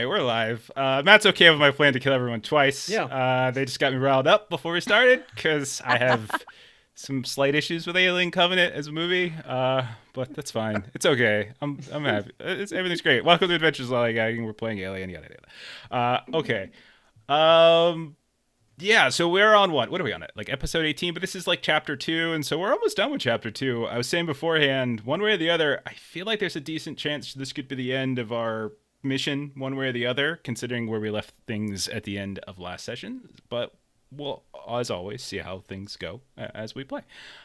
right, we're live. Matt's okay with my plan to kill everyone twice. Yeah. They just got me riled up before we started because I have some slight issues with Alien Covenant as a movie. But that's fine. It's okay. I'm happy. Everything's great. Welcome to Adventures Lollygagging. We're playing Alien. Yada yada. Okay. Um. Yeah. So we're on what? What are we on it? Like episode 18, but this is like chapter 2, and so we're almost done with chapter 2. I was saying beforehand, one way or the other, I feel like there's a decent chance this could be the end of our mission one way or the other, considering where we left things at the end of last session. But we'll, as always, see how things go as we play.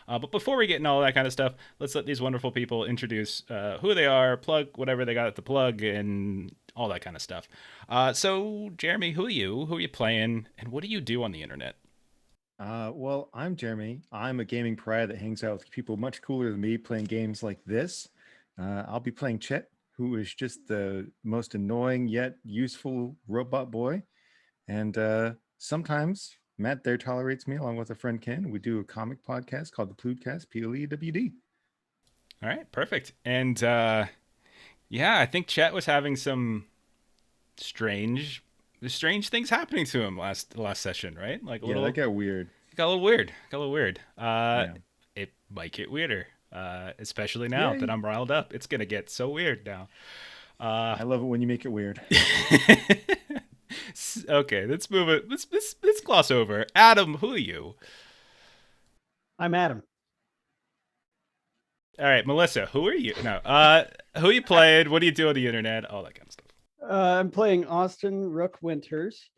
But before we get into all that kind of stuff, let's let these wonderful people introduce who they are, plug whatever they got at the plug, and all that kind of stuff. So, Jeremy, who are you? Who are you playing? And what do you do on the internet? Well, I'm Jeremy. I'm a gaming pariah that hangs out with people much cooler than me playing games like this. I'll be playing Chet, who is just the most annoying yet useful robot boy. And sometimes Matt there tolerates me along with a friend Ken. We do a comic podcast called the Plewdcast, Plewd. All right, perfect. And yeah, I think Chet was having some strange things happening to him last session, right? Like a Yeah, that little got weird. got a little weird. Got a little weird. Yeah. It might get weirder. Especially now that Yay. I'm riled up. It's gonna get so weird now. I love it when you make it weird. Okay, let's move it. Let's gloss over. Adam, who are you? I'm Adam. All right, Melissa, who are you? No, who you played? What do you do on the internet? All that kind of stuff. I'm playing Austin Rook Winters,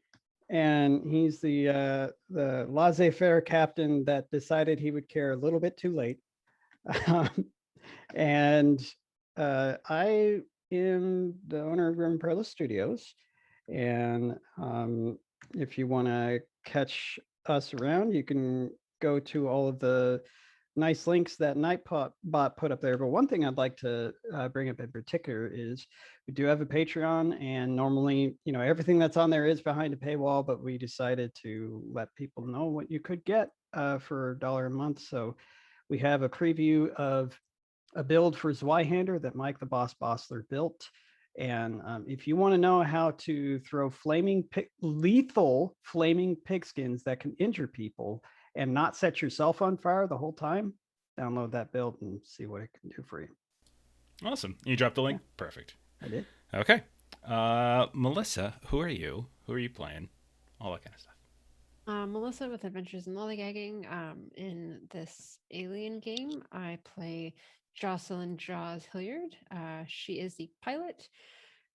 and he's the laissez-faire captain that decided he would care a little bit too late. Um, and I am the owner of Grim Umbrella Studios. And if you want to catch us around, you can go to all of the nice links that Nightbot put up there. But one thing I'd like to bring up in particular is we do have a Patreon, and normally, everything that's on there is behind a paywall, but we decided to let people know what you could get for $1 a month. So we have a preview of a build for Zweihander that Mike the Boss Bossler built. And if you want to know how to throw lethal flaming pigskins that can injure people and not set yourself on fire the whole time, download that build and see what it can do for you. Awesome. You dropped the link? Yeah. Perfect. I did. Okay. Melissa, who are you? Who are you playing? All that kind of stuff. Melissa with Adventures in Lollygagging. In this alien game, I play Jocelyn Jaws Hilliard. She is the pilot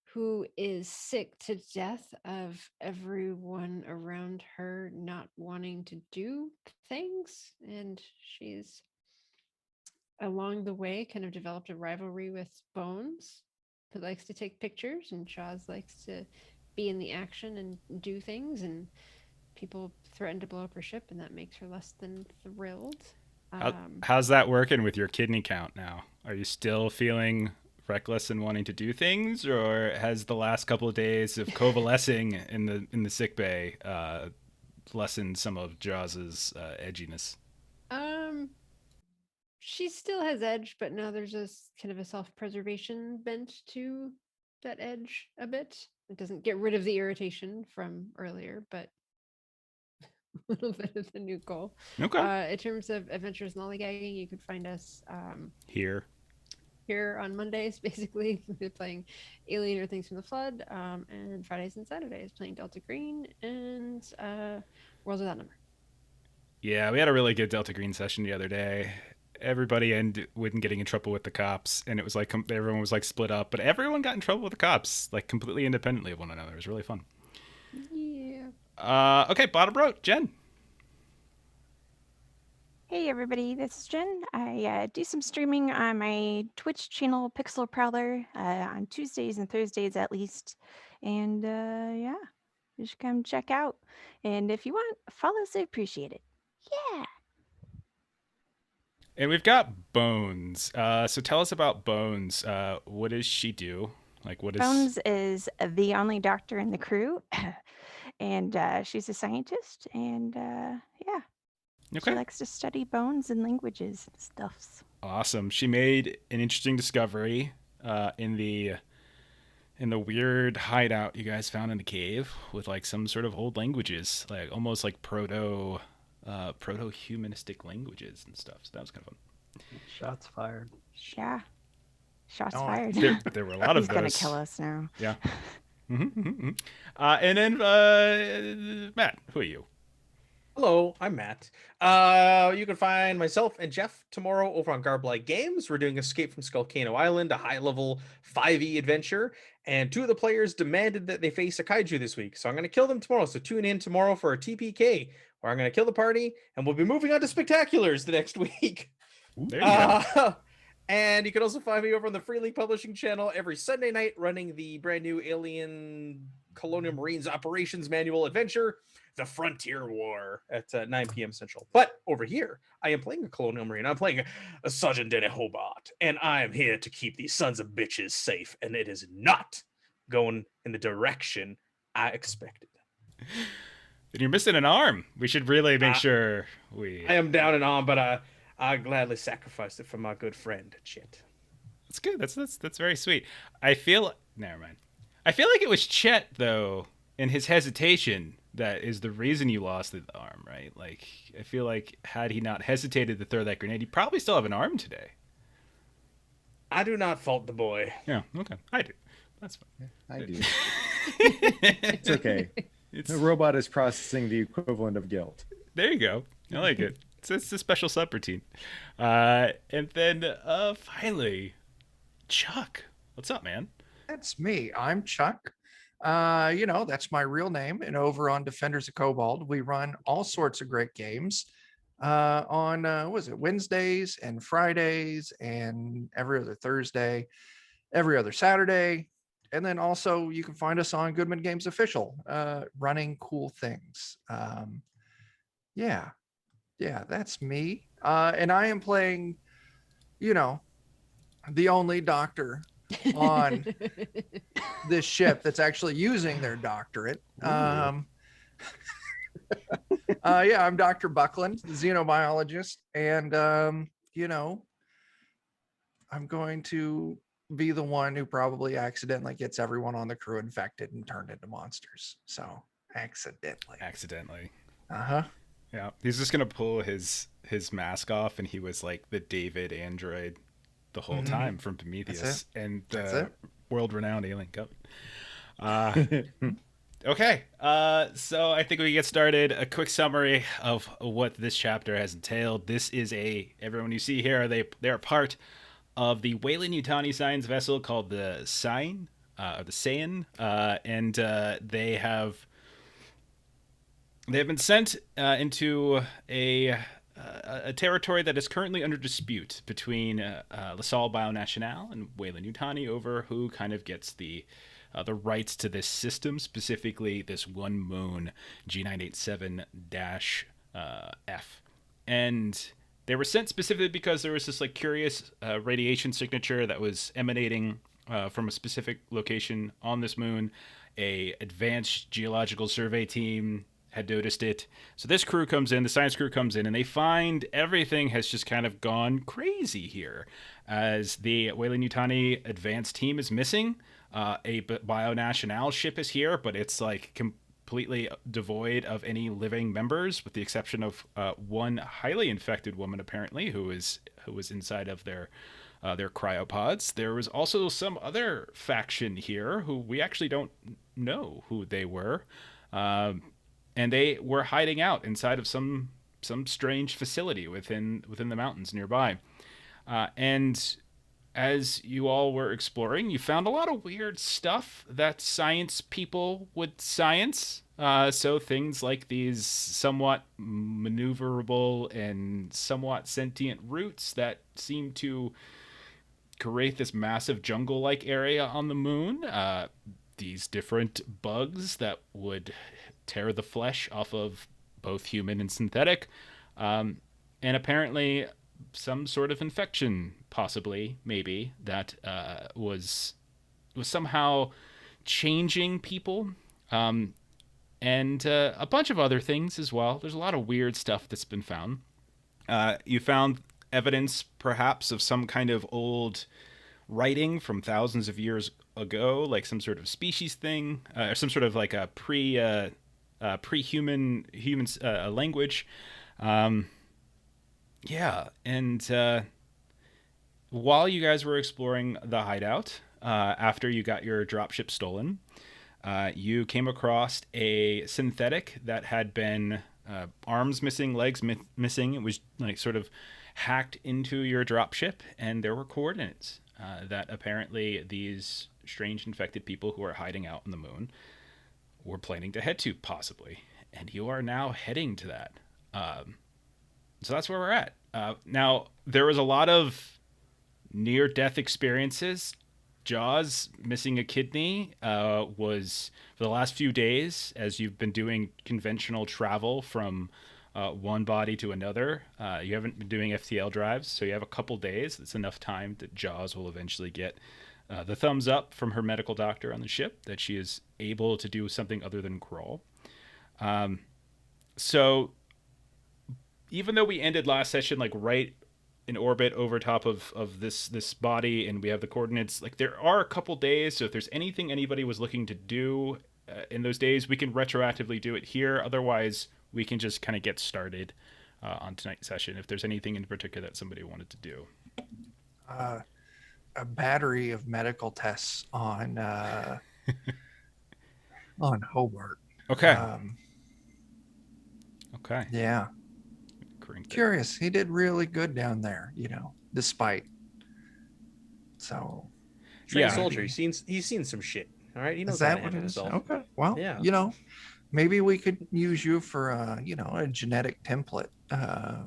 who is sick to death of everyone around her not wanting to do things. And she's, along the way, kind of developed a rivalry with Bones, who likes to take pictures, and Jaws likes to be in the action and do things. And people threaten to blow up her ship, and that makes her less than thrilled. How's that working with your kidney count now? Are you still feeling reckless and wanting to do things, or has the last couple of days of convalescing in the sick bay lessened some of Jaws's edginess? She still has edge, but now there's a kind of a self-preservation bent to that edge a bit. It doesn't get rid of the irritation from earlier, but a little bit of the new goal. Okay. In terms of Adventures in Lollygagging, you could find us Here on Mondays, basically. We're playing Alien or Things from the Flood, and Fridays and Saturdays playing Delta Green and Worlds Without Number. Yeah, we had a really good Delta Green session the other day. Everybody ended with getting in trouble with the cops, and it was like everyone was like split up, but everyone got in trouble with the cops, like completely independently of one another. It was really fun. Yeah. Okay, bottom row, Jen. Hey everybody, this is Jen. I do some streaming on my Twitch channel, Pixel Prowler, on Tuesdays and Thursdays at least. And yeah, you should come check out. And if you want, follow, so appreciate it. Yeah. And we've got Bones. So tell us about Bones. What does she do? Like, what is Bones is the only doctor in the crew, and she's a scientist, and yeah. Okay. She likes to study bones and languages and stuffs. Awesome. She made an interesting discovery in the in the weird hideout you guys found in the cave with like some sort of old languages, like almost like proto humanistic languages and stuff. So that was kind of fun. Shots fired. Yeah. Shots Oh, fired. There were a lot of He's those. gonna kill us now. Yeah. And then Matt, who are you? Hello, I'm Matt. You can find myself and Jeff tomorrow over on Garblight Games. We're doing Escape from Skullcano Island, a high-level 5e adventure, and 2 of the players demanded that they face a kaiju this week, so I'm going to kill them tomorrow. So tune in tomorrow for a TPK, where I'm going to kill the party, and we'll be moving on to Spectaculars the next week. There you go. And you can also find me over on the Free League Publishing channel every Sunday night, running the brand new Alien Colonial Marines Operations Manual adventure, The Frontier War, at 9 p.m. Central. But over here, I am playing a Colonial Marine. I'm playing a Sergeant Denny Hobart, and I am here to keep these sons of bitches safe, and it is not going in the direction I expected. And you're missing an arm. We should really make sure we. I am down and on, but I gladly sacrificed it for my good friend, Chet. That's good. That's very sweet. Never mind. I feel like it was Chet though, in his hesitation, that is the reason you lost the arm, right? Like I feel like had he not hesitated to throw that grenade, he'd probably still have an arm today. I do not fault the boy. Yeah. Okay. I do. That's fine. I do. It's okay. The robot is processing the equivalent of guilt. There you go. I like it. It's a special subroutine. And then finally, Chuck. What's up, man? That's me. I'm Chuck. That's my real name. And over on Defenders of Cobalt, we run all sorts of great games on Wednesdays and Fridays and every other Thursday, every other Saturday. And then also you can find us on Goodman Games Official, running cool things. Yeah, that's me. And I am playing, the only doctor on this ship that's actually using their doctorate. I'm Dr. Buckland, the xenobiologist, and I'm going to be the one who probably accidentally gets everyone on the crew infected and turned into monsters. So accidentally. Yeah, he's just gonna pull his mask off, and he was like the David android the whole time from Prometheus and world-renowned Alien Covenant. Okay, so I think we get started. A quick summary of what this chapter has entailed. This is everyone you see here, they're part of the Weyland-Yutani Science vessel called the Saiyan, or the Saiyan, and they have been sent into a territory that is currently under dispute between La Salle Bionationale and Weyland-Yutani over who kind of gets the rights to this system, specifically this one moon, G987-F. And they were sent specifically because there was this like curious radiation signature that was emanating from a specific location on this moon. A advanced geological survey team had noticed it. So this crew comes in, the science crew comes in, and they find everything has just kind of gone crazy here. As the Weyland-Yutani advanced team is missing, a Bionationale ship is here, but it's like completely devoid of any living members, with the exception of one highly infected woman, apparently, who was inside of their cryopods. There was also some other faction here who we actually don't know who they were. And they were hiding out inside of some strange facility within the mountains nearby. And as you all were exploring, you found a lot of weird stuff that science people would science. So things like these somewhat maneuverable and somewhat sentient roots that seem to create this massive jungle-like area on the moon. These different bugs that would tear the flesh off of both human and synthetic, and apparently some sort of infection, possibly, maybe, that was somehow changing people, and a bunch of other things as well. There's a lot of weird stuff that's been found. You found evidence, perhaps, of some kind of old writing from thousands of years ago, like some sort of species thing, or some sort of like a pre-human language. Um, yeah, and while you guys were exploring the hideout, after you got your dropship stolen, you came across a synthetic that had been arms missing, legs missing. It was like sort of hacked into your dropship, and there were coordinates that apparently these strange infected people who are hiding out on the moon were planning to head to, possibly. And you are now heading to that. So that's where we're at. Now, there was a lot of near-death experiences. Jaws missing a kidney was for the last few days, as you've been doing conventional travel from one body to another. You haven't been doing FTL drives, so you have a couple days. It's enough time that Jaws will eventually get the thumbs up from her medical doctor on the ship that she is able to do something other than crawl. So even though we ended last session like right in orbit over top of this body, and we have the coordinates, like there are a couple days, so if there's anything anybody was looking to do in those days, we can retroactively do it here. Otherwise, we can just kind of get started on tonight's session if there's anything in particular that somebody wanted to do. A battery of medical tests on Hobart. Okay. Okay. Yeah. Crank that. Curious. He did really good down there, despite. So. Trained Yeah. soldier. He's seen some shit. All right. He knows Is how that to what handle it is? himself. Okay. Well, Yeah. Maybe we could use you for a genetic template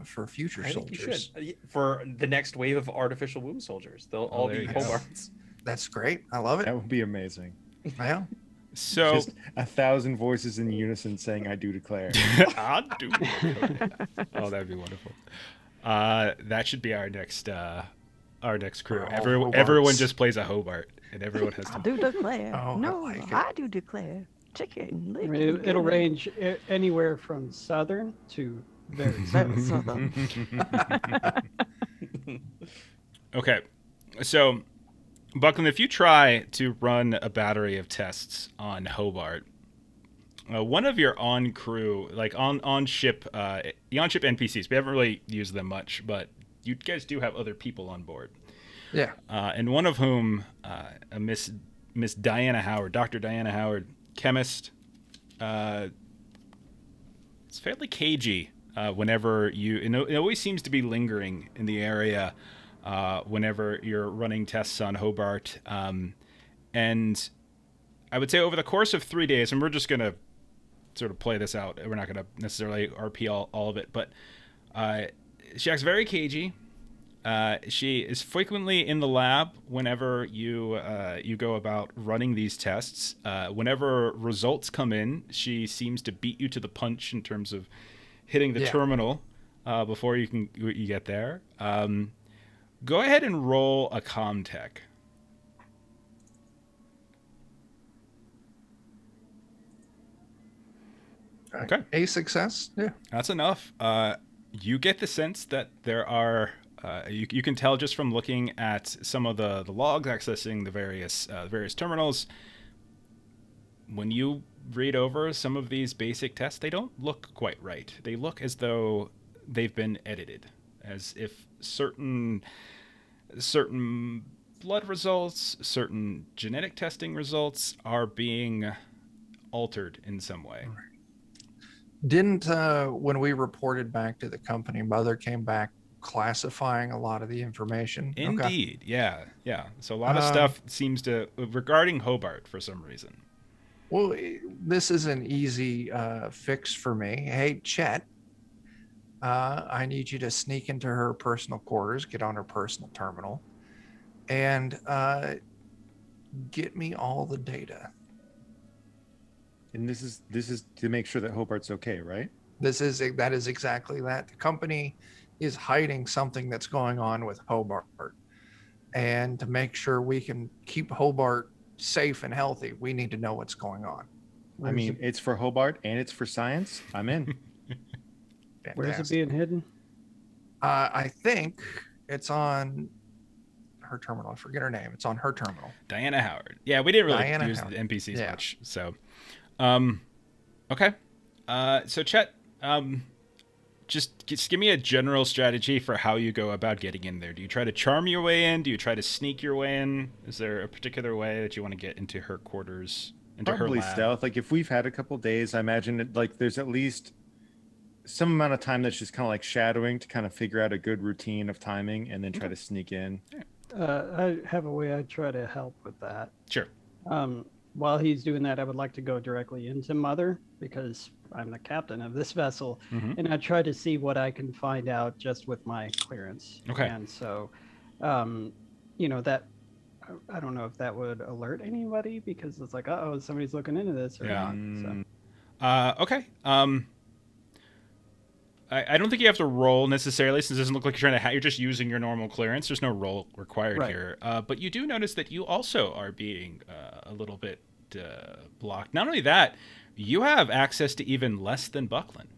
for future I think you soldiers. should. For the next wave of artificial womb soldiers. They'll all there be you go. Hobarts. That's great. I love it. That would be amazing. Yeah. So Just 1,000 voices in unison saying, "I do declare." I do. Oh, that'd be wonderful. That should be our next crew. We're all Everyone Hobarts. just plays a Hobart, and everyone has I to. do declare. Oh, I no, like it. I do declare. Chicken. I mean, it'll range anywhere from southern to very Very southern. Okay, so Buckland, if you try to run a battery of tests on Hobart, one of your on crew, like on ship NPCs, we haven't really used them much, but you guys do have other people on board. Yeah. And one of whom, Miss Diana Howard, Dr. Diana Howard, chemist, it's fairly cagey whenever it always seems to be lingering in the area whenever you're running tests on Hobart. And I would say over the course of 3 days, and we're just going to sort of play this out. We're not going to necessarily RP all of it, but she acts very cagey. She is frequently in the lab whenever you go about running these tests. Whenever results come in, she seems to beat you to the punch in terms of hitting the terminal before you get there. Go ahead and roll a comm tech. Okay. A success. Yeah. That's enough. You get the sense that there are. You can tell just from looking at some of the logs accessing the various terminals. When you read over some of these basic tests, they don't look quite right. They look as though they've been edited, as if certain blood results, certain genetic testing results are being altered in some way. Didn't when we reported back to the company, Mother came back classifying a lot of the information. Indeed. Okay. Yeah. So a lot of stuff seems to regarding Hobart for some reason. Well, this is an easy fix for me. Hey, Chet, I need you to sneak into her personal quarters, get on her personal terminal, and get me all the data. And this is to make sure that Hobart's okay, right? That is exactly that. The company is hiding something that's going on with Hobart, and to make sure we can keep Hobart safe and healthy, we need to know what's going on. I mean, it's for Hobart and it's for science. I'm in. Where's it being hidden? I think it's on her terminal. I forget her name. It's on her terminal. Diana Howard. Yeah, we didn't really Diana use Howard. the NPCs Yeah. much. So, okay. So Chet, just give me a general strategy for how you go about getting in there. Do you try to charm your way in? Do you try to sneak your way in? Is there a particular way that you want to get into her quarters, into Probably her lab? stealth. Like if we've had a couple days, I imagine it, like there's at least some amount of time that's just kind of like shadowing to kind of figure out a good routine of timing and then try to sneak in. I have a way I try to help with that. Sure. While he's doing that, I would like to go directly into Mother because I'm the captain of this vessel, and I try to see what I can find out just with my clearance. Okay. And so, that I don't know if that would alert anybody because it's like, oh, somebody's looking into this. Or Yeah. not, so. Okay. I don't think you have to roll necessarily, since it doesn't look like you're trying to. You're just using your normal clearance. There's no roll required Right. here. But you do notice that you also are being a little bit blocked. Not only that, you have access to even less than Buckland.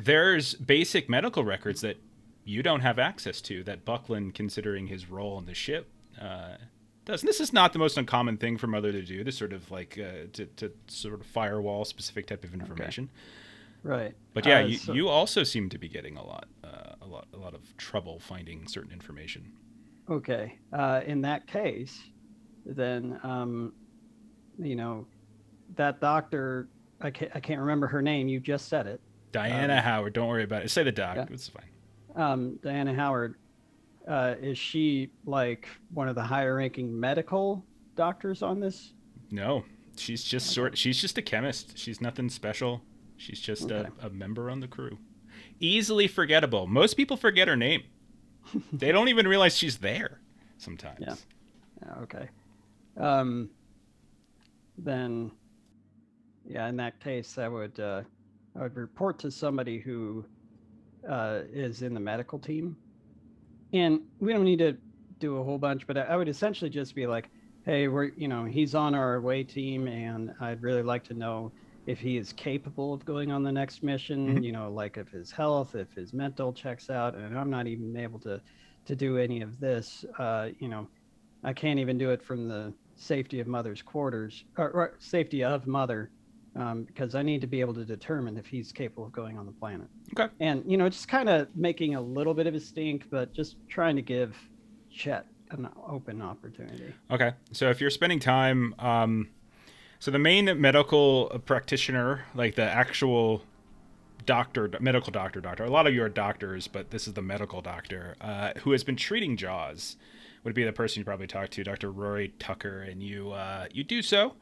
There's basic medical records that you don't have access to that Buckland, considering his role on the ship, does. And this is not the most uncommon thing for Mother to do, to sort of like to sort of firewall specific type of information. Right. But yeah, So- you also seem to be getting a lot of trouble finding certain information. Okay. In that case, then that doctor, I can't remember her name. You just said it. Diana Howard, don't worry about it. Say the doc. Yeah. It's fine. Diana Howard, is she like one of the higher ranking medical doctors on this? No, she's just she's just a chemist. She's nothing special. She's just a member on the crew. Easily forgettable. Most people forget her name. They don't even realize she's there sometimes. Yeah. Okay. Then, yeah, in that case, I would report to somebody who is in the medical team, and we don't need to do a whole bunch, but I would essentially just be like, hey, he's on our away team, and I'd really like to know if he is capable of going on the next mission, like if his health, if his mental checks out, and I'm not even able to do any of this, I can't even do it from the safety of Mother's quarters, or safety of Mother, because I need to be able to determine if he's capable of going on the planet. Okay. And, just kind of making a little bit of a stink, but just trying to give Chet an open opportunity. Okay. So if you're spending time, so the main medical practitioner, like the actual medical doctor, a lot of you are doctors, but this is the medical doctor who has been treating Jaws, would be the person you probably talk to, Dr. Rory Tucker, and you do so.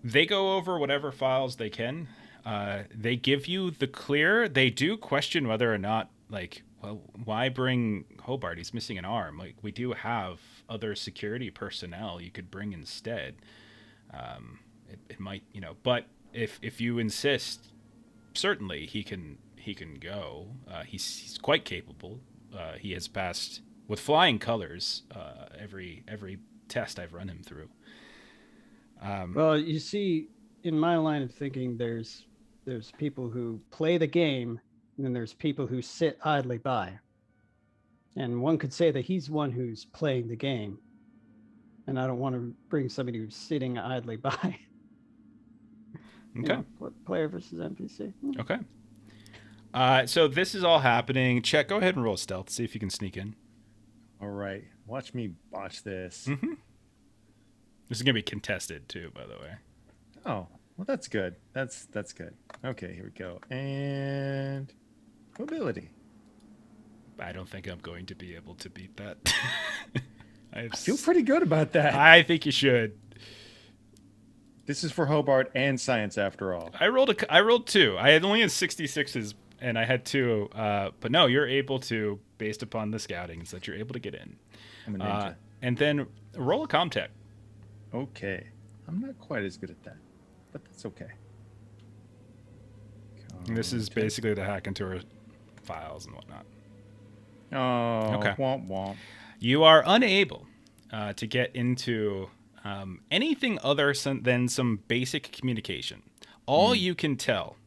They go over whatever files they can. They give you the clear. They do question whether or not, like, well, why bring Hobart? He's missing an arm. Like, we do have other security personnel you could bring instead. It might, but if you insist, certainly he can go. He's quite capable. He has passed with flying colors every test I've run him through. Well, you see, in my line of thinking, there's people who play the game, and then there's people who sit idly by. And one could say that he's one who's playing the game. And I don't want to bring somebody who's sitting idly by. Okay. Player versus NPC. Okay. So this is all happening. Chet, go ahead and roll stealth. See if you can sneak in. All right. Watch me botch this. Mm-hmm. This is going to be contested too, by the way. Oh, well, that's good. That's good. Okay, here we go. And mobility. I don't think I'm going to be able to beat that. I feel pretty good about that. I think you should. This is for Hobart and science, after all. I rolled 2. I had only had 66s, and I had 2. But no, you're able to, based upon the scouting, so that you're able to get in. I'm a ninja. And then roll a Comtech. Okay. I'm not quite as good at that, but that's okay. And this is basically to hack into her files and whatnot. Oh, Okay. Womp womp. You are unable to get into anything other than some basic communication. All you can tell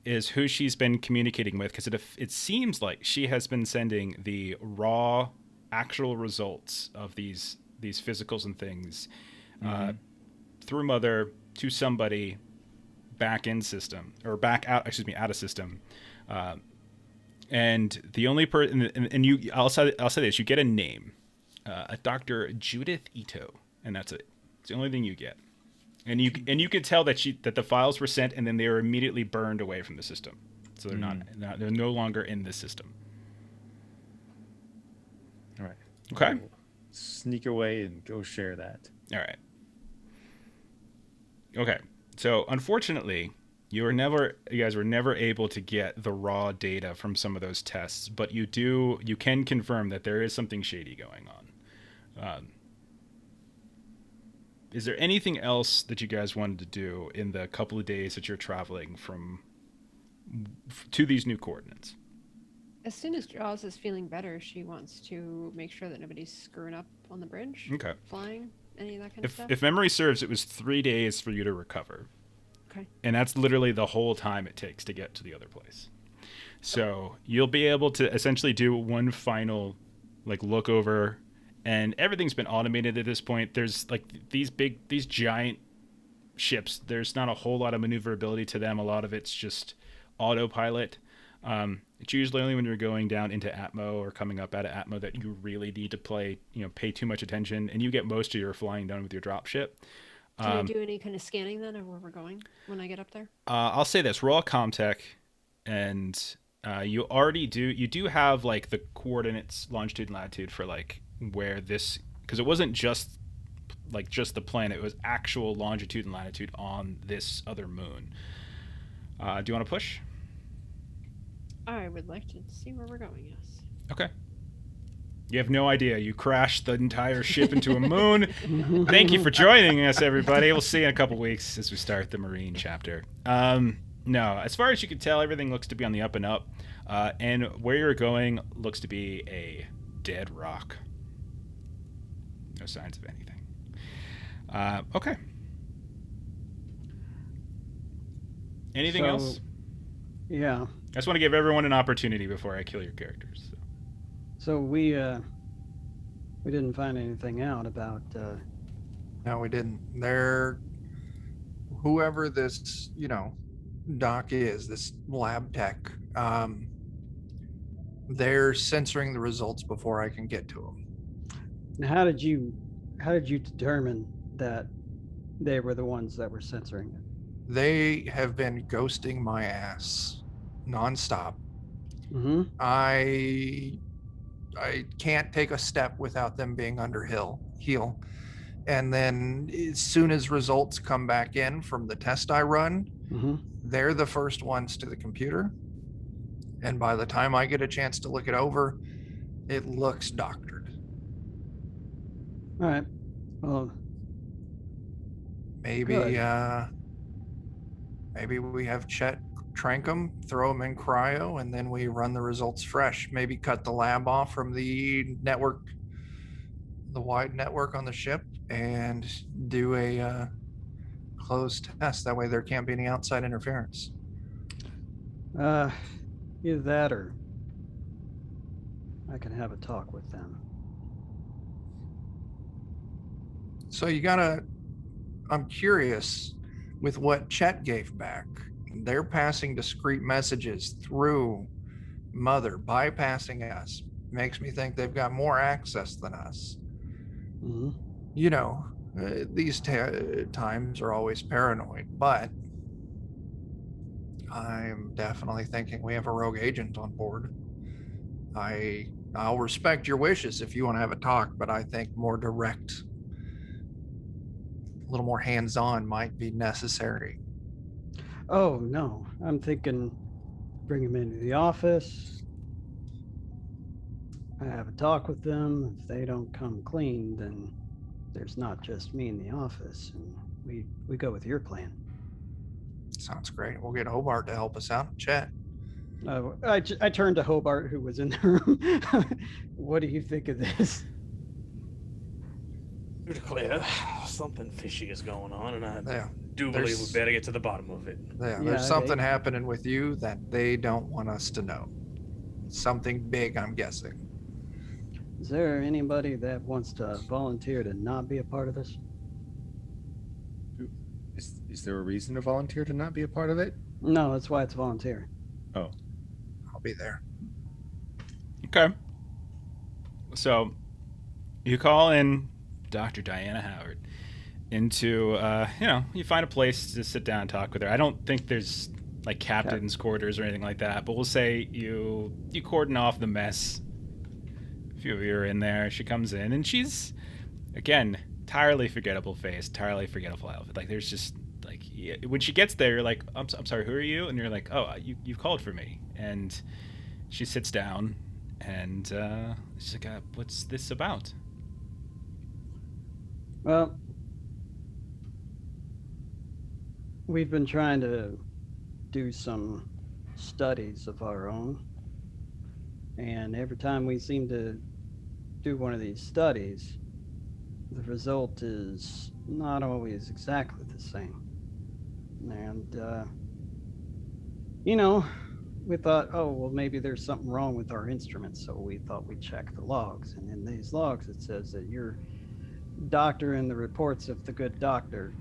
is who she's been communicating with, because it seems like she has been sending the raw, actual results of these physicals and things through Mother to somebody back in system, or back out. Excuse me, out of system. And the only person, and you, I'll say this: you get a name, a Dr. Judith Ito, and that's it. It's the only thing you get. And you could tell that the files were sent and then they were immediately burned away from the system, so they're they're no longer in the system. All right. Okay. We'll sneak away and go share that. All right. Okay. So unfortunately, you guys were never able to get the raw data from some of those tests, but you can confirm that there is something shady going on. Is there anything else that you guys wanted to do in the couple of days that you're traveling to these new coordinates? As soon as Jaws is feeling better, she wants to make sure that nobody's screwing up on the bridge. Okay. Flying, any of that kind of stuff. If memory serves, it was 3 days for you to recover. Okay. And that's literally the whole time it takes to get to the other place. So you'll be able to essentially do one final look over, and everything's been automated at this point. There's these giant ships. There's not a whole lot of maneuverability to them. A lot of it's just autopilot. It's usually only when you're going down into Atmo or coming up out of Atmo that you really need to pay too much attention, and you get most of your flying done with your drop ship. Can I do any kind of scanning then of where we're going when I get up there? I'll say this: roll Comtech, and you do have the coordinates, longitude and latitude for where this, because it wasn't just the planet; it was actual longitude and latitude on this other moon. Do you want to push? I would like to see where we're going. Yes. Okay. You have no idea. You crashed the entire ship into a moon. Thank you for joining us, everybody. We'll see you in a couple weeks as we start the Marine chapter. No, as far as you can tell, everything looks to be on the up and up. And where you're going looks to be a dead rock. No signs of anything. Okay. Anything else? Yeah. I just want to give everyone an opportunity before I kill your characters. So we didn't find anything out about. No, we didn't. Whoever this, doc is, this lab tech, they're censoring the results before I can get to them. Now, how did you determine that they were the ones that were censoring it? They have been ghosting my ass nonstop. Mm-hmm. I can't take a step without them being under heel. And then as soon as results come back in from the test I run, they're the first ones to the computer. And by the time I get a chance to look it over, it looks doctored. All right. Well, maybe we have Chet trank them, throw them in cryo, and then we run the results fresh. Maybe cut the lab off from the network, the wide network on the ship, and do a closed test. That way there can't be any outside interference. Either that or I can have a talk with them. So I'm curious with what Chet gave back. They're passing discrete messages through Mother, bypassing us. Makes me think they've got more access than us. Mm-hmm. These times are always paranoid, but I'm definitely thinking we have a rogue agent on board. I'll respect your wishes if you want to have a talk, but I think more direct, a little more hands-on might be necessary. Oh, no. I'm thinking bring them into the office. I have a talk with them. If they don't come clean, then there's not just me in the office. And we go with your plan. Sounds great. We'll get Hobart to help us out. Chet. I turned to Hobart, who was in the room. What do you think of this? To declare, something fishy is going on, and I Yeah. do believe we There's- better get to the bottom of it. Yeah, Yeah, there's something they- happening with you that they don't want us to know. Something big, I'm guessing. Is there anybody that wants to volunteer to not be a part of this? Is there a reason to volunteer to not be a part of it? No, that's why it's volunteer. Oh, I'll be there. Okay. So you call in Dr. Diana Howard into, you find a place to sit down and talk with her. I don't think there's like captain's quarters or anything like that, but we'll say you cordon off the mess. A few of you are in there. She comes in and she's, again, entirely forgettable face, entirely forgettable outfit. Like there's just like when she gets there, you're like, I'm sorry, who are you? And you're like, oh, you called for me. And she sits down and she's like, what's this about? Well, we've been trying to do some studies of our own. And every time we seem to do one of these studies, the result is not always exactly the same. And, we thought, oh, well, maybe there's something wrong with our instruments. So we thought we'd check the logs. And in these logs, it says that you're doctor in the reports of the good doctor.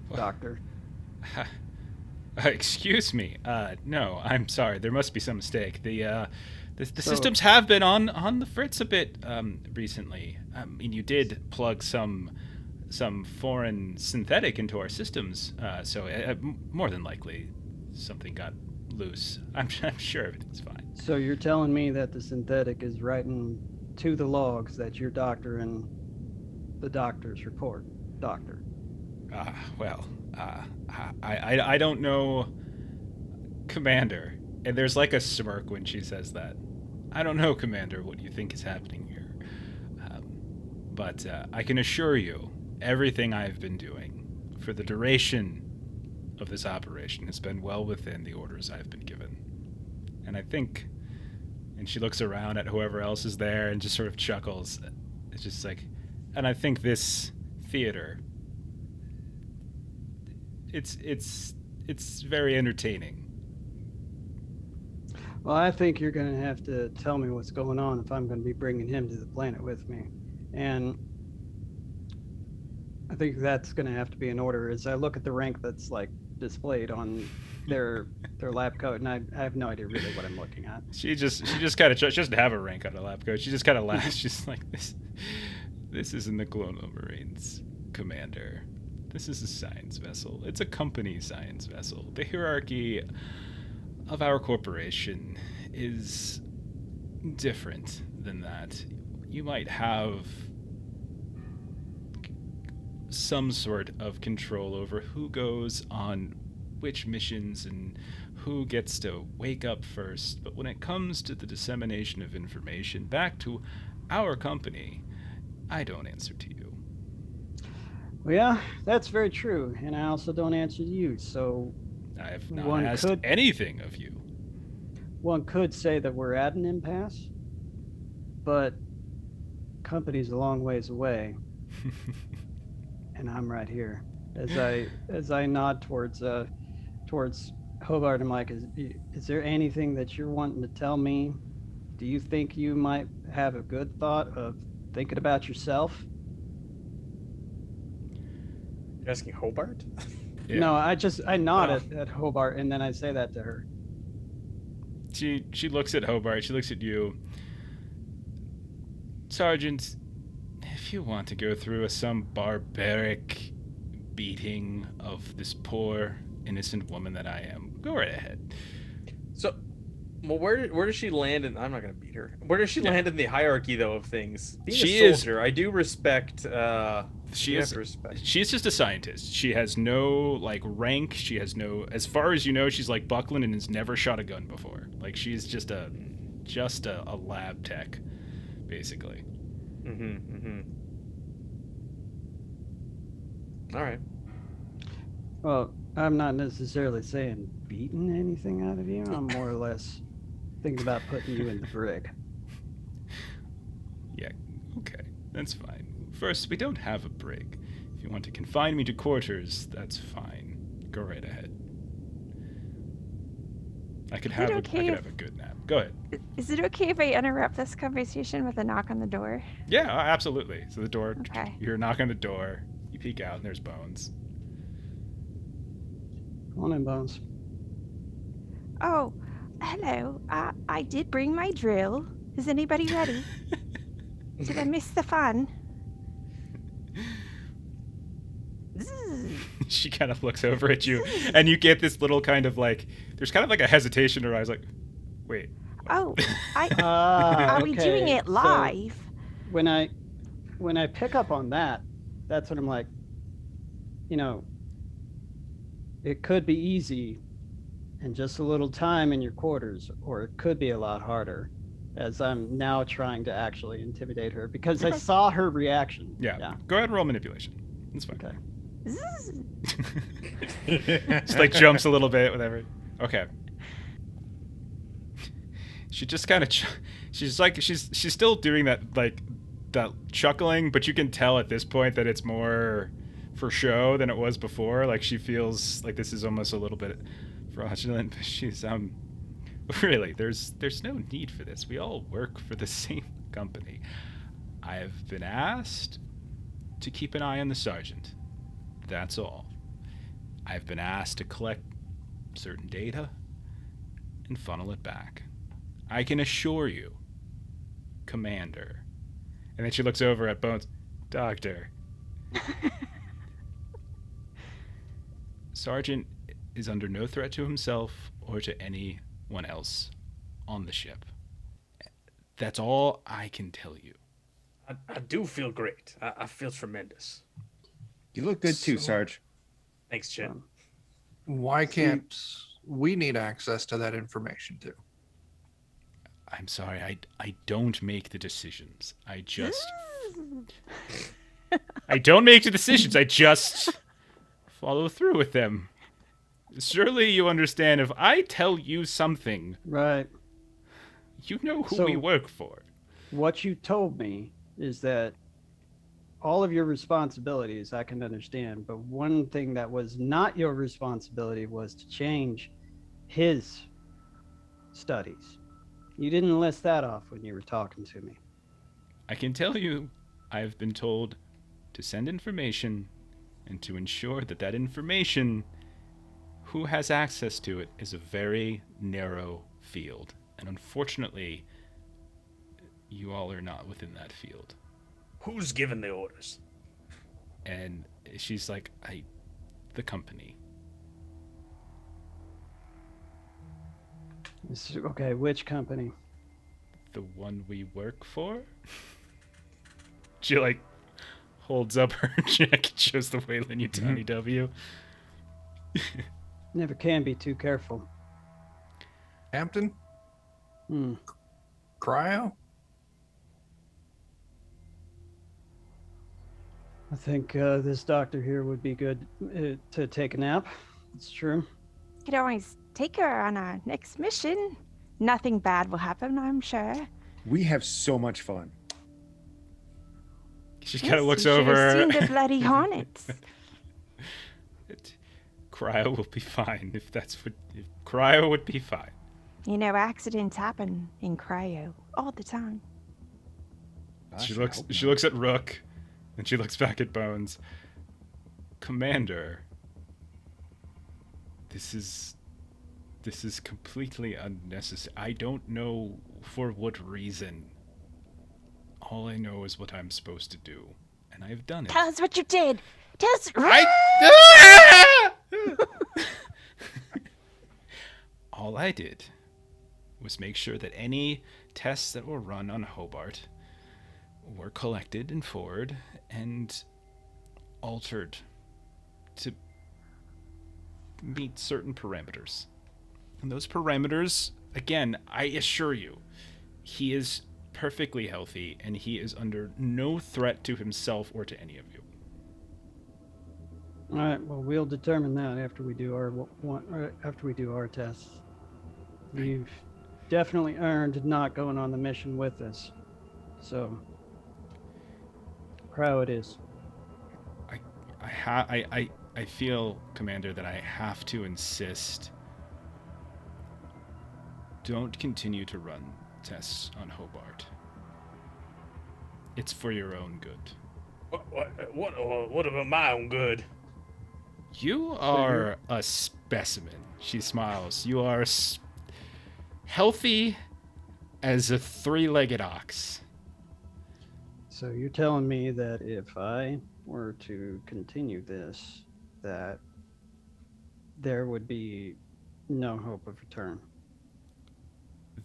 Excuse me. No, I'm sorry. There must be some mistake. The So- systems have been on the fritz a bit recently. I mean, you did plug some foreign synthetic into our systems, so more than likely something got loose. I'm sure everything's fine. So you're telling me that the synthetic is writing to the logs that you're doctor in the doctor's report, doctor. I don't know, Commander. And there's like a smirk when she says that. I don't know, Commander, what you think is happening here. But I can assure you, everything I've been doing for the duration of this operation has been well within the orders I've been given. And I think, and she looks around at whoever else is there and just sort of chuckles. It's just like, and I think this theater, it's very entertaining. Well, I think you're going to have to tell me what's going on if I'm going to be bringing him to the planet with me. And I think that's going to have to be in order as I look at the rank that's like displayed on their lab coat, and I have no idea really what I'm looking at. She just kind of, she doesn't have a rank on her lab coat. She just kind of laughs. She's like, this isn't the Colonial Marines, Commander. This is a science vessel. It's a company science vessel. The hierarchy of our corporation is different than that. You might have some sort of control over who goes on which missions and who gets to wake up first, but when it comes to the dissemination of information back to our company, I don't answer to you. Well, yeah, that's very true. And I also don't answer to you. So I have not One asked could- anything of you. one could say that we're at an impasse, but company's a long ways away, and I'm right here. As I nod towards Hobart, I'm like, is there anything that you're wanting to tell me? Do you think you might have a good thought of thinking about yourself? You're asking Hobart? Yeah. No, I nod at Hobart, and then I say that to her. She looks at Hobart. She looks at you. Sergeant, if you want to go through some barbaric beating of this poor, innocent woman that I am, go right ahead. So, well, where does she land in? I'm not gonna beat her. Where does she land in the hierarchy, though, of things? Being She a is- soldier, I do respect. She you is. have to respect. She's just a scientist. She has no like rank. She has no. As far as you know, she's like Buckland and has never shot a gun before. Like she's just a lab tech, basically. All right. Well, I'm not necessarily saying beating anything out of you. I'm more or less thinking about putting you in the brig. Yeah. Okay, that's fine. First, we don't have a brig. you want to confine me to quarters, that's fine. Go right ahead. I could Is it have okay if- a good nap. Go ahead. Is it okay if I interrupt this conversation with a knock on the door? Yeah, absolutely. So the door, Okay. you hear a knock on the door. You peek out, and there's Bones. Come on in, Bones. Oh, hello. I did bring my drill. Is anybody ready? Did I miss the fun? Zzz. She kind of looks over at you, and you get this little kind of like, there's kind of like a hesitation in her eyes, like, wait. Oh, are we doing okay, it so- live? When I pick up on that, that's when I'm like, you know, it could be easy and just a little time in your quarters, or it could be a lot harder, as I'm now trying to actually intimidate her because I saw her reaction. Yeah. Go ahead and roll manipulation. It's fine. Okay. Zzz. Just like jumps a little bit, whatever. Okay. She just kind of, she's like, she's still doing that, like, that chuckling, but you can tell at this point that it's more for show than it was before. Like, she feels like this is almost a little bit fraudulent, but she's, really, there's no need for this. We all work for the same company. I've been asked to keep an eye on the sergeant. That's all. I've been asked to collect certain data and funnel it back. I can assure you, Commander. And then she looks over at Bones. Doctor. Sergeant is under no threat to himself or to anyone else on the ship. That's all I can tell you. I do feel great. I feel tremendous. You look good too, So- Sarge. Thanks, Chet. Why can't we need access to that information too? I'm sorry, I don't make the decisions. I don't make the decisions. I just follow through with them. Surely you understand if I tell you something, Right. you know who So- we work for. What you told me is that all of your responsibilities I can understand, but one thing that was not your responsibility was to change his studies. You didn't list that off when you were talking to me. I can tell you, I've been told to send information and to ensure that that information, who has access to it, is a very narrow field. And unfortunately, you all are not within that field. Who's giving the orders? And she's like, the company. Okay, which company? The one we work for? She like holds up her check and shows the Wayland Utani W. Never can be too careful. Hampton? Hmm. Cryo? I think this doctor here would be good to take a nap. It's true. Could always take her on our next mission. Nothing bad will happen, I'm sure. We have so much fun. She kind of Yes, looks you should have over. seen the bloody hornets. Cryo will be fine if that's what. If Cryo would be fine. You know, accidents happen in cryo all the time. Gosh, She I looks. hope She not. looks at Rook, and she looks back at Bones. Commander, this is completely unnecessary. I don't know for what reason. All I know is what I'm supposed to do, and I've done it. Tell us what you did. Tell us. All I did was make sure that any tests that were run on Hobart were collected and forwarded and altered to meet certain parameters. And those parameters, again, I assure you, he is perfectly healthy and he is under no threat to himself or to any of you. All right. Well, we'll determine that after we do our tests. You've definitely earned not going on the mission with us. So, cryo it is. I feel, Commander, that I have to insist. Don't continue to run tests on Hobart. It's for your own good. What about my own good? You are a specimen. She smiles. You are healthy as a three-legged ox. So you're telling me that if I were to continue this, that there would be no hope of return?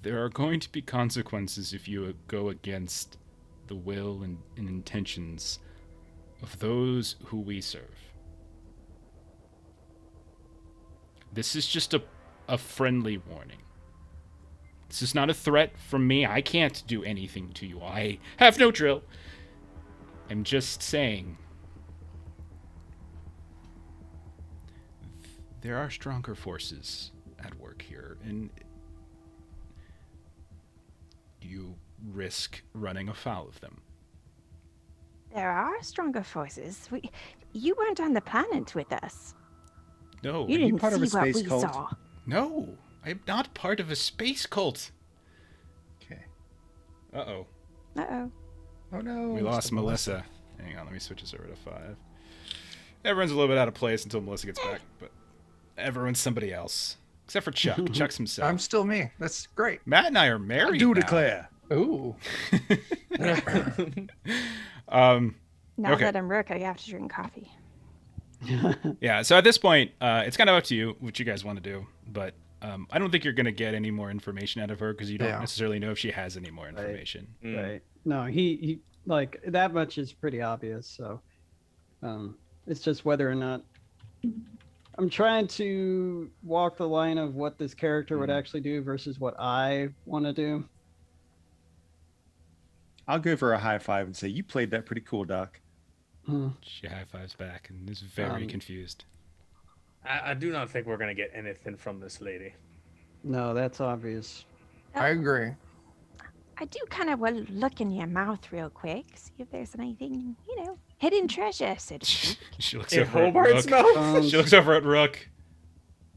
There are going to be consequences if you go against the will and intentions of those who we serve. This is just a friendly warning. This is not a threat from me. I can't do anything to you. I have no drill. I'm just saying. There are stronger forces at work here, and you risk running afoul of them. There are stronger forces. You weren't on the planet with us. No, You you didn't part of see a what space we cult? saw. no, I'm not part of a space cult. Okay. Uh-oh. Uh-oh. Oh no. We lost Melissa. Hang on, let me switch this over to 5. Everyone's a little bit out of place until Melissa gets back, but everyone's somebody else. Except for Chuck. Chuck's himself. I'm still me. That's great. Matt and I are I married do now. declare. Ooh. Now Okay. that I'm Rook, I have to drink coffee. Yeah, so at this point, it's kind of up to you what you guys want to do, but I don't think you're going to get any more information out of her because you don't Yeah. necessarily know if she has any more information. Right. No, he like that much is pretty obvious. So it's just whether or not I'm trying to walk the line of what this character would actually do versus what I want to do. I'll give her a high five and say, "You played that pretty cool, Doc." She high-fives back and is very confused. I do not think we're gonna get anything from this lady. No, that's obvious. I agree. I do kind of want to look in your mouth real quick, see if there's anything, hidden treasure, so to speak. She looks In over at Hobart's Rook. mouth? Bones, She looks over at Rook.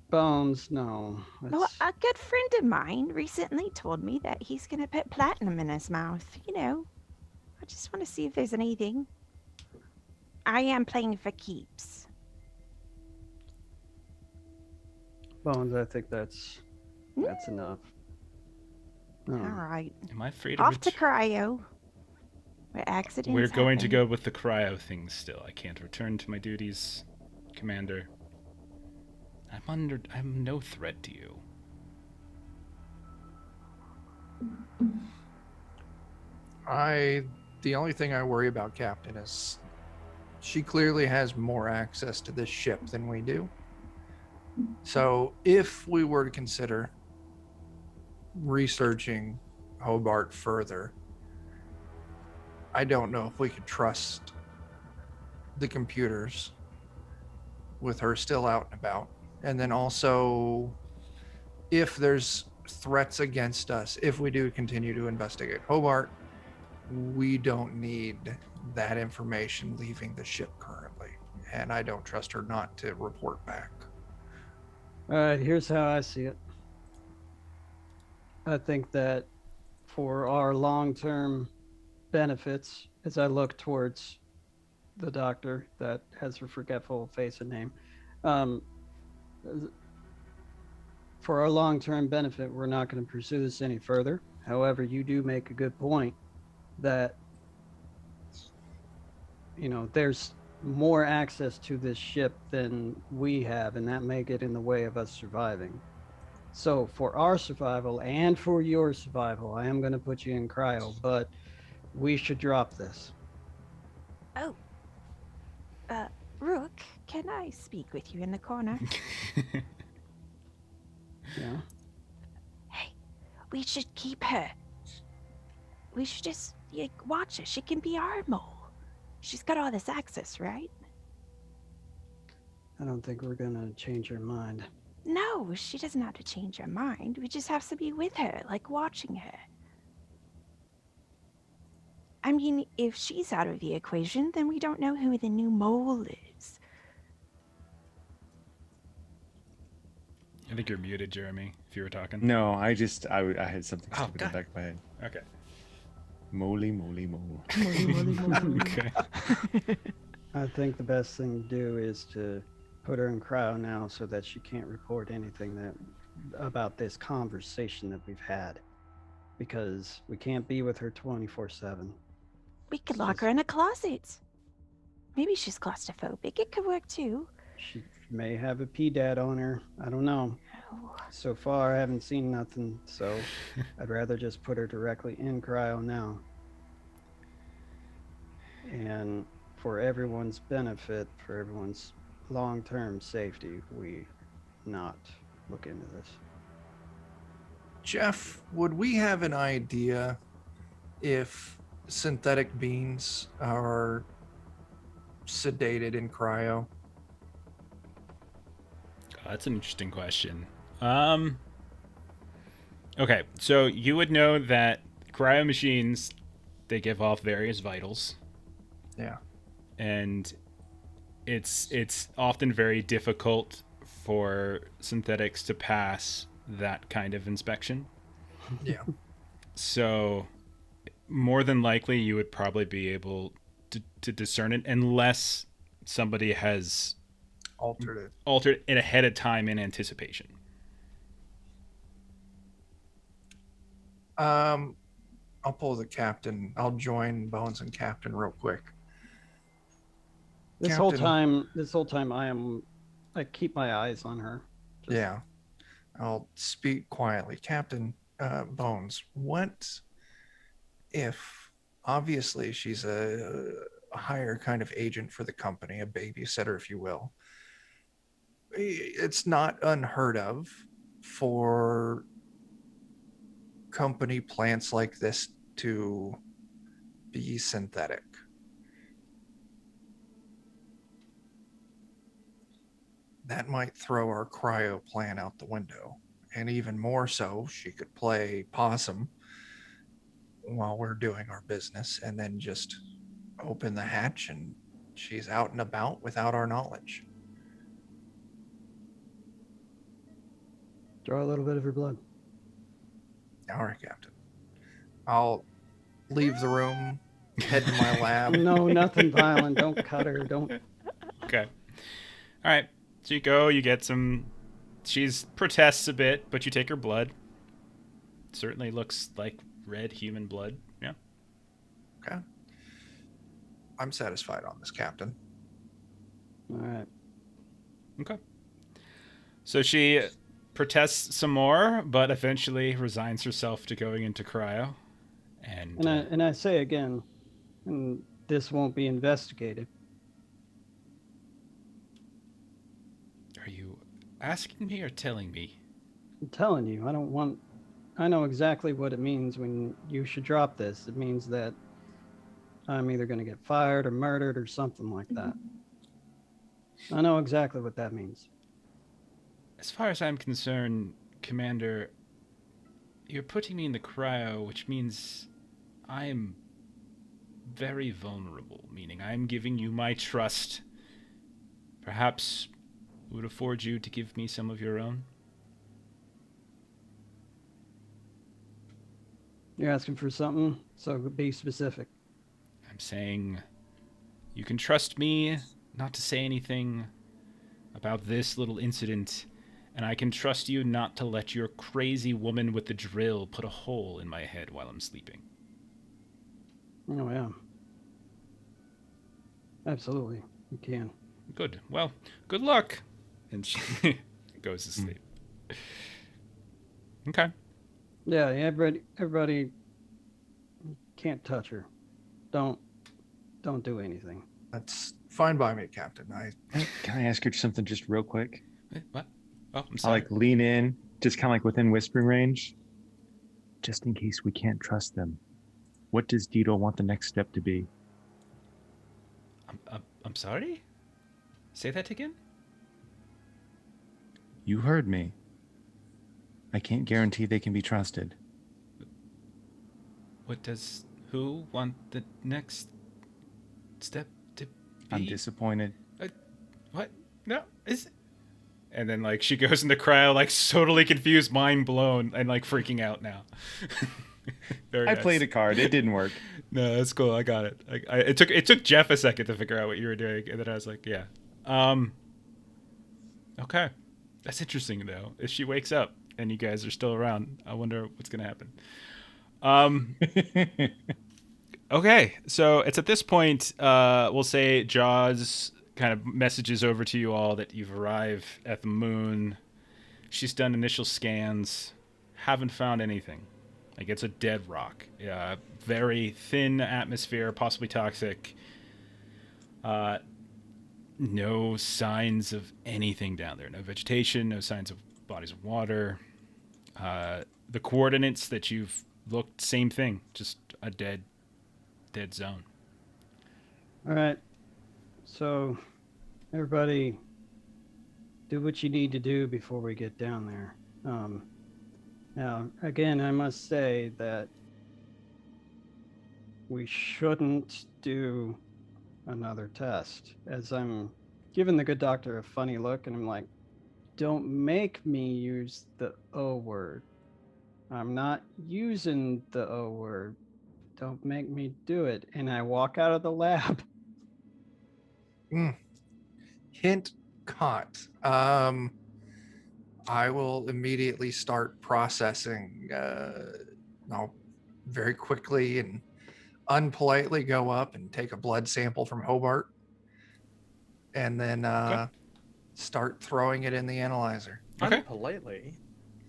Bones, no. Well, That's- a good friend of mine recently told me that he's going to put platinum in his mouth. I just want to see if there's anything. I am playing for keeps. Bones, I think that's enough. All No. right. Am I free to Off to ret- cryo. Where accidents We're going to happen. go with the cryo thing still. I can't return to my duties, Commander. I'm no threat to you. The only thing I worry about, Captain, is she clearly has more access to this ship than we do. So if we were to consider researching Hobart further, I don't know if we could trust the computers with her still out and about. And then also, if there's threats against us, if we do continue to investigate Hobart, we don't need that information leaving the ship currently. And I don't trust her not to report back. All right, here's how I see it. I think that for our long-term benefits, as I look towards the doctor that has her forgetful face and name, for our long-term benefit, we're not going to pursue this any further. However, you do make a good point that, there's more access to this ship than we have, and that may get in the way of us surviving. So for our survival and for your survival, I am going to put you in cryo, but we should drop this. Oh. Rook, can I speak with you in the corner? Yeah. Hey, we should keep her. We should just watch her. She can be our mole. She's got all this access, right? I don't think we're going to change her mind. No, she doesn't have to change her mind. We just have to be with her, like watching her. I mean, if she's out of the equation, then we don't know who the new mole is. I think you're muted, Jeremy, if you were talking. No, I had something Oh, stupid in God. the back of my head. Okay. Moly, moly, mole. Okay. I think the best thing to do is to put her in cryo now so that she can't report anything about this conversation that we've had, because we can't be with her 24/7. We could It's lock just- her in a closet. Maybe she's claustrophobic. It could work too. She may have a PDAD on her. I don't know. Oh, So far, I haven't seen nothing, so I'd rather just put her directly in cryo now. And for everyone's benefit, for everyone's long-term safety, we not look into this. Jeff, would we have an idea if synthetic beings are sedated in cryo? That's an interesting question. Okay, so you would know that cryo machines, they give off various vitals, Yeah. and it's often very difficult for synthetics to pass that kind of inspection. Yeah. So more than likely you would probably be able to discern it unless somebody has Altered it ahead of time in anticipation. it. I'll pull the captain. I'll join Bones and Captain real quick. This whole time, I keep my eyes on her. Just- Yeah. I'll speak quietly. Captain Bones, what if, obviously, she's a higher kind of agent for the company, a babysitter, if you will. It's not unheard of for company plants like this to be synthetic. That might throw our cryo plan out the window. And even more so, she could play possum while we're doing our business and then just open the hatch and she's out and about without our knowledge. Draw a little bit of her blood. All right, Captain. I'll leave the room, head to my lab. No, nothing violent. Don't cut her. Don't. Okay. All right. So you go, you get some. She's protests a bit, but you take her blood. Certainly looks like red human blood. Yeah. Okay. I'm satisfied on this, Captain. All right. Okay. So she protests some more, but eventually resigns herself to going into cryo. And I say again, and this won't be investigated. are you asking me or telling me? I'm telling you, I know exactly what it means when you should drop this. It means that I'm either going to get fired or murdered or something like that. I know exactly what that means. As far as I'm concerned, Commander, you're putting me in the cryo, which means I'm very vulnerable, meaning I'm giving you my trust. Perhaps it would afford you to give me some of your own? You're asking for something, so be specific. I'm saying you can trust me not to say anything about this little incident, and I can trust you not to let your crazy woman with the drill put a hole in my head while I'm sleeping. Oh, yeah. Absolutely. You can. Good. Well, good luck. And she goes to sleep. Okay. Yeah, everybody can't touch her. Don't do anything. That's fine by me, Captain. Can I ask you something just real quick? Wait, what? Oh, I'm I sorry. like lean in, just kind of like within whispering range, just in case we can't trust them. What does Dito want the next step to be? I'm sorry? Say that again? You heard me. I can't guarantee they can be trusted. What does... who want the next step to be? I'm disappointed. What? No, is. And then like she goes in the crowd, like totally confused, mind blown, and like freaking out now. Very I nice. played a card. It didn't work. No, that's cool. I got it. It took Jeff a second to figure out what you were doing, and then I was like, yeah. Okay, that's interesting though. If she wakes up and you guys are still around, I wonder what's gonna happen. Okay, so it's at this point, we'll say Jaws kind of messages over to you all that you've arrived at the moon. She's done initial scans, haven't found anything. Like, it's a dead rock. Very thin atmosphere, possibly toxic. No signs of anything down there. No vegetation, no signs of bodies of water. The coordinates that you've looked, same thing. Just a dead zone. All right. So, everybody, do what you need to do before we get down there. Now, again, I must say that we shouldn't do another test, as I'm giving the good doctor a funny look, and I'm like, don't make me use the O word. I'm not using the O word. Don't make me do it. And I walk out of the lab. Hint caught. I will immediately start processing. I'll very quickly and unpolitely go up and take a blood sample from Hobart, and then start throwing it in the analyzer. Okay. Unpolitely.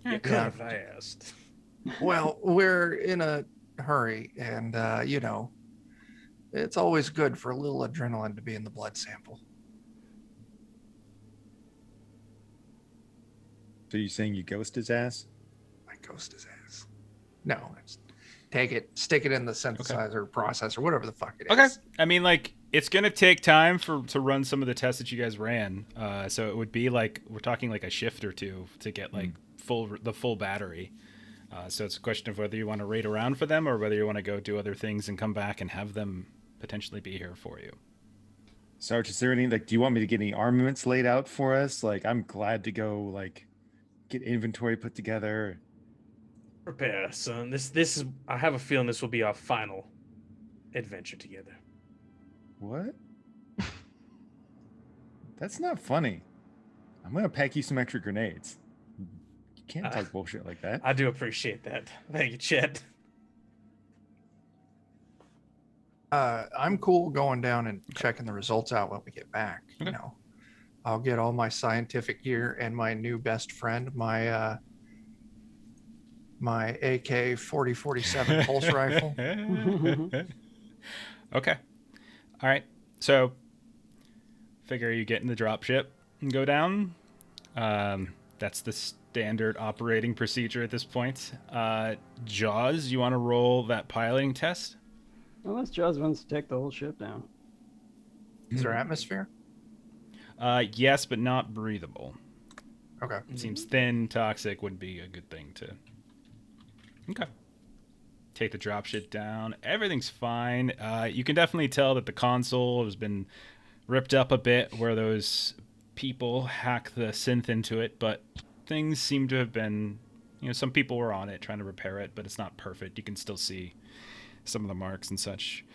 Yeah. You could have asked. Well, we're in a hurry, and it's always good for a little adrenaline to be in the blood sample. So you saying you ghost his ass? I ghost his ass. No, it's take it, stick it in the synthesizer, processor, whatever the fuck it is. Okay. I mean, like, it's gonna take time to run some of the tests that you guys ran. So it would be like, we're talking like a shift or two to get like the full battery. So it's a question of whether you want to raid around for them or whether you want to go do other things and come back and have them potentially be here for you. Sarge, is there any, like, do you want me to get any armaments laid out for us? Like, I'm glad to go, like, get inventory put together. Prepare, son. This is. I have a feeling this will be our final adventure together. What? That's not funny. I'm gonna pack you some extra grenades. You can't talk bullshit like that. I do appreciate that. Thank you, Chet. I'm cool going down and checking the results out when we get back. Okay. You know, I'll get all my scientific gear and my new best friend, my AK 4047 pulse rifle. Okay. All right. So, figure you get in the dropship and go down. That's the standard operating procedure at this point. Jaws, you want to roll that piloting test? Unless Jaws wants to take the whole ship down. Is there atmosphere? Yes, but not breathable. Okay. It seems thin, toxic would be a good thing to. Okay. Take the dropship down. Everything's fine. You can definitely tell that the console has been ripped up a bit where those people hack the synth into it, but things seem to have been, some people were on it trying to repair it, but it's not perfect. You can still see some of the marks and such.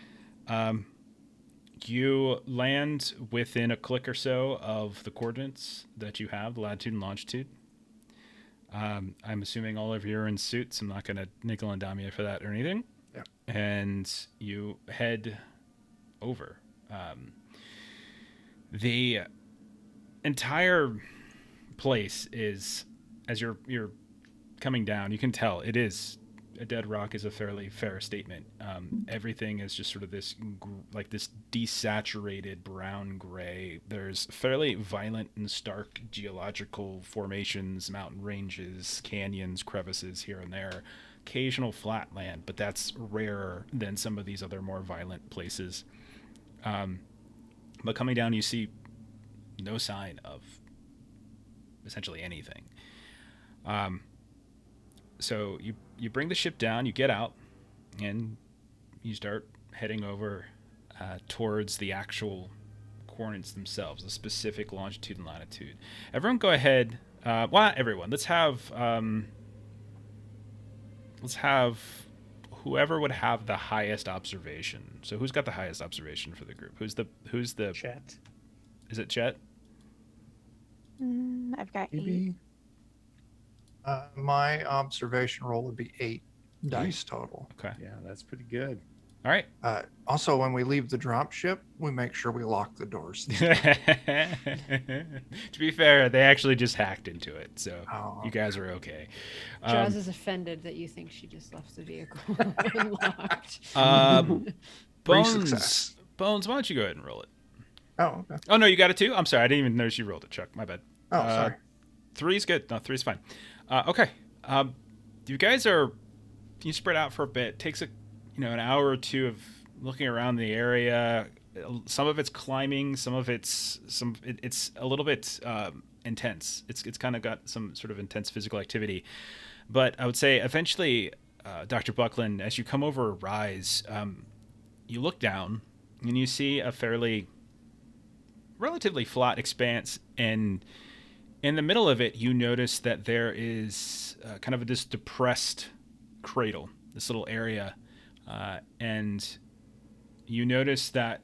You land within a click or so of the coordinates that you have, the latitude and longitude. I'm assuming all of you are in suits. I'm not going to nickel and dime you for that or anything. Yeah. And you head over. The entire place is, as you're coming down, you can tell it is a dead rock is a fairly fair statement. Everything is just sort of this this desaturated brown gray. There's fairly violent and stark geological formations, mountain ranges, canyons, crevices here and there, occasional flat land, but that's rarer than some of these other more violent places. But coming down, you see no sign of essentially anything. So you bring the ship down, you get out, and you start heading over towards the actual coordinates themselves, the specific longitude and latitude. Everyone, go ahead. Well, not everyone. Let's have whoever would have the highest observation. So who's got the highest observation for the group? Who's the Chet. Is it Chet? I've got 8. Maybe. My observation roll would be 8 dice total. Okay. Yeah, that's pretty good. All right. Also, when we leave the drop ship, we make sure we lock the doors. To be fair, they actually just hacked into it, so Oh, you guys are okay. Jaws is offended that you think she just left the vehicle unlocked. Free Bones. success. Bones, why don't you go ahead and roll it? Oh, okay. Oh no, you got it too. I'm sorry, I didn't even notice you rolled it, Chuck. My bad. Oh, sorry. 3's good. No, 3's fine. Okay. You guys are you spread out for a bit. It takes an hour or two of looking around the area. Some of it's climbing. Some of it's a little bit intense. It's kind of got some sort of intense physical activity. But I would say eventually, Dr. Buckland, as you come over a rise, you look down and you see a relatively flat expanse, and in the middle of it, you notice that there is kind of this depressed cradle, this little area, and you notice that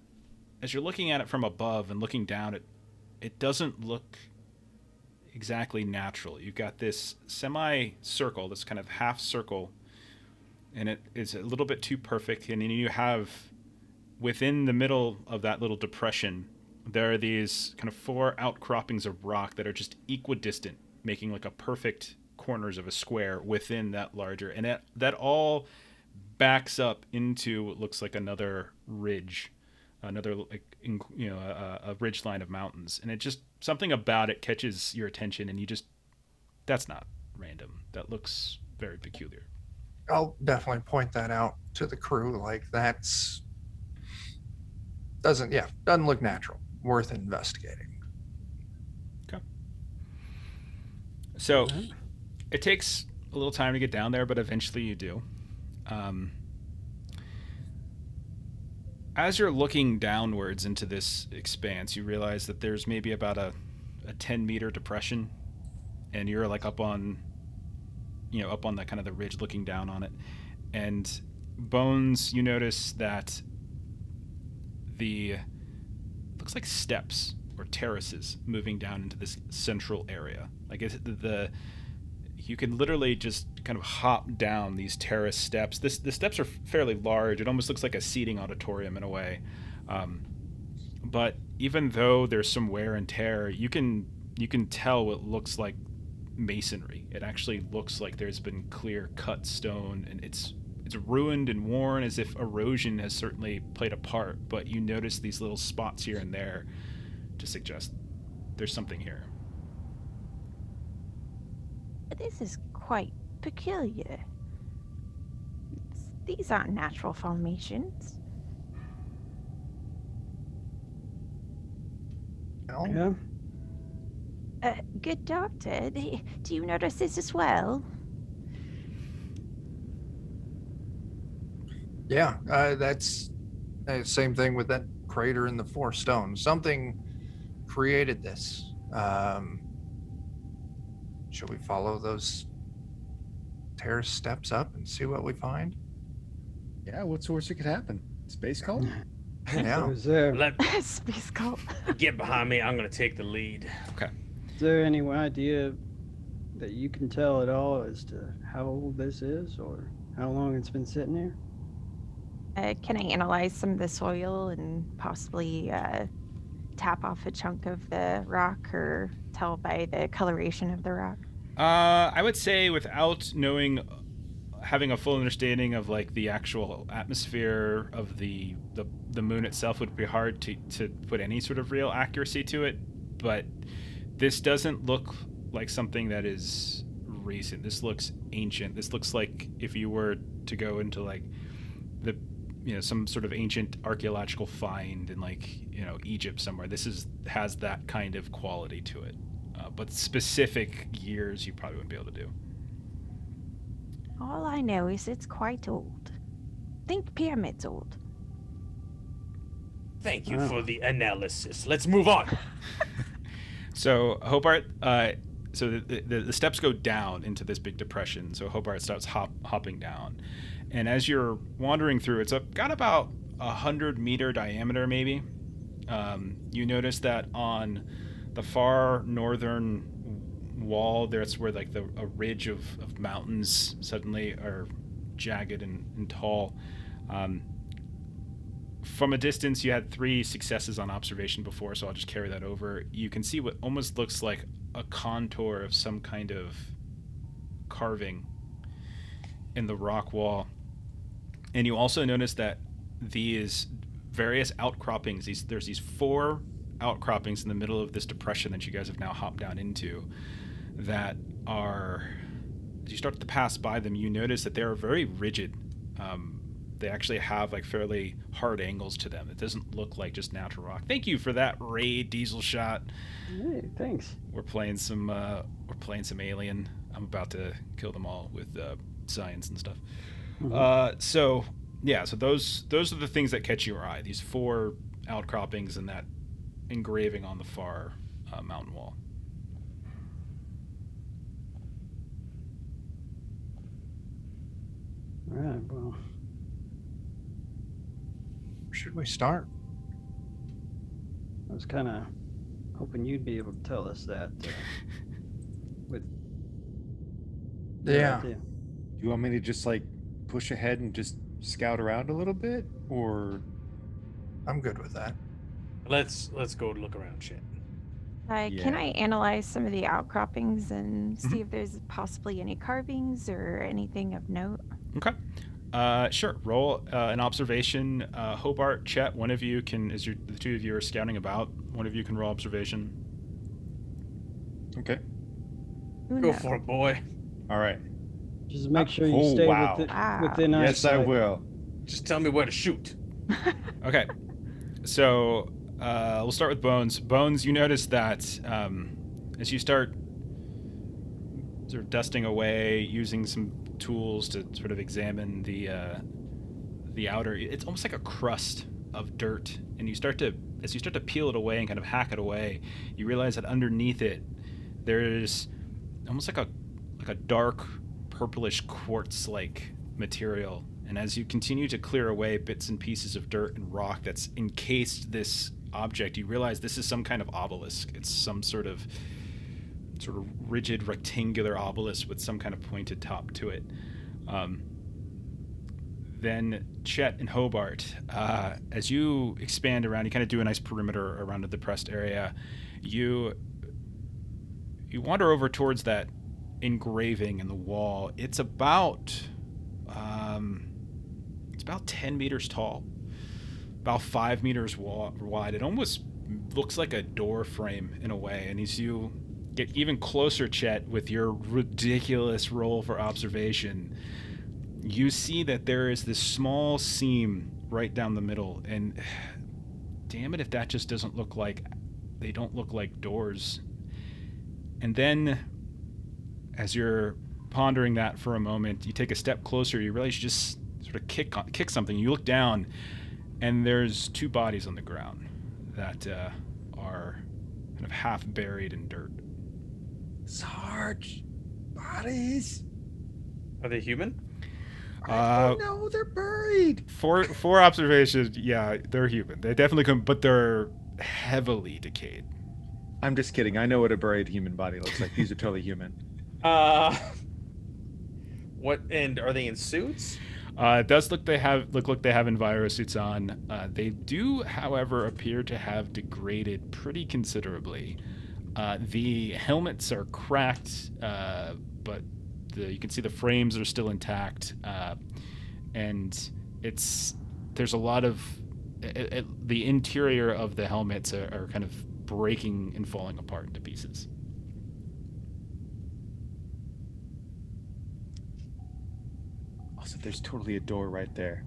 as you're looking at it from above and looking down, it doesn't look exactly natural. You've got this semi-circle, this kind of half circle, and it is a little bit too perfect. And then you have within the middle of that little depression, there are these kind of 4 outcroppings of rock that are just equidistant, making like a perfect corners of a square within that larger, and that all backs up into what looks like another ridge, a ridge line of mountains, and it just something about it catches your attention, and that's not random. That looks very peculiar. I'll definitely point that out to the crew. Like doesn't look natural. Worth investigating. Okay. So it takes a little time to get down there, but eventually you do. As you're looking downwards into this expanse, you realize that there's maybe about a 10-meter depression, and you're like up on the kind of the ridge looking down on it. And Bones, you notice that looks like steps or terraces moving down into this central area. Like you can literally just kind of hop down these terrace steps. The steps are fairly large. It almost looks like a seating auditorium in a way. But even though there's some wear and tear, you can tell what looks like masonry. It actually looks like there's been clear cut stone, and it's ruined and worn, as if erosion has certainly played a part, but you notice these little spots here and there to suggest there's something here. This is quite peculiar. These aren't natural formations. Well, Yeah. Good doctor, do you notice this as well? yeah, that's the same thing with that crater in the 4 stones. Something created this. Should we follow those terrace steps up and see what we find? Yeah, what's the worst that could happen? Space call? Yeah. So is there Space cult. Get behind me. I'm going to take the lead. Okay. Is there any idea that you can tell at all as to how old this is or how long it's been sitting there? Can I analyze some of the soil and possibly tap off a chunk of the rock or tell by the coloration of the rock? I would say without having a full understanding of like the actual atmosphere of the moon itself would be hard to put any sort of real accuracy to it. But this doesn't look like something that is recent. This looks ancient. This looks like if you were to go into like some sort of ancient archaeological find in Egypt somewhere. This has that kind of quality to it. But specific years you probably wouldn't be able to do. All I know is it's quite old. think pyramids old. Thank you Wow. for the analysis. Let's move on. So Hobart, so the steps go down into this big depression. So Hobart starts hopping down, and as you're wandering through, it's got about 100-meter diameter, maybe. You notice that on the far northern wall, there's where like a ridge of mountains suddenly are jagged and tall. From a distance, you had 3 successes on observation before, so I'll just carry that over. You can see what almost looks like a contour of some kind of carving in the rock wall. And you also notice that these various outcroppings, there's these 4 outcroppings in the middle of this depression that you guys have now hopped down into that are, as you start to pass by them, you notice that they are very rigid. They actually have like fairly hard angles to them. It doesn't look like just natural rock. Thank you for that, Ray Diesel shot. Hey, thanks. We're playing some Alien. I'm about to kill them all with science and stuff. Mhm. So those are the things that catch your eye. These 4 outcroppings and that engraving on the far mountain wall. All right. Well, Where should we start? I was kind of hoping you'd be able to tell us that. With your Yeah. idea. Do you want me to just like push ahead and just scout around a little bit, or I'm good with that. Let's go look around, Chet. Can Yeah. I analyze some of the outcroppings and see if there's possibly any carvings or anything of note? Okay. Sure. Roll an observation. Hobart, Chet, one of you can, the 2 of you are scouting about, one of you can roll observation. okay? Go for it, boy. All right. Just make sure you Oh, stay wow. within Yes, I eyesight. will. Just tell me where to shoot. Okay. So we'll start with Bones. Bones, you notice that as you start sort of dusting away, using some tools to sort of examine the outer, it's almost like a crust of dirt, and as you start to peel it away and kind of hack it away, you realize that underneath it there's almost like a dark purplish quartz-like material. And as you continue to clear away bits and pieces of dirt and rock that's encased this object, you realize this is some kind of obelisk. It's some sort of rigid rectangular obelisk with some kind of pointed top to it. Then Chet and Hobart, as you expand around, you kind of do a nice perimeter around the depressed area. You wander over towards that engraving in the wall. It's about 10 meters tall, about 5 meters wide. It almost looks like a door frame in a way. And as you get even closer, Chet, with your ridiculous roll for observation, you see that there is this small seam right down the middle. And damn it if that just doesn't look like, they don't look like doors. And then as you're pondering that for a moment, you take a step closer, you realize you just sort of kick something. You look down, and there's 2 bodies on the ground that are kind of half buried in dirt. Sarge, bodies. Are they human? No, they're buried. For observations, yeah, they're human. They definitely come, but they're heavily decayed. I'm just kidding. I know what a buried human body looks like. These are totally human. What? And are they in suits? It does look like they have enviro suits on. They do, however, appear to have degraded pretty considerably. The helmets are cracked, but you can see the frames are still intact, and there's a lot of the interior of the helmets are kind of breaking and falling apart into pieces. Also, there's totally a door right there.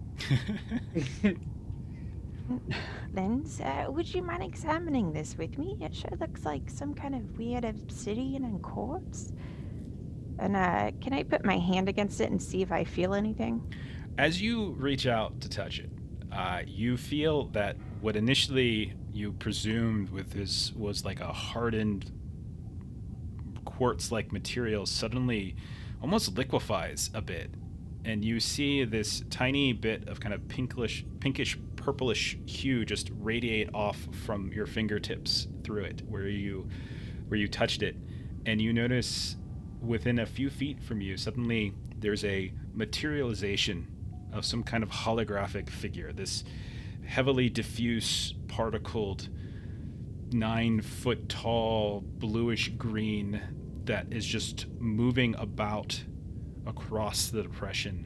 Lens, would you mind examining this with me? It sure looks like some kind of weird obsidian and quartz. And can I put my hand against it and see if I feel anything? As you reach out to touch it, you feel that what initially you presumed was like a hardened quartz-like material suddenly almost liquefies a bit, and you see this tiny bit of kind of pinkish purplish hue just radiate off from your fingertips through it where you touched it, and you notice within a few feet from you suddenly there's a materialization of some kind of holographic figure, this heavily diffuse particled 9-foot tall bluish green that is just moving about across the depression.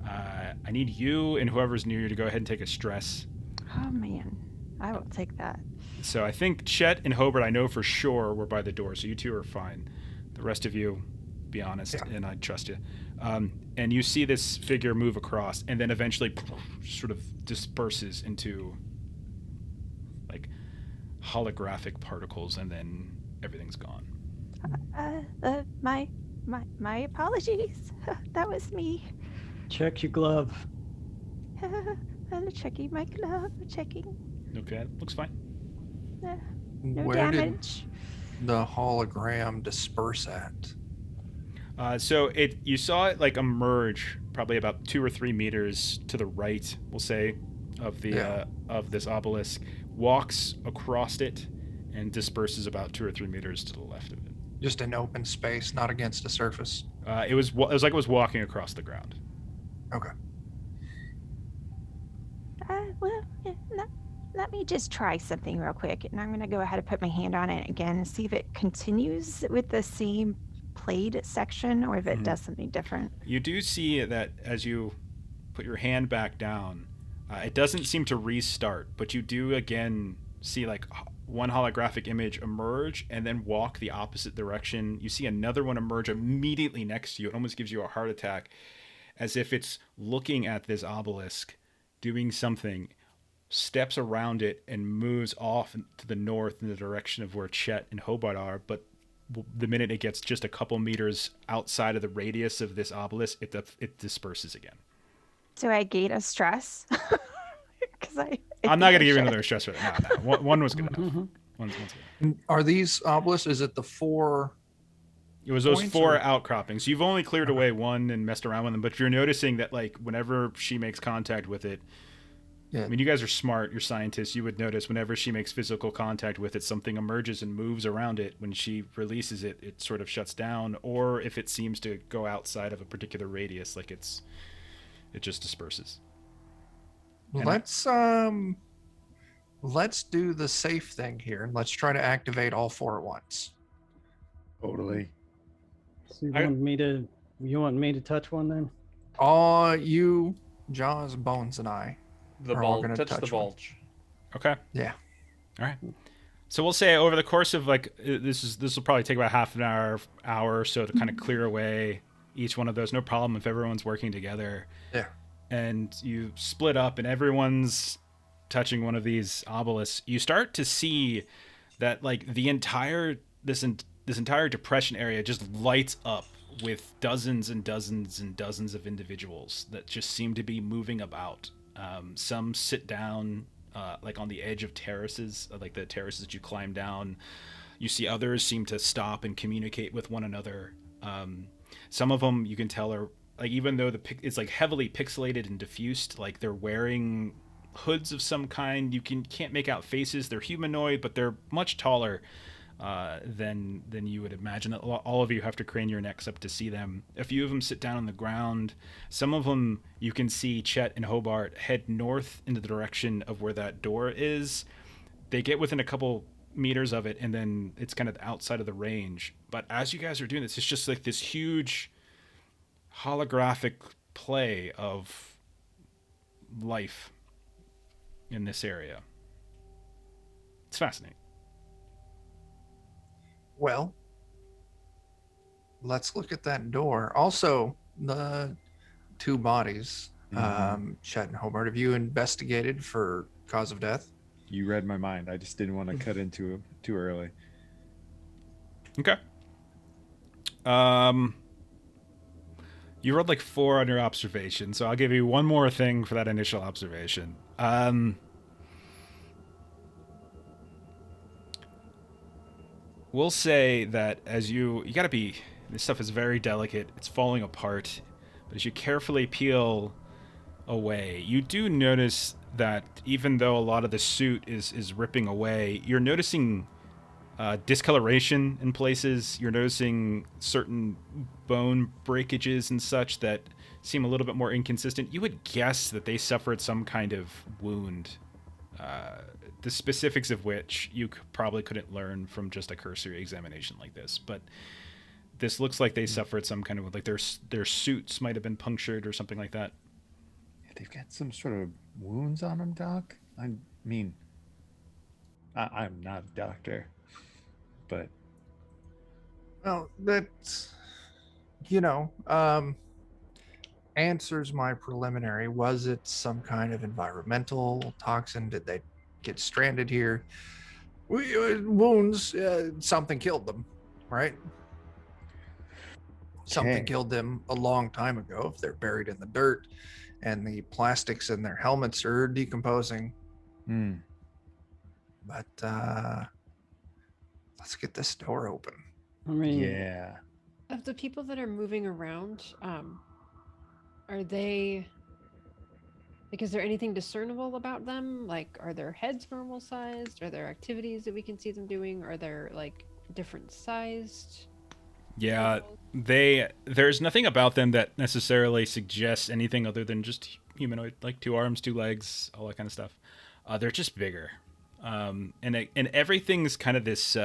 I need you and whoever's near you to go ahead and take a stress. Oh man, I will take that. So I think Chet and Hobart, I know for sure, were by the door, so you two are fine. The rest of you, be honest, and I trust you. And you see this figure move across, and then eventually sort of disperses into like holographic particles, and then everything's gone. My apologies. That was me. Check your glove. Checking my glove. Checking. Okay, looks fine. No Where damage. did the hologram disperse at? So you saw it like emerge probably about 2 or 3 meters to the right, we'll say, of the of this obelisk, walks across it, and disperses about 2 or 3 meters to the left of it. Just an open space, not against a surface. It was like it was walking across the ground. Okay. Well, let me just try something real quick, and I'm gonna go ahead and put my hand on it again and see if it continues with the same played section or if it does something different. You do see that as you put your hand back down, it doesn't seem to restart, but you do again see like one holographic image emerge and then walk the opposite direction. You see another one emerge immediately next to you. It almost gives you a heart attack, as if it's looking at this obelisk, doing something, steps around it, and moves off to the north in the direction of where Chet and Hobart are. But the minute it gets just a couple meters outside of the radius of this obelisk, it disperses again. So I gain a stress. Because I'm not going to give you another stress for that. No. One was good enough. One's good. Are these obelisks? Is it the 4? It was those points 4 or- outcroppings. You've only cleared away one and messed around with them, but you're noticing that like whenever she makes contact with it, Yeah. I mean, you guys are smart, you're scientists, you would notice whenever she makes physical contact with it, something emerges and moves around it. When she releases it, it sort of shuts down, or if it seems to go outside of a particular radius, like it just disperses. Let's do the safe thing here, and let's try to activate all 4 at once. Totally. So you want me to touch one then? You, Jaws, Bones, and I. The We're all bulge. gonna Touch the touch one. bulge. Okay. Yeah. All right. So we'll say over the course of like this will probably take about half an hour or so to kind of clear away each one of those. No problem if everyone's working together. Yeah. And you split up and everyone's touching one of these obelisks. You start to see that like the entire this entire depression area just lights up with dozens and dozens and dozens of individuals that just seem to be moving about. Some sit down like on the edge of terraces, like the terraces that you climb down. You see others seem to stop and communicate with one another. Some of them you can tell are like, even though it's like heavily pixelated and diffused, like they're wearing hoods of some kind. You can't make out faces. They're humanoid, but they're much taller than you would imagine. All of you have to crane your necks up to see them. A few of them sit down on the ground. Some of them you can see Chet and Hobart head north into the direction of where that door is. They get within a couple meters of it, and then it's kind of outside of the range. But as you guys are doing this, it's just like this huge holographic play of life in this area. It's fascinating. Well, let's look at that door. Also, the 2 bodies, Chet and Hobart, have you investigated for cause of death? You read my mind. I just didn't want to cut into it too early. Okay. You rolled like 4 on your observation, so I'll give you one more thing for that initial observation. We'll say that as you gotta be, this stuff is very delicate, it's falling apart, but as you carefully peel away, you do notice that even though a lot of the suit is ripping away, you're noticing discoloration in places. You're noticing certain bone breakages and such that seem a little bit more inconsistent. You would guess that they suffered some kind of wound, the specifics of which you probably couldn't learn from just a cursory examination like this. But this looks like they suffered some kind of, like their suits might have been punctured or something like that. Yeah, they've got some sort of wounds on them, Doc. I mean, I'm not a doctor, but Well, that's, answers my preliminary. Was it some kind of environmental toxin? Did they get stranded here? Wounds, something killed them, right? Something Okay. killed them a long time ago if they're buried in the dirt and the plastics in their helmets are decomposing. But let's get this door open. I mean, yeah. Of the people that are moving around, are they like, is there anything discernible about them? Like, are their heads normal sized? Are there activities that we can see them doing? Are there like different sized? Yeah, people? there's nothing about them that necessarily suggests anything other than just humanoid, like 2 arms, 2 legs, all that kind of stuff. They're just bigger, and everything's kind of this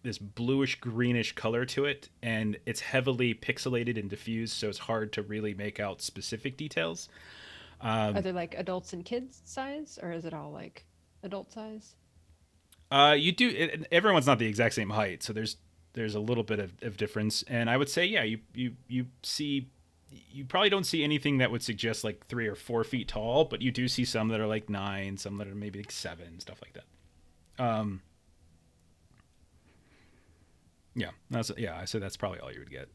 this bluish greenish color to it, and it's heavily pixelated and diffused, so it's hard to really make out specific details. Are they like adults and kids size, or is it all like adult size? You do. Everyone's not the exact same height, so there's a little bit of difference. And I would say, yeah, you see, you probably don't see anything that would suggest like 3 or 4 feet tall, but you do see some that are like 9, some that are maybe like 7, stuff like that. Yeah, I said that's probably all you would get.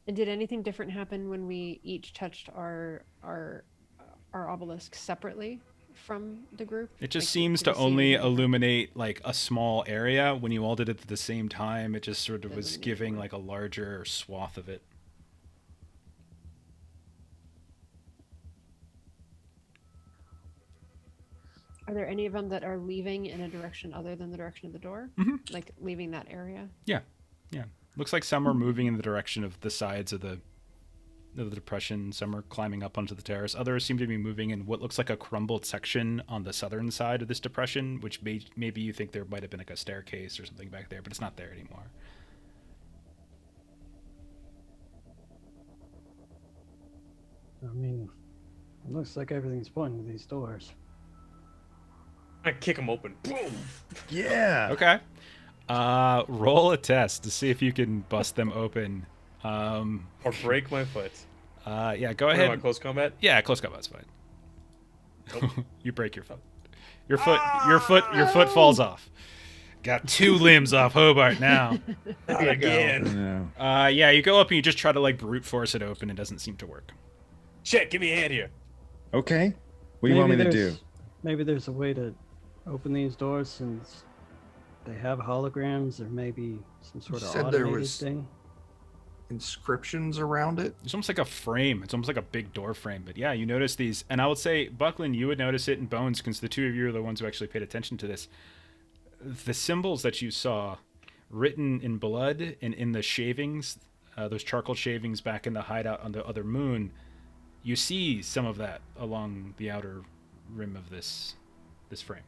And did anything different happen when we each touched our obelisk separately from the group? It just Like, seems did to we see only anything different? illuminate like a small area. When you all did it at the same time, it just sort of was Illuminate giving more. like a larger swath of it. Are there any of them that are leaving in a direction other than the direction of the door? Mhm. Like leaving that area? Yeah. Looks like some are moving in the direction of the sides of the depression. Some are climbing up onto the terrace. Others seem to be moving in what looks like a crumbled section on the southern side of this depression, which maybe you think there might have been like a staircase or something back there, but it's not there anymore. I mean, it looks like everything's pointing to these doors. I kick them open. Boom. Yeah. Okay. Roll a test to see if you can bust them open. Or break my foot. Yeah, go What am I, ahead. close combat? Yeah, close combat's fine. Nope. You break your foot. Your foot falls off. Got 2 limbs off Hobart now. Not again. No. Yeah, you go up and you just try to like brute force it open. It doesn't seem to work. Chet, give me a hand here. Okay. What do you want me to do? Maybe there's a way to open these doors since they have holograms, or maybe some sort of said there automated was- thing. Inscriptions around it. It's almost like a frame. It's almost like a big door frame. But yeah, you notice these, and I would say, Buckland, you would notice it in Bones, because the 2 of you are the ones who actually paid attention to this. The symbols that you saw written in blood and in the shavings, those charcoal shavings back in the hideout on the other moon, you see some of that along the outer rim of this frame.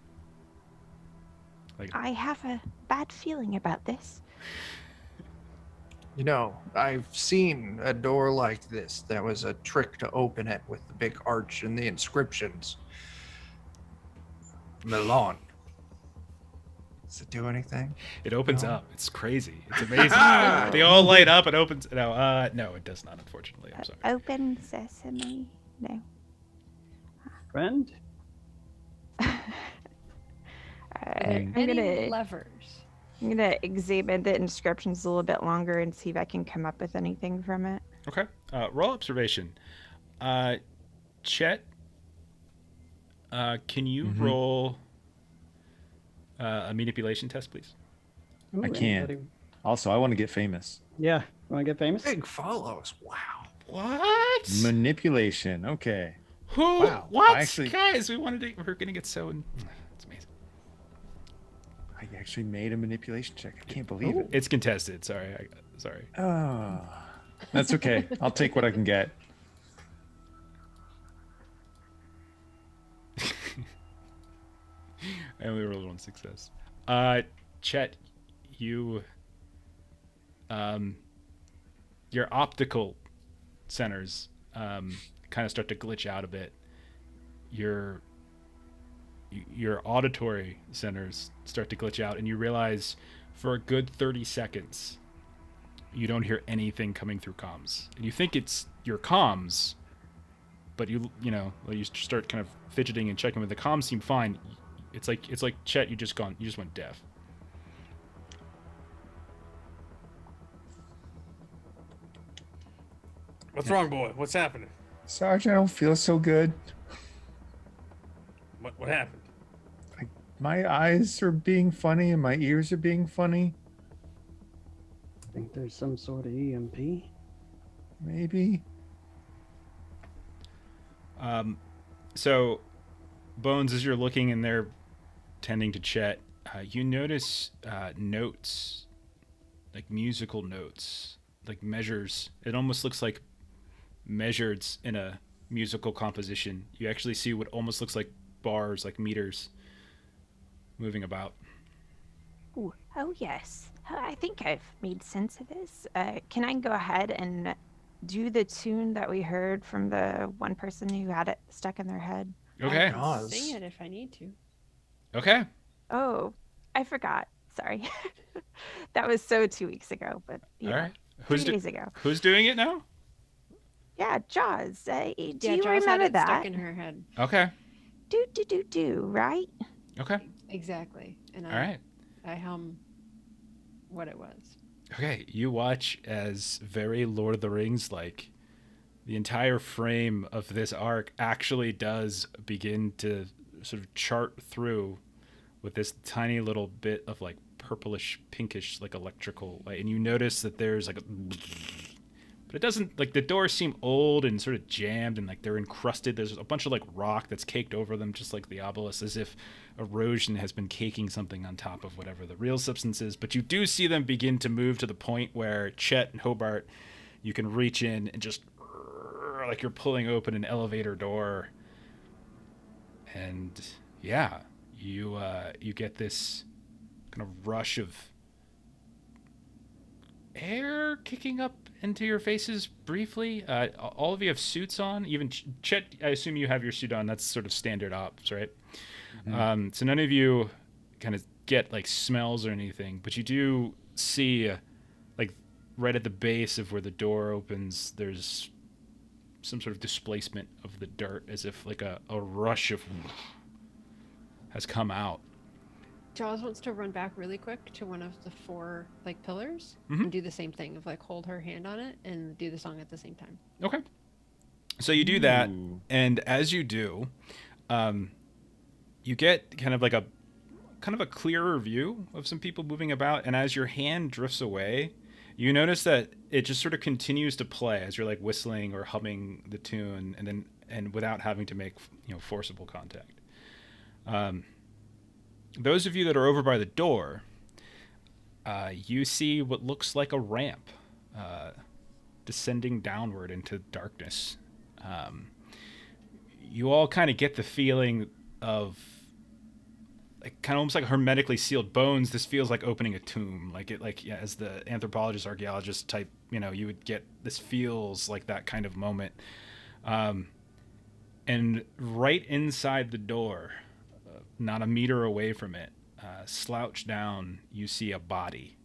Like, I have a bad feeling about this. I've seen a door like this that was a trick to open it with the big arch and the inscriptions. Milan. Does it do anything? it opens No. up. It's crazy. It's amazing. They all light up. It opens. No, it does not. Unfortunately, I'm sorry. Open sesame. No. Friend? Are there I'm any gonna levers? I'm gonna examine the inscriptions a little bit longer and see if I can come up with anything from it. Okay. Roll observation. Chet, can you Mhm. roll a manipulation test, please? Ooh, I can. anybody- Also, I want to get famous. Yeah. Want to get famous? Big follows. Wow. What? Manipulation. Okay. Who? Wow. What? I actually, Guys, we're gonna get so. It's amazing. I actually made a manipulation check. I can't believe it. It's contested. Sorry. Sorry. Oh, that's okay. I'll take what I can get. I only rolled one success. Chet, you, your optical centers, kind of start to glitch out a bit. Your auditory centers start to glitch out, and you realize for a good 30 seconds, you don't hear anything coming through comms. And you think it's your comms, but you start kind of fidgeting and checking with the comms seem fine. It's like Chet, you just went deaf. What's wrong, boy? What's happening? Sarge, I don't feel so good. What happened? My eyes are being funny and my ears are being funny. I think there's some sort of EMP. Maybe. So, Bones, as you're looking and they're tending to Chet, you notice notes, like musical notes, like measures. It almost looks like measured in a musical composition. You actually see what almost looks like bars, like meters, moving about. Ooh, oh, yes. I think I've made sense of this. Can I go ahead and do the tune that we heard from the one person who had it stuck in their head? Okay. I can Jaws. sing it if I need to. Okay. Oh, I forgot. Sorry. That was so 2 weeks ago, but All right. 3 days ago. Who's doing it now? Yeah, Jaws. Do Yeah, you Jaws had remember it that? stuck in her head. Okay. Do, right? Okay. Exactly. And All right. I hum what it was. Okay. You watch as very Lord of the Rings like the entire frame of this arc actually does begin to sort of chart through with this tiny little bit of like purplish pinkish like electrical light, and you notice that there's like a but it doesn't, like, the doors seem old and sort of jammed and like they're encrusted. There's a bunch of like rock that's caked over them, just like the obelisk, as if erosion has been caking something on top of whatever the real substance is. But you do see them begin to move to the point where Chet and Hobart, you can reach in and just like you're pulling open an elevator door, and yeah, you get this kind of rush of air kicking up into your faces briefly. All of you have suits on. Even Chet, I assume you have your suit on. That's sort of standard ops, right? Mhm. So none of you kind of get like smells or anything, but you do see like right at the base of where the door opens, there's some sort of displacement of the dirt, as if like a rush of has come out. Jaws wants to run back really quick to one of the four like pillars Mhm. and do the same thing of like hold her hand on it and do the song at the same time. Okay. So you do that, Ooh. and as you do, you get kind of a clearer view of some people moving about, and as your hand drifts away, you notice that it just sort of continues to play as you're like whistling or humming the tune, and without having to make forcible contact. Those of you that are over by the door, you see what looks like a ramp descending downward into darkness. You all kind of get the feeling of like kind of almost like hermetically sealed bones. This feels like opening a tomb. As the anthropologist, archaeologist type, you would get this feels like that kind of moment. And right inside the door, not a meter away from it, slouched down, you see a body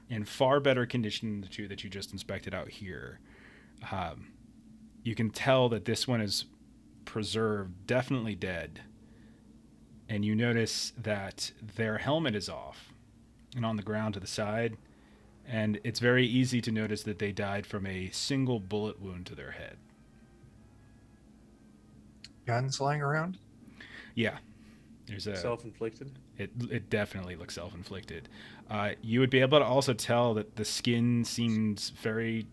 in far better condition than the two that you just inspected out here. You can tell that this one is preserved, definitely dead. And you notice that their helmet is off and on the ground to the side, And it's very easy to notice that they died from a single bullet wound to their head. Guns lying around? Yeah. There's a Self-inflicted. it definitely looks self-inflicted. You would be able to also tell that the skin seems very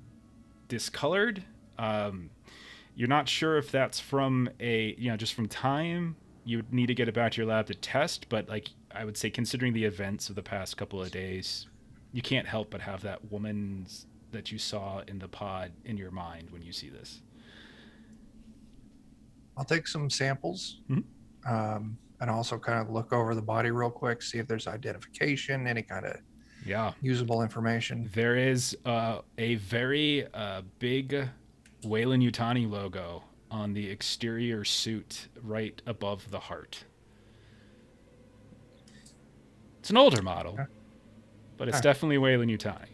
discolored. You're not sure if that's from just from time. You would need to get it back to your lab to test, but like I would say, considering the events of the past couple of days, you can't help but have that woman that you saw in the pod in your mind when you see this. I'll take some samples, Mhm. and also kind of look over the body real quick, see if there's identification, any kind of Yeah. usable information. There is a very big Wayland Yutani logo on the exterior suit right above the heart. It's an older model, Okay. but it's Huh. definitely Wayland Yutani.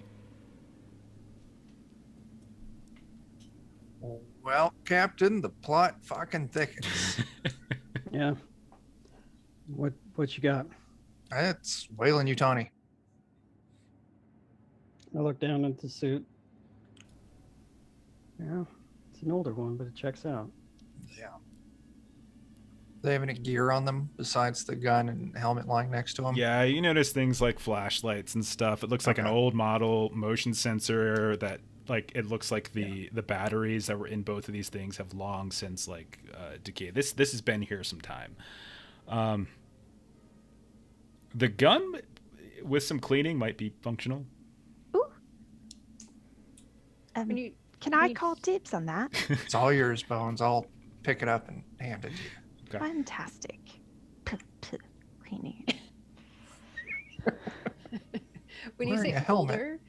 Well, Captain, the plot fucking thickens. Yeah. What you got? It's Wayland Yutani. I look down at the suit. Yeah, it's an older one, but it checks out. Yeah. Do they have any gear on them besides the gun and helmet lying next to them? Yeah, you notice things like flashlights and stuff. It looks like an Okay. old model motion sensor that, like, it looks like the batteries that were in both of these things have long since decayed. This has been here some time. The gun with some cleaning might be functional. When you Can when I you- call dibs on that? It's all yours, Bones. I'll pick it up and hand it to you. Okay. Fantastic. Cleaning. when you Wearing say a helmet. older,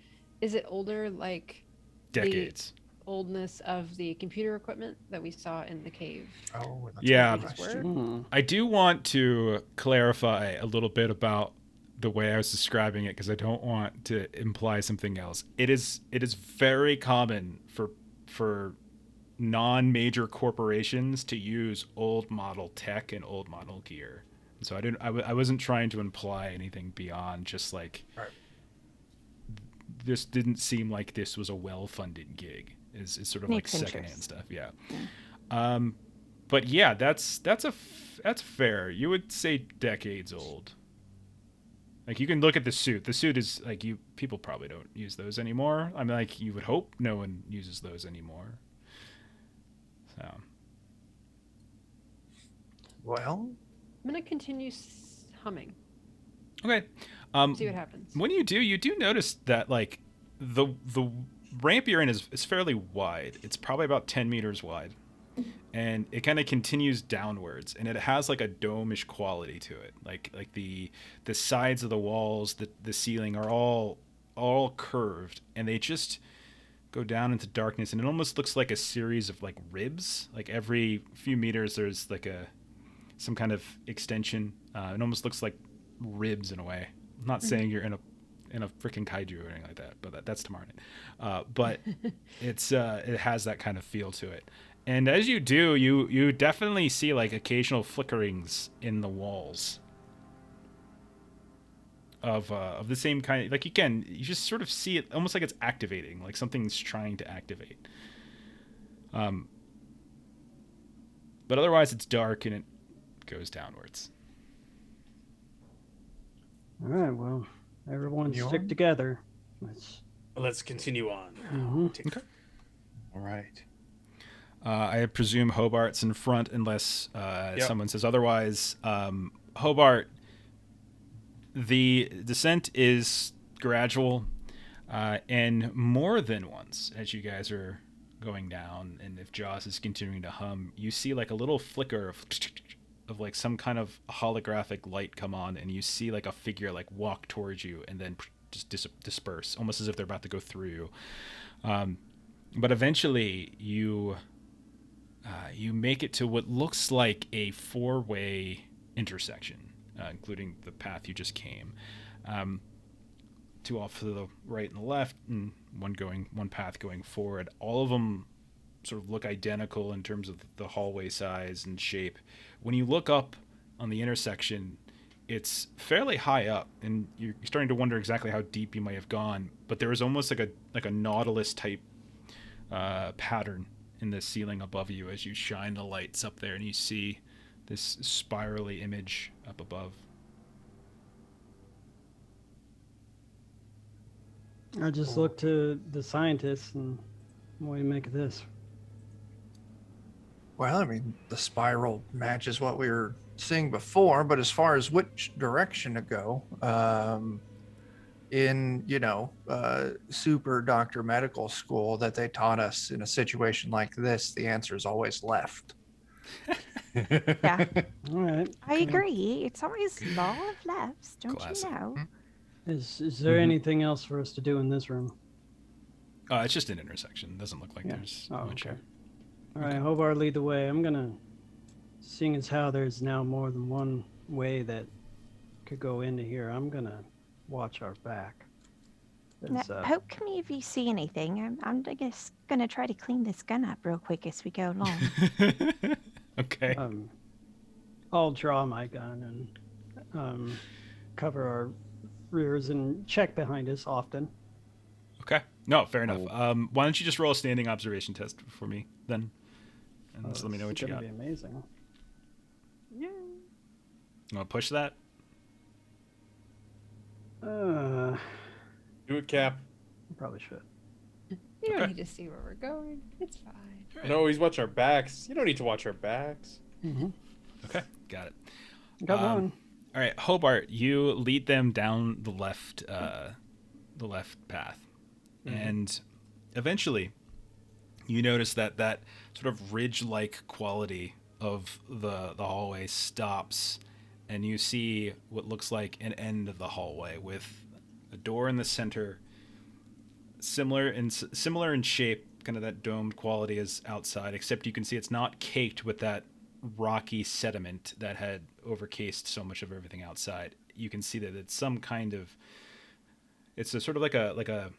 is it older like Decades. oldness of the computer equipment that we saw in the cave? Oh, that's Yeah. a good question. Hmm. I do want to clarify a little bit about the way I was describing it because I don't want to imply something else. It is very common for non-major corporations to use old model tech and old model gear. So I wasn't trying to imply anything beyond just like Right. this didn't seem like this was a well-funded gig. Is sort of Makes like interest. secondhand stuff. Yeah. But yeah, that's fair. You would say decades old. Like you can look at the suit. The suit is like people probably don't use those anymore. I mean, like you would hope no one uses those anymore. So Well, I'm gonna continue humming. okay. See what happens. When you do notice that like the ramp you're in is fairly wide. It's probably about 10 meters wide. And it kind of continues downwards, and it has like a dome-ish quality to it. Like the sides of the walls, the ceiling are all curved, and they just go down into darkness, and it almost looks like a series of like ribs. Like every few meters, there's like some kind of extension. It almost looks like ribs in a way. I'm not saying you're in a freaking kaiju or anything like that, but that's tomorrow night. But it has that kind of feel to it. And as you do, you definitely see like occasional flickerings in the walls of the same kind. Like you just sort of see it almost like it's activating, like something's trying to activate. But otherwise, it's dark and it goes downwards. All right, well, everyone You stick on? together. Let's continue on. Mhm. Okay. All right. I presume Hobart's in front unless Yep. someone says otherwise. Hobart, the descent is gradual, and more than once as you guys are going down, and if Joss is continuing to hum, you see like a little flicker of like some kind of holographic light come on, and you see like a figure like walk towards you and then just disperse, almost as if they're about to go through you. But eventually you make it to what looks like a four-way intersection, including the path you just came. Two off to the right and the left, and one path going forward. All of them sort of look identical in terms of the hallway size and shape. When you look up on the intersection, it's fairly high up, and you're starting to wonder exactly how deep you might have gone. But there is almost like a nautilus type pattern in the ceiling above you as you shine the lights up there, and you see this spirally image up above. I just look to the scientists and what do you make of this? Well, I mean, the spiral matches what we were seeing before, but as far as which direction to go, in, super doctor medical school that they taught us in a situation like this, the answer is always left. Yeah, All right. I agree. It's always law of lefts, don't Classic. you know? Is there anything else for us to do in this room? It's just an intersection. Doesn't look like Yeah. there's Oh, much okay. here. All right, Hobart, lead the way. I'm gonna, seeing as how there's now more than one way that could go into here, I'm gonna watch our back. Now, 'Cause, poke me if you see anything. I'm just gonna try to clean this gun up real quick as we go along. Okay. I'll draw my gun and cover our rears and check behind us often. Okay. No, fair enough. Why don't you just roll a standing observation test for me then, and just let me know what you got. Be amazing. Yeah. You want to push that? I Do it, Cap. probably should. You don't Okay. need to see where we're going. It's fine. No, he's watching our backs. You don't need to watch our backs. Mm-hmm. Okay, got it. Got Um, one. All right, Hobart, you lead them down the left path, and eventually, you notice that sort of ridge-like quality of the hallway stops, and you see what looks like an end of the hallway with a door in the center, similar in shape, kind of that domed quality as outside, except you can see it's not caked with that rocky sediment that had overcased so much of everything outside. You can see that it's some kind of, it's a sort of like a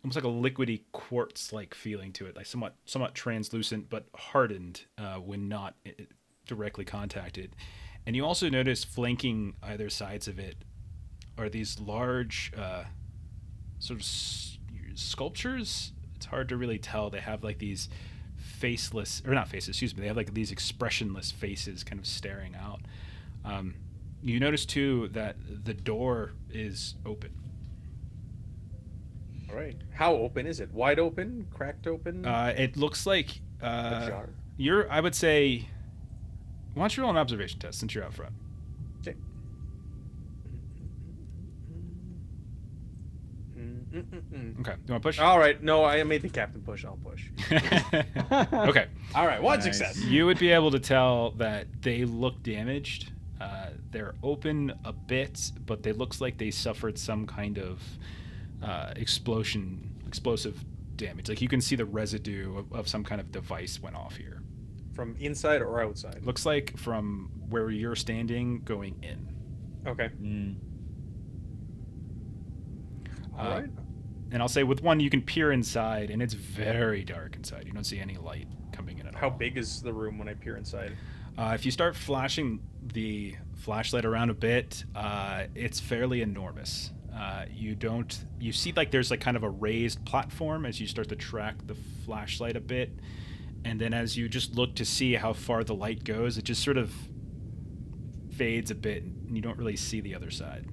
almost like a liquidy quartz like feeling to it, like somewhat translucent but hardened when not directly contacted. And you also notice flanking either sides of it are these large sort of sculptures. It's hard to really tell. They have like these faceless, or not faces, excuse me, they have like these expressionless faces kind of staring out. You notice too that the door is open. All right. How open is it? Wide open? Cracked open? It looks like Ajar? I would say, why don't you roll an observation test since you're out front? Okay. Okay, you want to push? All right. No, I made the captain push. I'll push. Okay. All right. One Nice. success. You would be able to tell that they look damaged. They're open a bit, but they looks like they suffered some kind of explosive damage. Like you can see the residue of some kind of device went off here. From inside or outside? Looks like from where you're standing going in. Okay. All right. And I'll say with one, you can peer inside, and it's very dark inside. You don't see any light coming in at How all. big is the room when I peer inside? If you start flashing the flashlight around a bit, it's fairly enormous. You see like there's like kind of a raised platform as you start to track the flashlight a bit. And then as you just look to see how far the light goes, it just sort of fades a bit, and you don't really see the other side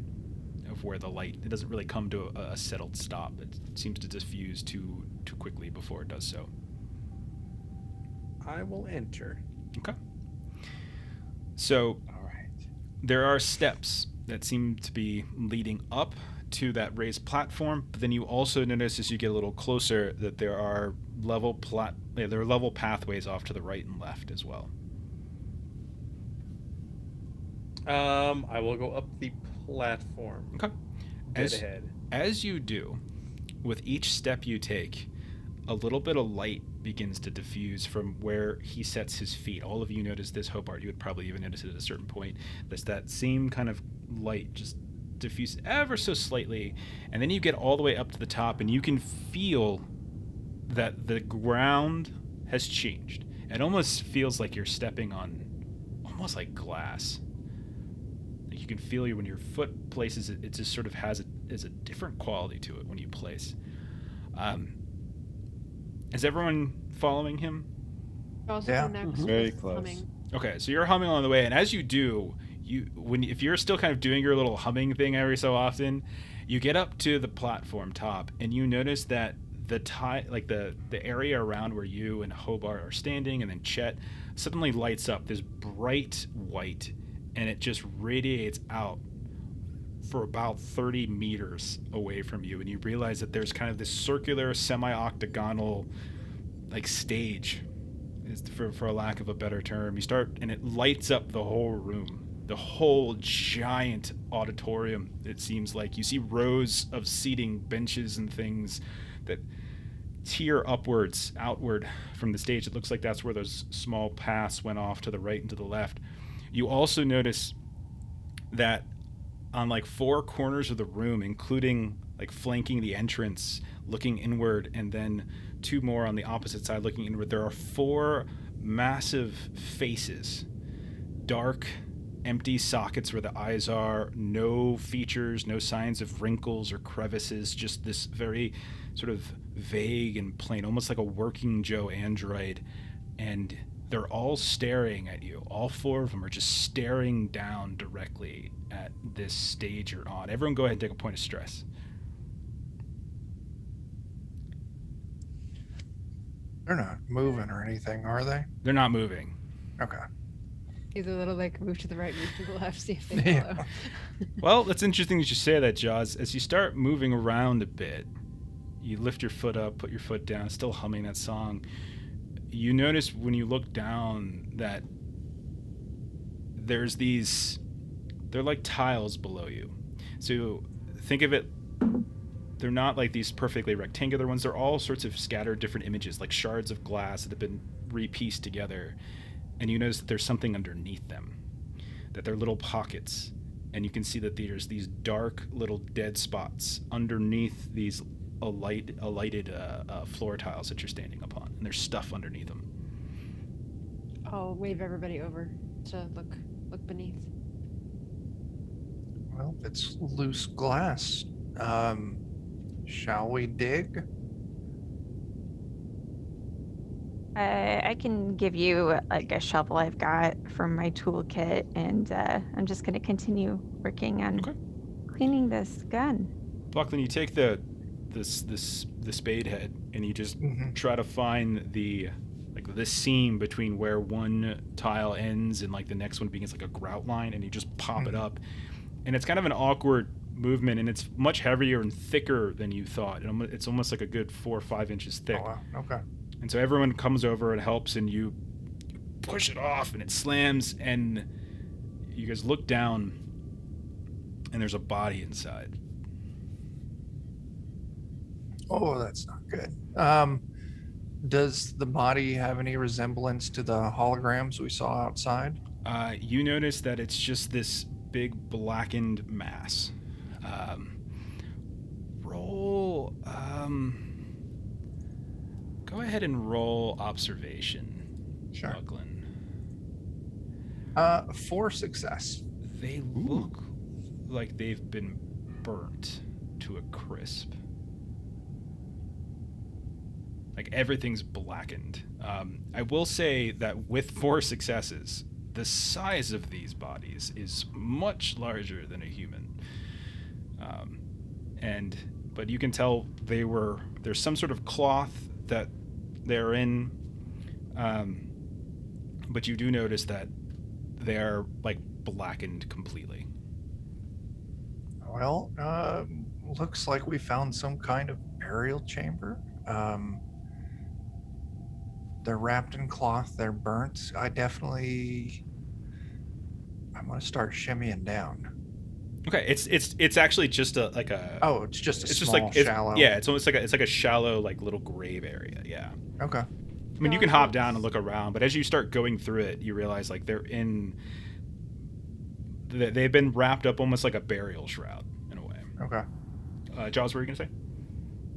of where the light, it doesn't really come to a settled stop. It seems to diffuse too quickly before it does so. I will enter. Okay. So All right. there are steps that seem to be leading up to that raised platform, but then you also notice as you get a little closer that there are level pathways off to the right and left as well. I will go up the platform. Okay. Dead ahead. As you do, with each step you take, a little bit of light begins to diffuse from where he sets his feet. All of you notice this, Hobart. You would probably even notice it at a certain point. There's that same kind of light just diffuse ever so slightly, and then you get all the way up to the top, and you can feel that the ground has changed. It almost feels like you're stepping on almost like glass. like you can feel when your foot places it, it just sort of has a different quality to it when you place. Is everyone following him? Also Yeah. go next. Very with close. humming. Okay, so you're humming along the way, and as you do, if you're still kind of doing your little humming thing every so often, you get up to the platform top, and you notice that the area around where you and Hobart are standing, and then Chet, suddenly lights up this bright white, and it just radiates out for about 30 meters away from you, and you realize that there's kind of this circular, semi-octagonal, like stage, is for a lack of a better term. You start, and it lights up the whole room, the whole giant auditorium. It seems like you see rows of seating benches and things that tear outward from the stage. It looks like that's where those small paths went off to the right and to the left. You also notice that on like 4 corners of the room, including like flanking the entrance, looking inward, and then 2 more on the opposite side looking inward, there are 4 massive faces, dark, empty sockets where the eyes are, no features, no signs of wrinkles or crevices, just this very sort of vague and plain, almost like a working Joe android. And they're all staring at you. All 4 of them are just staring down directly at this stage you're on. Everyone go ahead and take a point of stress. They're not moving or anything, are they? They're not moving. Okay. Either little like move to the right, move to the left, see if they Yeah. follow. Well, that's interesting that you say that, Jaws. As you start moving around a bit, you lift your foot up, put your foot down, still humming that song. You notice when you look down that there's they're like tiles below you. So think of it, they're not like these perfectly rectangular ones. They're all sorts of scattered different images, like shards of glass that have been repieced together. And you notice that there's something underneath them, that they're little pockets. And you can see that there's these dark little dead spots underneath these alighted floor tiles that you're standing upon. And there's stuff underneath them. I'll wave everybody over to look beneath. Well, it's loose glass. Shall we dig? I can give you like a shovel I've got from my toolkit, and I'm just going to continue working on Okay. cleaning this gun. Buckland, you take the spade head and you just try to find this seam between where one tile ends and like the next one begins, like a grout line, and you just pop it up. And it's kind of an awkward movement, and it's much heavier and thicker than you thought. It's almost like a good 4 or 5 inches thick. Oh, wow. Okay. And so everyone comes over and helps, and you push it off, and it slams, and you guys look down, and there's a body inside. Oh, that's not good. Does the body have any resemblance to the holograms we saw outside? You notice that it's just this big blackened mass. Go ahead and roll observation. Sure. Buckland. 4 success. They look like they've been burnt to a crisp. Like everything's blackened. I will say that with 4 successes, the size of these bodies is much larger than a human. But you can tell there's some sort of cloth that they're in. But you do notice that they're like blackened completely. Well, looks like we found some kind of burial chamber. They're wrapped in cloth. They're burnt. I'm gonna start shimmying down. Okay, it's actually just a. Oh, it's just a it's small, just like shallow. Yeah, it's almost like a shallow like little grave area. Yeah. Okay. I mean, you can hop down and look around, but as you start going through it, you realize like they've been wrapped up almost like a burial shroud in a way. Okay. Jaws, what were you gonna say?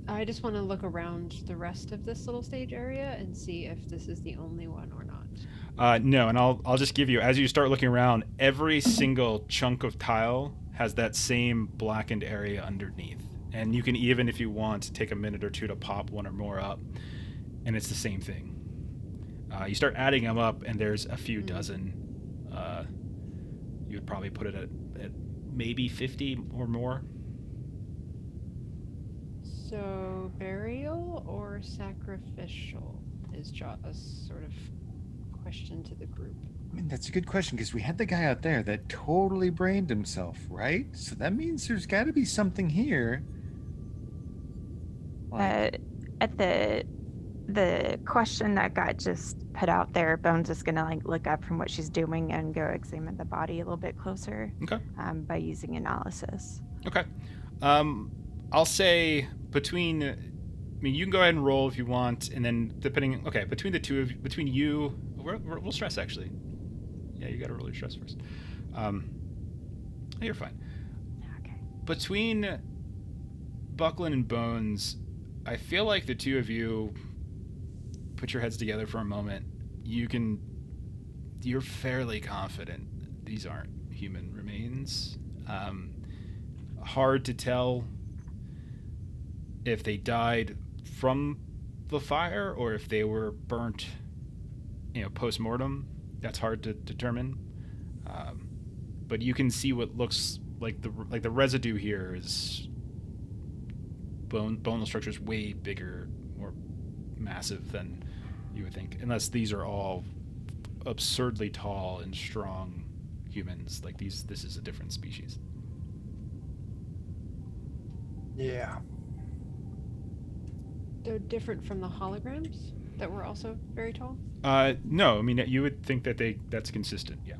I just want to look around the rest of this little stage area and see if this is the only one or not. No, and I'll just give you, as you start looking around, every single chunk of tile has that same blackened area underneath. And you can even, if you want, take a minute or two to pop one or more up, and it's the same thing. You start adding them up, and there's a few dozen. You would probably put it at maybe 50 or more. So burial or sacrificial is Jaws' sort of question to the group. I mean, that's a good question because we had the guy out there that totally brained himself, right? So that means there's got to be something here. At the question that got just put out there, Bones is gonna like look up from what she's doing and go examine the body a little bit closer. Okay. By using analysis. Okay. I'll say between. I mean, you can go ahead and roll if you want, and then depending. Okay, between the two of you, between you, we'll stress actually. Yeah, you got to roll your stress first. You're fine. Okay. Between Buckland and Bones, I feel like the two of you put your heads together for a moment. You're fairly confident these aren't human remains. Hard to tell if they died from the fire or if they were burnt, post-mortem. That's hard to determine. But you can see what looks like the residue here is bone structure is way bigger, more massive than you would think, unless these are all absurdly tall and strong humans. Like this is a different species. Yeah. They're different from the holograms that were also very tall? No, I mean, you would think that that's consistent, yeah.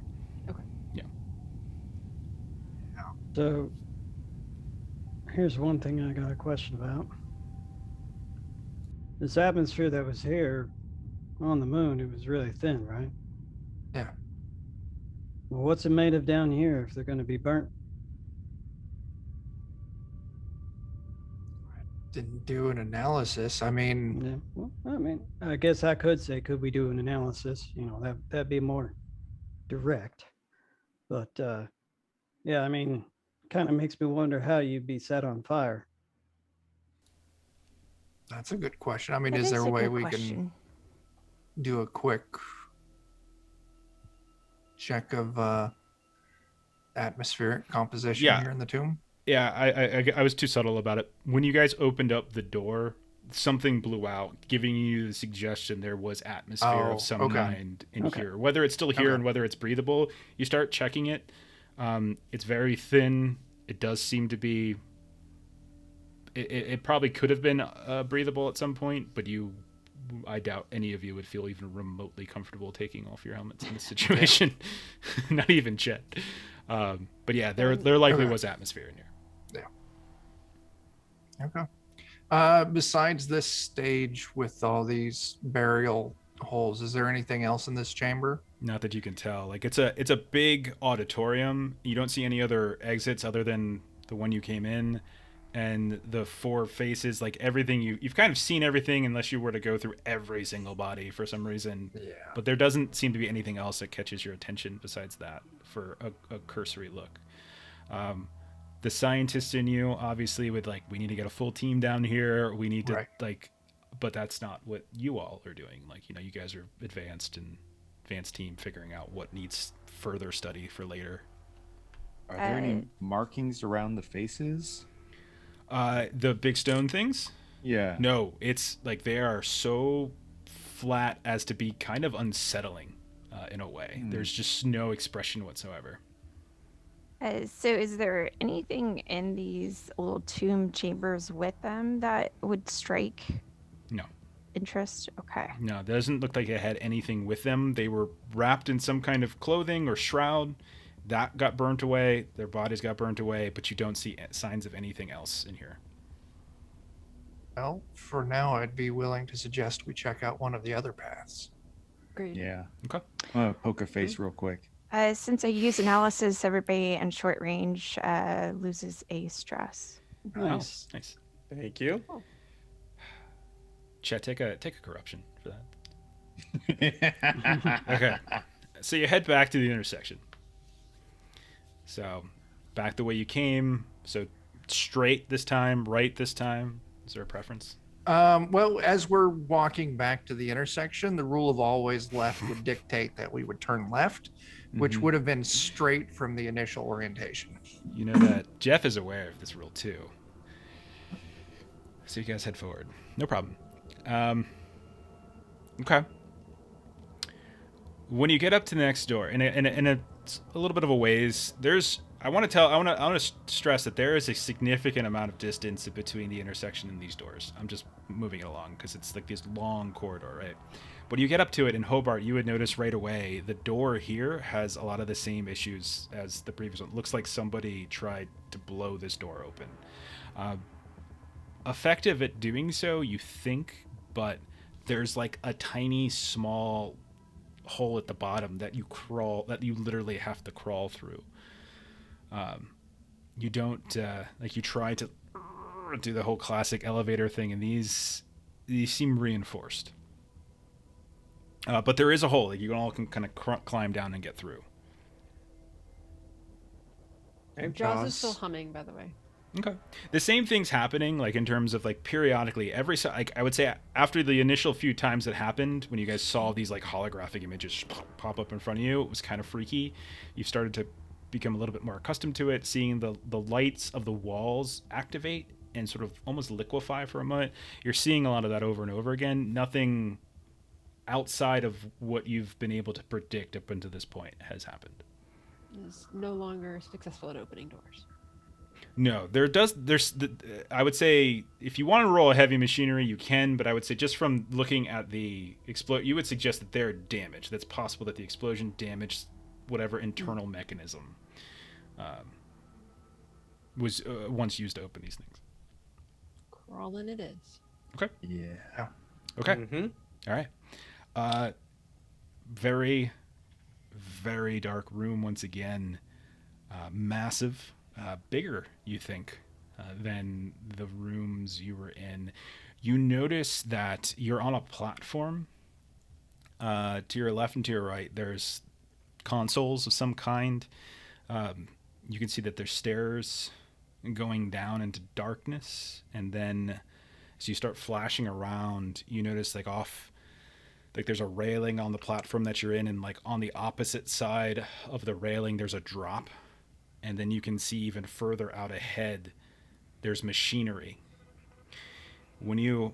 Okay. Yeah. So here's one thing I got a question about. This atmosphere that was here on the moon, it was really thin, right? Yeah. Well, what's it made of down here if they're going to be burnt? Didn't do an analysis. I mean, Yeah. Well, I mean, I guess I could say, could we do an analysis? That'd be more direct. But yeah, I mean, kind of makes me wonder how you'd be set on fire. that's a good question. I mean, That is there a way good we question. can do a quick check of atmospheric composition Yeah. here in the tomb? Yeah, I was too subtle about it. When you guys opened up the door, something blew out, giving you the suggestion there was atmosphere Oh, of some okay. kind in Okay. here. Whether it's still here Okay. and whether it's breathable, you start checking it. It's very thin. It does seem to be. It probably could have been breathable at some point, but I doubt any of you would feel even remotely comfortable taking off your helmets in this situation. Not even Chet. But yeah, there likely Okay. was atmosphere in here. Okay. Besides this stage with all these burial holes, is there anything else in this chamber? Not that you can tell. Like it's a big auditorium. You don't see any other exits other than the one you came in, and the four faces. Like everything you've kind of seen everything unless you were to go through every single body for some reason. Yeah. But there doesn't seem to be anything else that catches your attention besides that for a cursory look. The scientist in you obviously would like, we need to get a full team down here. We need to Right. but that's not what you all are doing. Like, you guys are advanced team figuring out what needs further study for later. Are there any markings around the faces? The big stone things? Yeah. No, it's like they are so flat as to be kind of unsettling in a way. There's just no expression whatsoever. So is there anything in these little tomb chambers with them that would strike No. interest? Okay. No, it doesn't look like it had anything with them. They were wrapped in some kind of clothing or shroud. That got burnt away. Their bodies got burnt away, but you don't see signs of anything else in here. Well, for now, I'd be willing to suggest we check out one of the other paths. Great. Yeah. Okay. I'm gonna poke a face real quick. Since I use analysis, everybody in short range loses a stress. Nice. Oh, nice. Thank you. Chet, take a corruption for that. Okay. So you head back to the intersection. So back the way you came. So straight this time, right this time. Is there a preference? Well, as we're walking back to the intersection, the rule of always left would dictate that we would turn left, which Mhm. would have been straight from the initial orientation. You know that Jeff is aware of this rule too. So you guys head forward. No problem. Okay. When you get up to the next door, in a little bit of a ways, I want to stress that there is a significant amount of distance between the intersection and these doors. I'm just moving it along because it's like this long corridor, right? When you get up to it in Hobart, you would notice right away the door here has a lot of the same issues as the previous one. It looks like somebody tried to blow this door open. Effective at doing so, you think, but there's like a tiny small hole at the bottom that you literally have to crawl through. You don't like you try to do the whole classic elevator thing, and these seem reinforced. But there is a hole that you all can kind of climb down and get through. Jaws is still humming, by the way. Okay. The same thing's happening, like in terms of like periodically I would say after the initial few times that happened, when you guys saw these like holographic images pop up in front of you, it was kind of freaky. You've started to become a little bit more accustomed to it, seeing the lights of the walls activate and sort of almost liquefy for a moment. You're seeing a lot of that over and over again. Nothing outside of what you've been able to predict up until this point has happened. Is no longer successful at opening doors. No, I would say if you want to roll a heavy machinery, you can, but I would say just from looking at the you would suggest that they're damaged. That's possible that the explosion damaged whatever internal mechanism was once used to open these things. Crawling it is. Okay. Yeah. Okay. Mm-hmm. All right. Very, very dark room once again. Massive. Bigger, you think, than the rooms you were in. You notice that you're on a platform. To your left and to your right, there's consoles of some kind. You can see that there's stairs going down into darkness, and then as you start flashing around, you notice like there's a railing on the platform that you're in, and like on the opposite side of the railing there's a drop. And then you can see even further out ahead, there's machinery. When you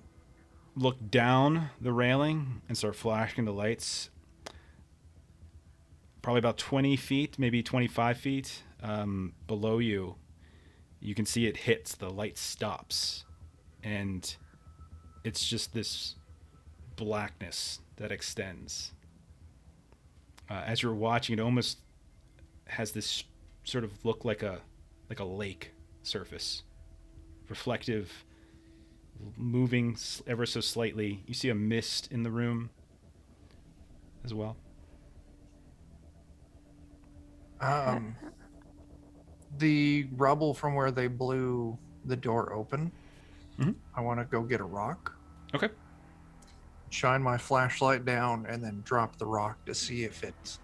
look down the railing and start flashing the lights, probably about 20 feet, maybe 25 feet below you, you can see it hits, the light stops. And it's just this blackness that extends. As you're watching, it almost has this sort of look like a lake surface, reflective, moving ever so slightly. You see a mist in the room as well. The rubble from where they blew the door open. Mhm. I want to go get a rock, Okay. shine my flashlight down, and then drop the rock to see if it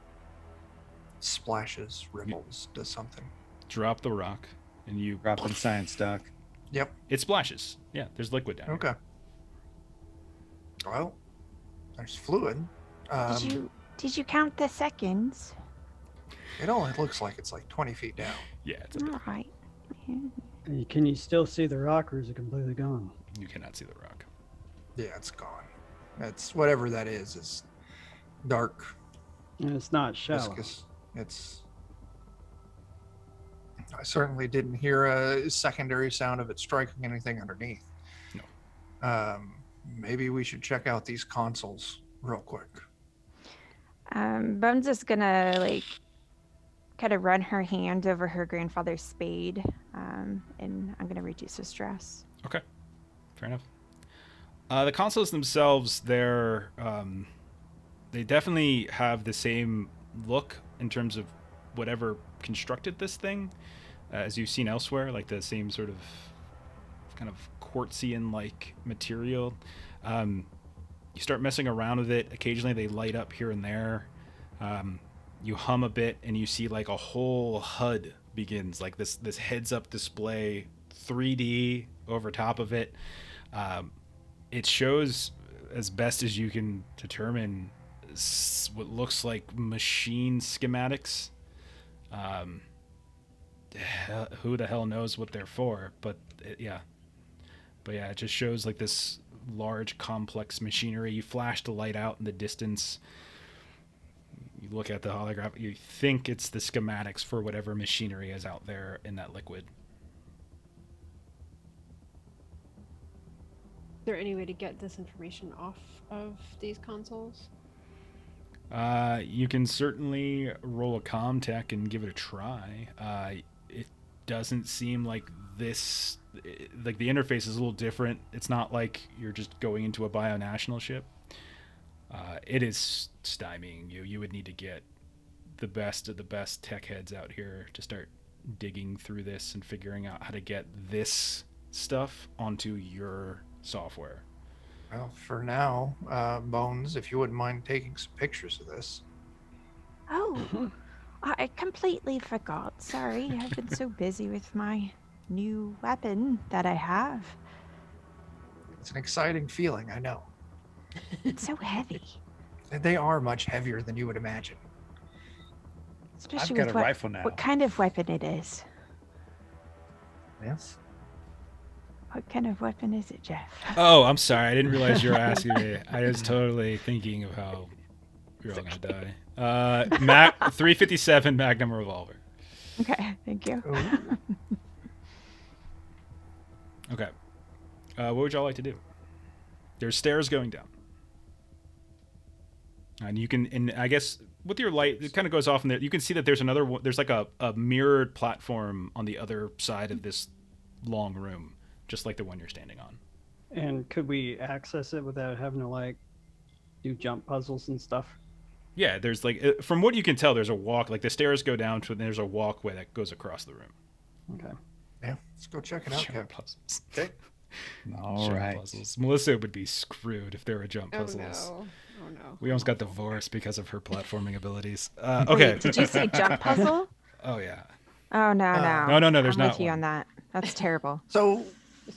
splashes, ripples, does something. Drop the rock, and you Dropping science, Doc. Yep. it splashes. Yeah, there's liquid down here. Okay. Well, there's fluid. Did you count the seconds? It only looks like it's like 20 feet down. Yeah, it's a bit. All right. Can you still see the rock, or is it completely gone? You cannot see the rock. Yeah, it's gone. It's whatever that is dark, And it's not shallow. viscous. I certainly didn't hear a secondary sound of it striking anything underneath. No. Maybe we should check out these consoles real quick. Bones is gonna kind of run her hand over her grandfather's spade, and I'm gonna reduce her stress. Okay, fair enough. The consoles themselves, they definitely have the same look in terms of whatever constructed this thing as you've seen elsewhere, like the same sort of kind of quartzian like material. You start messing around with it. Occasionally they light up here and there. You hum a bit and you see like a whole HUD begins, like this heads up display 3D over top of it. It shows, as best as you can determine, what looks like machine schematics. Who the hell knows what they're for, but it just shows like this large complex machinery. You flash the light out in the distance, you look at the holograph, you think it's the schematics for whatever machinery is out there in that liquid. Is there any way to get this information off of these consoles? You can certainly roll a comm tech and give it a try. It doesn't seem like this, like the interface is a little different. It's not like you're just going into a bionational ship. It is stymieing you. You would need to get the best of the best tech heads out here to start digging through this and figuring out how to get this stuff onto your software. Well, for now, Bones, if you wouldn't mind taking some pictures of this. Oh, I completely forgot. Sorry, I've been so busy with my new weapon that I have. It's an exciting feeling, I know. It's so heavy, They are much heavier than you would imagine. especially got with a rifle now. what kind of weapon it is. Yes. What kind of weapon is it, Jeff? Oh, I'm sorry. I didn't realize you were asking me. I was totally thinking of how you're all going to die. Mac 357 Magnum revolver. Okay, thank you. Ooh. Okay. What would y'all like to do? There's stairs going down. And you can, and I guess with your light, it kind of goes off in there. You can see that there's another one. There's like a mirrored platform on the other side of this long room, just like the one you're standing on. And could we access it without having to like do jump puzzles and stuff? Yeah, there's like, from what you can tell, there's a walk, like the stairs go down to, and there's a walkway that goes across the room. Okay. Yeah, let's go check it out, Jump Kev. puzzles. Okay. All Jump right. puzzles. Melissa would be screwed if there were jump Oh puzzles. no. Oh no. We almost got divorced because of her platforming abilities. Okay. Wait, did you say jump puzzle? Oh, yeah. Oh no, no. No, there's I'm not with you one. on that. That's terrible. So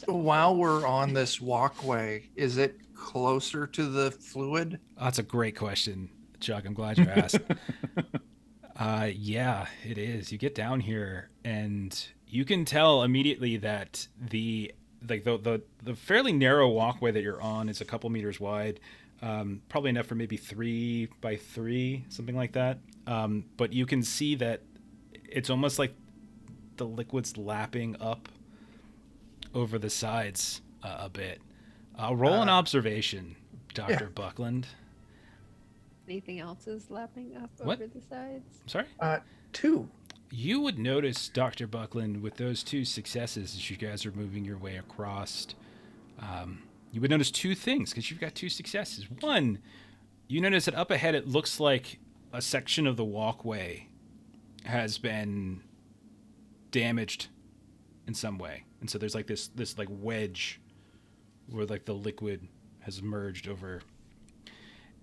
while we're on this walkway, is it closer to the fluid? That's a great question, Chuck. I'm glad you asked. Yeah, it is. You get down here and you can tell immediately that the fairly narrow walkway that you're on is a couple meters wide, probably enough for maybe 3 by 3, something like that. But you can see that it's almost like the liquid's lapping up over the sides a bit. Roll an observation, Dr. Yeah. Buckland. Anything else is lapping up What? over the sides? Sorry? 2. You would notice, Dr. Buckland, with those 2 successes as you guys are moving your way across, you would notice 2 things because you've got 2 successes. One, you notice that up ahead it looks like a section of the walkway has been damaged in some way. And so there's like this like wedge where like the liquid has merged over.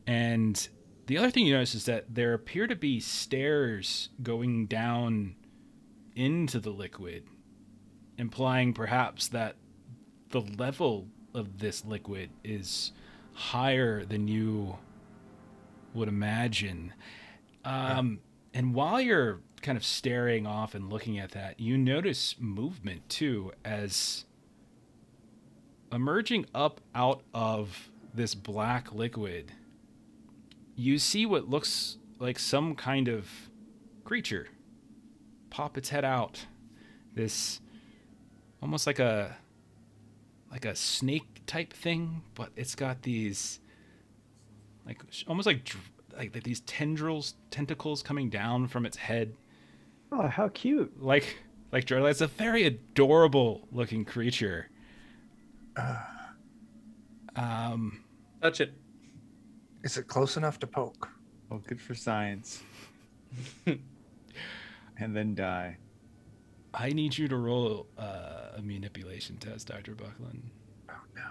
And the other thing you notice is that there appear to be stairs going down into the liquid, implying perhaps that the level of this liquid is higher than you would imagine. And while you're kind of staring off and looking at that, you notice movement too, as emerging up out of this black liquid, you see what looks like some kind of creature pop its head out. This almost like a snake type thing, but it's got these like almost like these tentacles coming down from its head. Oh, how cute. Like Jordan, it's a very adorable looking creature. Touch it. Is it close enough to poke? Well, good for science. And then die. I need you to roll a manipulation test, Dr. Buckland. Oh no.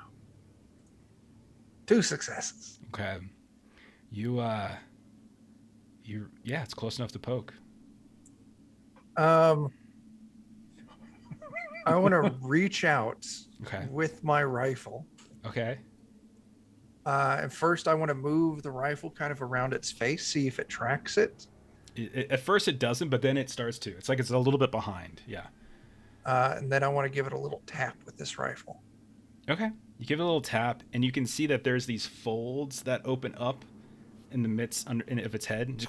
2 successes. Okay. Yeah, it's close enough to poke. I want to reach out Okay. with my rifle. Okay. And first, I want to move the rifle kind of around its face, see if it tracks it. At first it doesn't, but then it starts to. It's like it's a little bit behind. Yeah. And then I want to give it a little tap with this rifle. Okay. You give it a little tap, and you can see that there's these folds that open up in the midst of its head, and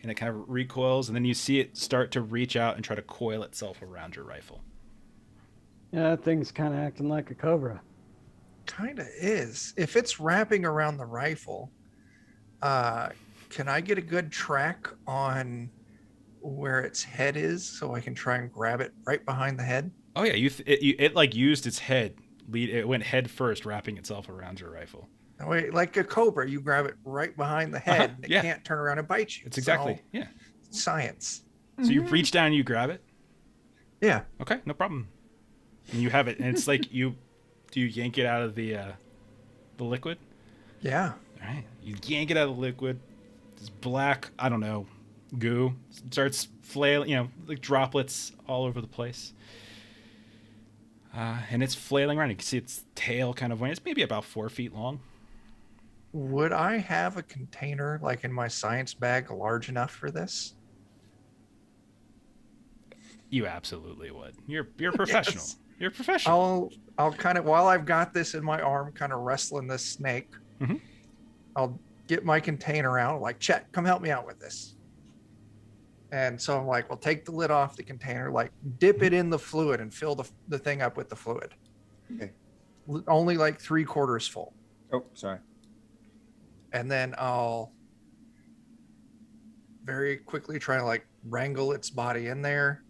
it kind of recoils, and then you see it start to reach out and try to coil itself around your rifle. Yeah, that thing's kind of acting like a cobra. Kind of is. If it's wrapping around the rifle, can I get a good track on where its head is so I can try and grab it right behind the head? Oh yeah, it like used its head. It went head first, wrapping itself around your rifle. No, wait, like a cobra, you grab it right behind the head, and it yeah. can't turn around and bite you. It's exactly, yeah. Science. So you reach down and you grab it? Yeah. Okay, no problem. And you have it, and it's like do you yank it out of the liquid? Yeah. All right. You yank it out of the liquid. This black, I don't know, goo starts flailing, like droplets all over the place. And it's flailing around. You can see its tail kind of, it's maybe about 4 feet long. Would I have a container like in my science bag large enough for this? You absolutely would. You're a professional. Yes. You're a professional. I'll kind of, while I've got this in my arm, kind of wrestling this snake, I'll get my container out, like, Chet, come help me out with this. And so I'm like, well, take the lid off the container, like dip it in the fluid and fill the thing up with the fluid. Okay. Only like 3/4 full. Oh, sorry. And then I'll very quickly try to like wrangle its body in there.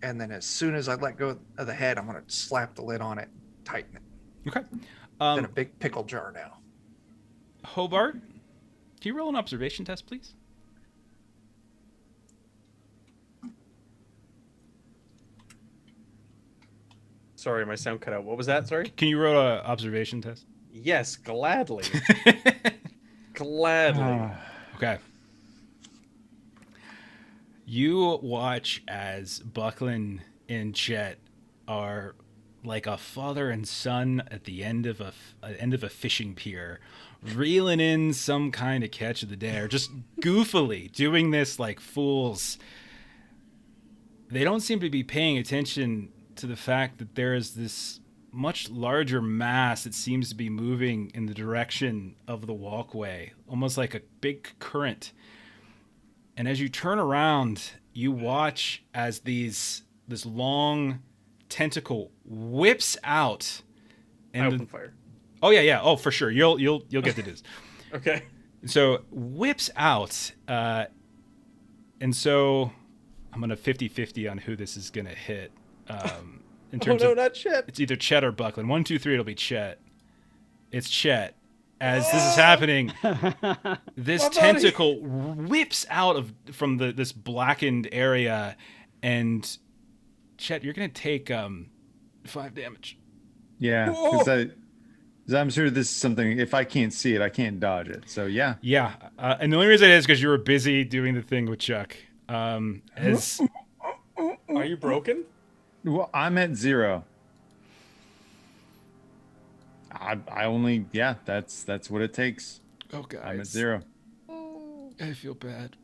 And then as soon as I let go of the head, I'm going to slap the lid on it, tighten it. Okay. In a big pickle jar now. Hobart, can you roll an observation test, please? Sorry, my sound cut out. What was that? Sorry. Can you roll an observation test? Yes, gladly. Gladly. Okay. You watch as Buckland and Chet are like a father and son at the end of a fishing pier, reeling in some kind of catch of the day, or just goofily doing this like fools. They don't seem to be paying attention to the fact that there is this much larger mass that seems to be moving in the direction of the walkway, almost like a big current. And as you turn around, you watch as this long tentacle whips out. I open fire. Oh yeah. Oh, for sure. You'll get to this. Okay. So whips out, and so I'm gonna 50-50 on who this is gonna hit. In terms of, not Chet. it's either Chet or Buckland. 1, 2, 3, it'll be Chet. It's Chet. As this is happening, this tentacle whips out from this blackened area, and Chet, you're gonna take 5 damage. Yeah, because I'm sure this is something. If I can't see it, I can't dodge it. So yeah. Yeah, and the only reason it is because you were busy doing the thing with Chuck. As Are you broken? Well, I'm at 0. I only, yeah, that's what it takes. oh guys, I'm at 0. I feel bad.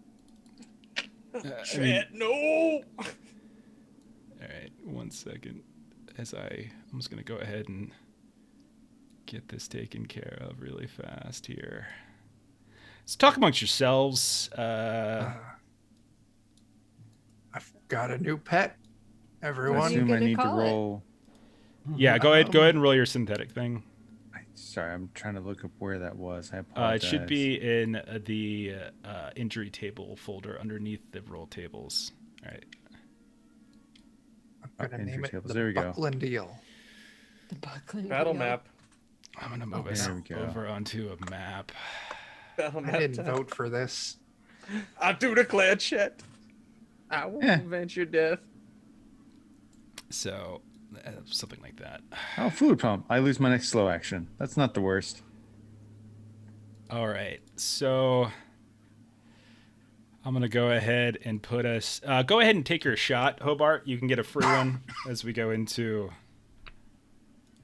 Chet, no. All right, 1 second. I'm just gonna go ahead and get this taken care of really fast here. Let's talk amongst yourselves. I've got a new pet. I Everyone. you assume I gonna need to call it? roll. Yeah, go ahead and roll your synthetic thing. Sorry, I'm trying to look up where that was. I apologize. It should be in the injury table folder underneath the roll tables. All right. I'm gonna Injury name it tables. the There we go. Buckland deal. The Buckland Battle deal. map. I'm gonna move there us we go. over onto a map. Battle map. I didn't time. vote for this. I do declare, Chet. I will avenge your death. So something like that. Oh, fluid pump. I lose my next slow action. That's not the worst. All right. So I'm going to go ahead and put us... go ahead and take your shot, Hobart. You can get a free one as we go into...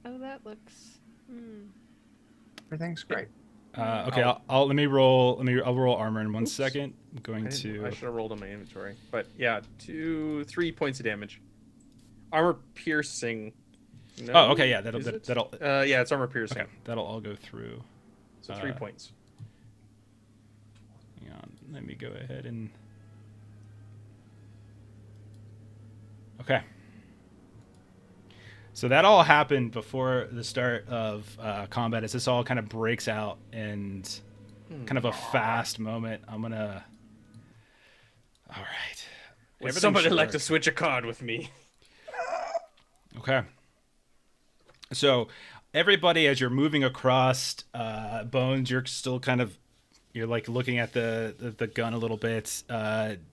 Oh, that looks. Everything's great. Okay, I'll roll armor in 1 second. I'm going I should to... have rolled on my inventory. But yeah, 3 points of damage. Armor piercing. No, Oh, okay, yeah, is it? that'll... Yeah, it's armor piercing. Okay, that'll all go through. So 3 points. Hang on, let me go ahead and... Okay. So that all happened before the start of combat as this all kind of breaks out and kind of a fast moment. I'm going to... All right. Would Everything somebody should like work. to switch a card with me? Okay. So everybody, as you're moving across, Bones, you're still kind of... You're like looking at the gun a little bit.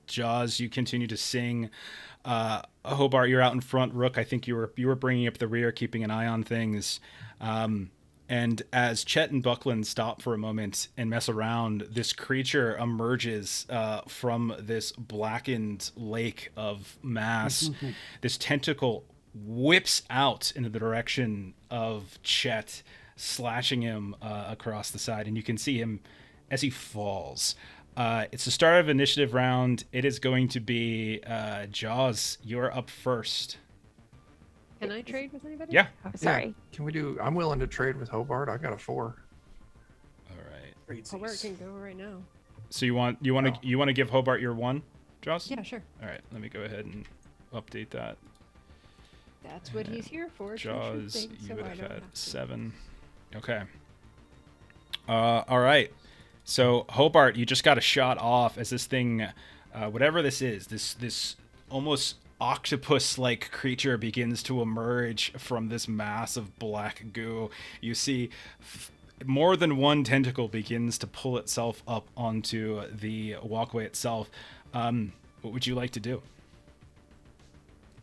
Jaws, you continue to sing. Hobart, you're out in front. Rook, I think you were bringing up the rear, keeping an eye on things. And as Chet and Buckland stop for a moment and mess around, this creature emerges from this blackened lake of mass. This tentacle whips out into the direction of Chet, slashing him across the side, and you can see him as he falls. It's the start of initiative round. It is going to be Jaws. You're up first. Can I trade with anybody? Yeah. Oh, sorry. Can we do? I'm willing to trade with Hobart. I got a 4. All right. Hobart can go right now. So you want to give Hobart your 1, Jaws? Yeah, sure. All right. Let me go ahead and update that. That's what he's here for. to shoot Jaws, things, you so would I have don't had have to. 7. Okay. All right. So Hobart, you just got a shot off as this thing, whatever this is, this almost octopus-like creature begins to emerge from this mass of black goo. You see more than one tentacle begins to pull itself up onto the walkway itself. What would you like to do?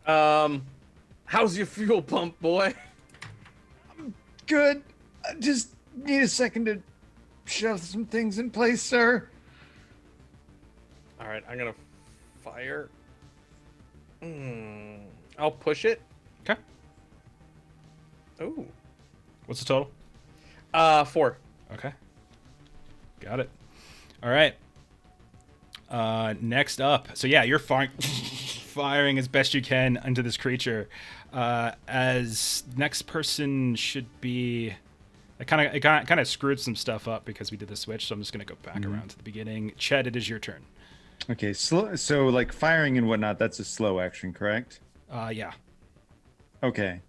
How's your fuel pump, boy? Good. I just need a second to shove some things in place, sir. All right, I'm gonna fire. I'll push it. Okay. Oh. What's the total? 4. Okay. Got it. All right. Next up. So yeah, you're firing as best you can into this creature. As next person should be... I kind of screwed some stuff up because we did the switch, so I'm just going to go back around to the beginning. Chet, it is your turn. Okay, so like firing and whatnot, that's a slow action, correct? Yeah. Okay.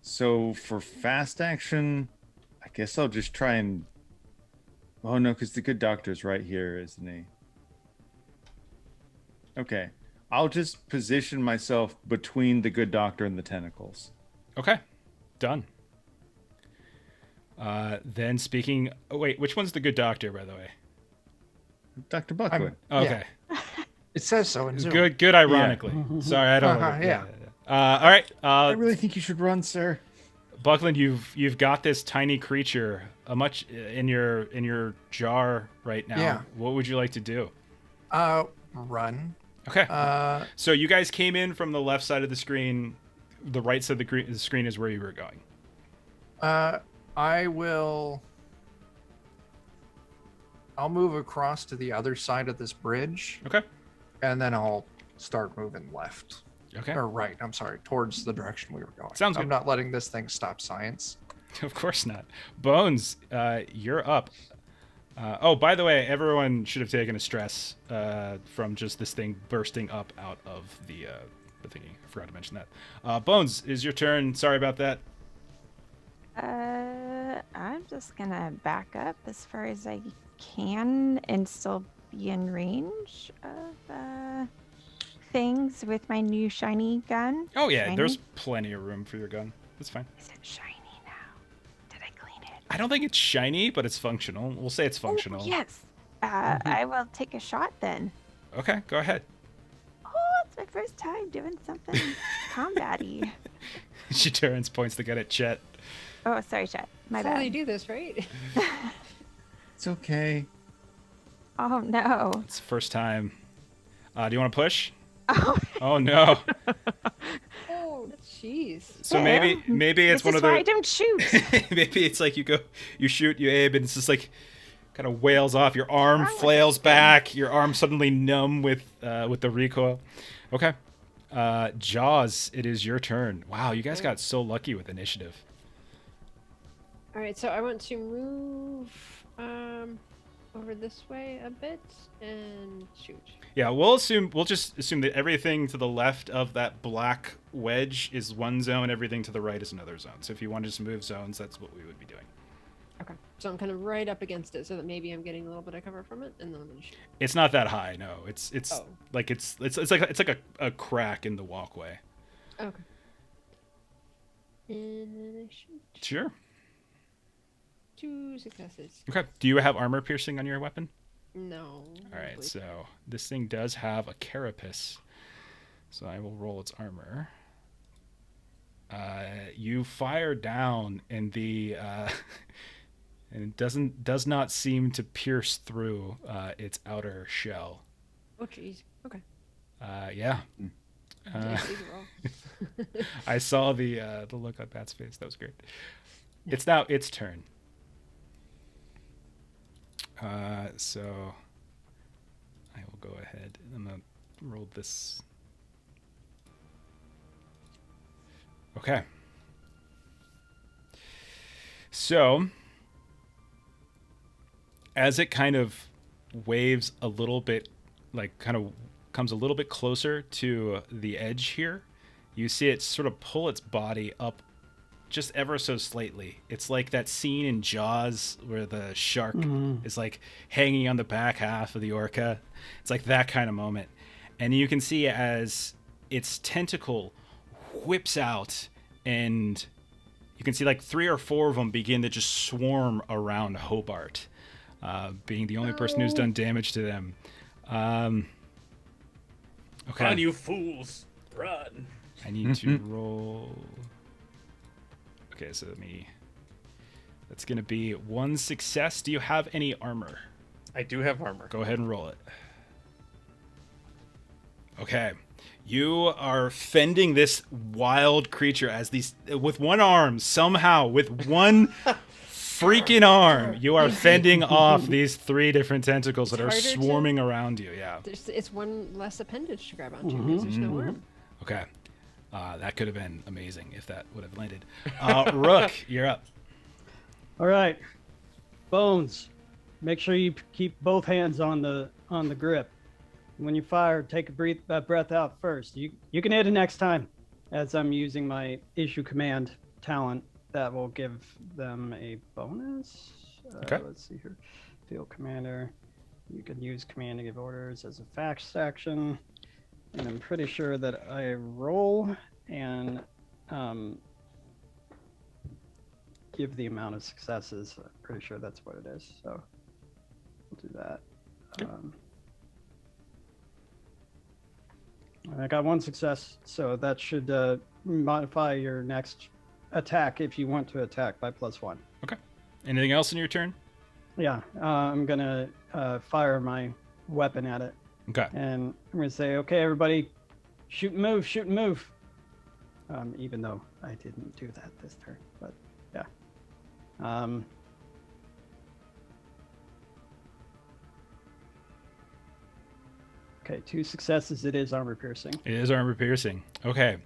So for fast action, I guess I'll just try and... Oh no, because the good doctor's right here, isn't he? Okay. I'll just position myself between the good doctor and the tentacles. Okay. Done. Then speaking... Oh, wait, which one's the good doctor, by the way? Dr. Buckwood. Okay. It says so in Zoom. Good, ironically. Sorry, I don't know. Yeah. All right. I really think you should run, sir. Buckland, you've got this tiny creature much in your jar right now. Yeah. What would you like to do? Run. Okay. So you guys came in from the left side of the screen. The right side of the screen is where you were going. I'll move across to the other side of this bridge, Okay. and then I'll start moving left. Okay. Or right, I'm sorry, towards the direction we were going. Sounds I'm good. not letting this thing stop science. Of course not. Bones, you're up. Oh, by the way, everyone should have taken a stress from just this thing bursting up out of the thingy. I forgot to mention that. Bones, is your turn. Sorry about that. I'm just gonna back up as far as I can and still be in range of things with my new shiny gun. Oh yeah, Shiny? there's plenty of room for your gun. That's fine. Is it shiny now? Did I clean it? I don't think it's shiny, but it's functional. We'll say it's functional. Oh, yes. I will take a shot then. Okay, go ahead. Oh, it's It's my first time doing something combat-y. She turns, points the gun at Chet. Oh, sorry, Chet. My That's how they bad. do this, right? It's okay. Oh no. It's the first time. Do you want to push? Oh, Oh no. Oh, jeez. So maybe it's this one is of why the I don't shoot. maybe it's like you shoot, you aim, and it's just like kind of wails off. Your arm wrong with flails this thing? back. Your arm suddenly numb with the recoil. Okay. Jaws, it is your turn. Wow, you guys got so lucky with initiative. All right, so I want to move over this way a bit and shoot. Yeah, we'll just assume that everything to the left of that black wedge is one zone, everything to the right is another zone. So if you want to just move zones, that's what we would be doing. Okay, so I'm kind of right up against it, so that maybe I'm getting a little bit of cover from it, and then I'm gonna shoot. It's not that high, no. It's Oh. like it's like a crack in the walkway. Okay. And then I shoot. Sure. 2 successes. Okay. Do you have armor piercing on your weapon? No. All right, please. so this thing does have a carapace. So I will roll its armor. You fire down, and the and it does not seem to pierce through its outer shell. Oh, jeez. Okay. Yeah. Yeah, these are all- I saw the look on Pat's face. That was great. It's now its turn. So I will go ahead and I'm gonna roll this. Okay. So as it kind of waves a little bit, like kind of comes a little bit closer to the edge here, you see it sort of pull its body up just ever so slightly. It's like that scene in Jaws where the shark is like hanging on the back half of the orca. It's like that kind of moment. And you can see as its tentacle whips out, and you can see like 3 or 4 of them begin to just swarm around Hobart, being the only person who's done damage to them. Okay. Run, you fools! Run! I need to roll. Okay, so that's going to be 1 success. Do you have any armor? I do have armor. Go ahead and roll it. Okay. You are fending this wild creature as with one arm, somehow, with one freaking arm, you are fending off these 3 different tentacles that are harder to- swarming around you. Yeah. It's one less appendage to grab onto because there's no arm. Okay. That could have been amazing if that would have landed. Rook, you're up. All right, Bones. Make sure you keep both hands on the grip. When you fire, take a breath out first. You can hit it next time, as I'm using my issue command talent that will give them a bonus. Okay. Let's see here. Field commander. You can use command to give orders as a fact action. And I'm pretty sure that I roll and give the amount of successes. I'm pretty sure that's what it is. So we'll do that. I got 1 success, so that should modify your next attack if you want to attack by +1. Okay. Anything else in your turn? Yeah, I'm gonna fire my weapon at it. Okay. And I'm going to say, okay, everybody, shoot and move, shoot and move. Even though I didn't do that this turn, but yeah. Okay, 2 successes. It is armor piercing. It is armor piercing. Okay.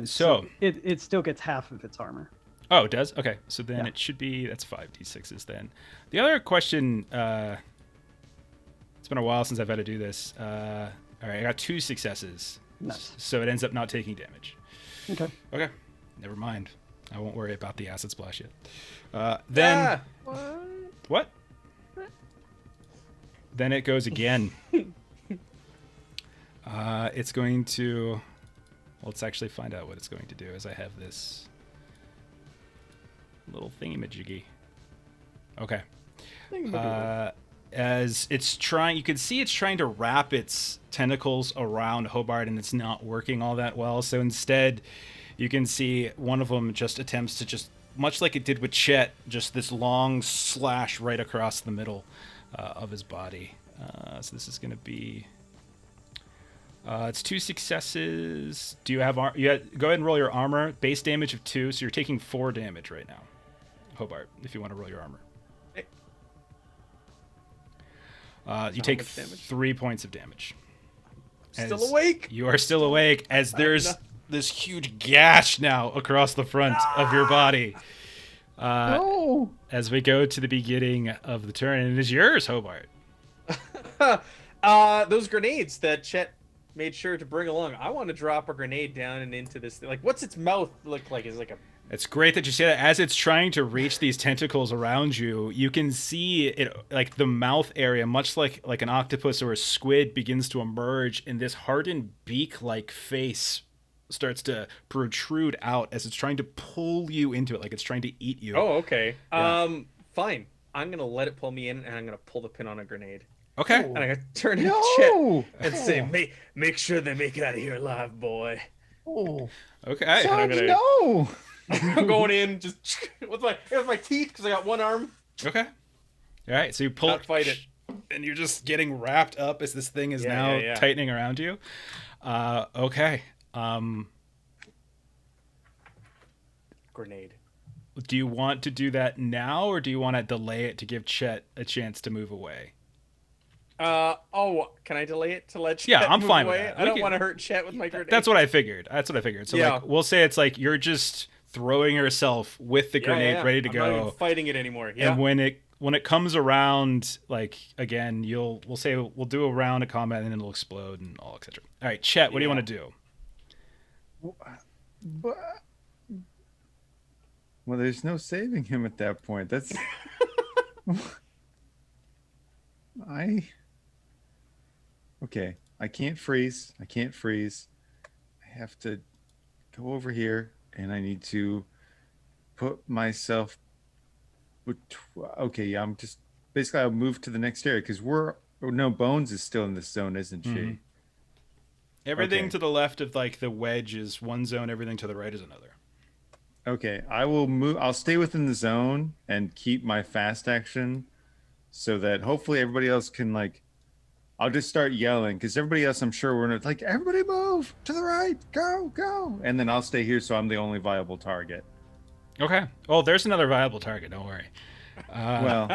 So it still gets half of its armor. oh, it does? Okay. So then Yeah. it should be, that's 5d6s then. The other question, it's been a while since I've had to do this. All right, I got 2 successes. Nice. So it ends up not taking damage. Okay. Okay. Never mind. I won't worry about the acid splash yet. Then what? Then it goes again. It's going to. Well, let's actually find out what it's going to do as I have this little thingamajiggy. Okay. as it's trying. You can see it's trying to wrap its tentacles around Hobart, and it's not working all that well. So instead, you can see one of them just attempts to just, much like it did with Chet, just this long slash right across the middle of his body. So this is going to be. It's 2 successes. Do you have go ahead and roll your armor. Base damage of 2, so you're taking 4 damage right now, Hobart. If you want to roll your armor. You take 3 points of damage. Still awake? You are still awake as there's this huge gash now across the front of your body. No. As we go to the beginning of the turn, and it is yours, Hobart. Those grenades that Chet made sure to bring along. I want to drop a grenade down and into this. Like, what's its mouth look like? Is it like a... It's great that you say that. As it's trying to reach these tentacles around you, you can see it, like the mouth area, much like an octopus or a squid, begins to emerge, and this hardened beak-like face starts to protrude out as it's trying to pull you into it, like it's trying to eat you. Oh, okay. Yeah. Fine. I'm gonna let it pull me in, and I'm gonna pull the pin on a grenade. Okay. And I'm gonna turn to No. Chet and say, "Make sure they make it out of here alive, boy." Oh, Okay. I'm Sarge, gonna- no. I'm going in just with my teeth because I got one arm. Okay. All right. So you pull Not fight it. and you're just getting wrapped up as this thing is Yeah, now yeah. tightening around you. Okay. Grenade. Do you want to do that now, or do you want to delay it to give Chet a chance to move away? Can I delay it to let Chet Yeah, I'm move fine with away? that. I We don't can- want to hurt Chet with my grenade. That's what I figured. So Yeah. like, we'll say it's like you're just throwing yourself with the grenade ready to I'm not go. even fighting it anymore. Yeah. And when it comes around, like again, we'll say we'll do a round of combat and then it'll explode and all, etc. All right, Chet, what do you want to do? But, well, there's no saving him at that point. That's okay. I can't freeze. I have to go over here, and I need to put myself. Okay, yeah. I'm just basically I'll move to the next area because no Bones is still in this zone, isn't she? Mhm. Everything Okay. to the left of like the wedge is one zone. Everything to the right is another. Okay, I will move. I'll stay within the zone and keep my fast action, so that hopefully everybody else can like. I'll just start yelling because everybody else, I'm sure, we're like, everybody move to the right, go, and then I'll stay here, so I'm the only viable target. Okay. Oh, there's another viable target. Don't worry. Well,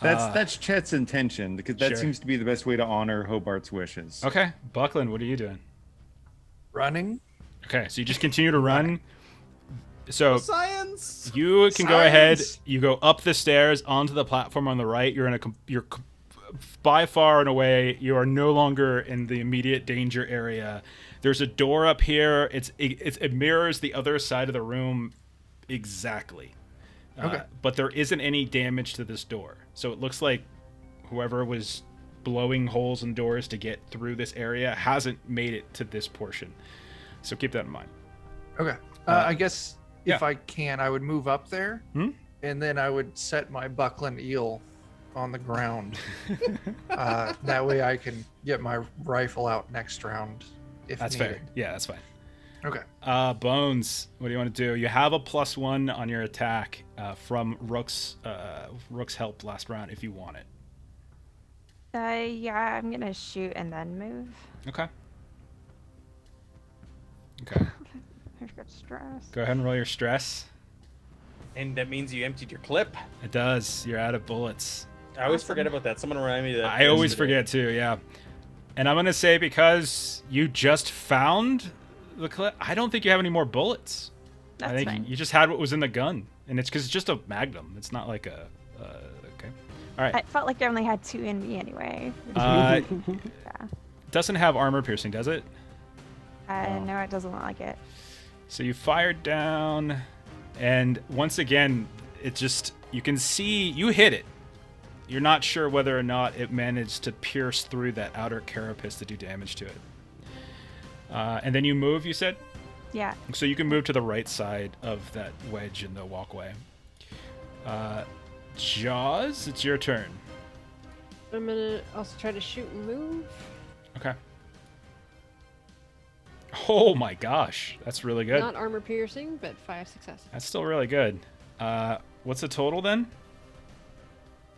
that's Chet's intention because that Sure. seems to be the best way to honor Hobart's wishes. Okay, Buckland, what are you doing? running. Okay, so you just continue to run. So Science. you can go ahead. Science! You go up the stairs onto the platform on the right. You're by far and away. You are no longer in the immediate danger area. There's a door up here. It mirrors the other side of the room exactly. Okay. But there isn't any damage to this door. So it looks like whoever was blowing holes in doors to get through this area hasn't made it to this portion. So keep that in mind. Okay. I guess if I can, I would move up there, and then I would set my Buckland eel on the ground. That way I can get my rifle out next round if That's needed. fair. Yeah, that's fine. Okay. Bones, what do you want to do? You have a +1 on your attack from Rook's help last round if you want it. Yeah, I'm gonna shoot and then move. Okay. Okay. I've got stress. Go ahead and roll your stress. And that means you emptied your clip. It does. You're out of bullets. I always forget about that. Someone remind me of that. I always yesterday. forget too, yeah. And I'm going to say because you just found the clip, I don't think you have any more bullets. That's I think fine. you just had what was in the gun. And it's because it's just a Magnum. It's not like a... okay. All right. I felt like I only had 2 in me anyway. Uh, Yeah. doesn't have armor piercing, does it? No, it doesn't look like it. So you fired down, and once again, it just, you can see, you hit it. You're not sure whether or not it managed to pierce through that outer carapace to do damage to it. And then you move, you said? Yeah. So you can move to the right side of that wedge in the walkway. Jaws, it's your turn. I'm gonna also try to shoot and move. Okay. Oh my gosh, that's really good. Not armor piercing, but 5 successes. That's still really good. What's the total then?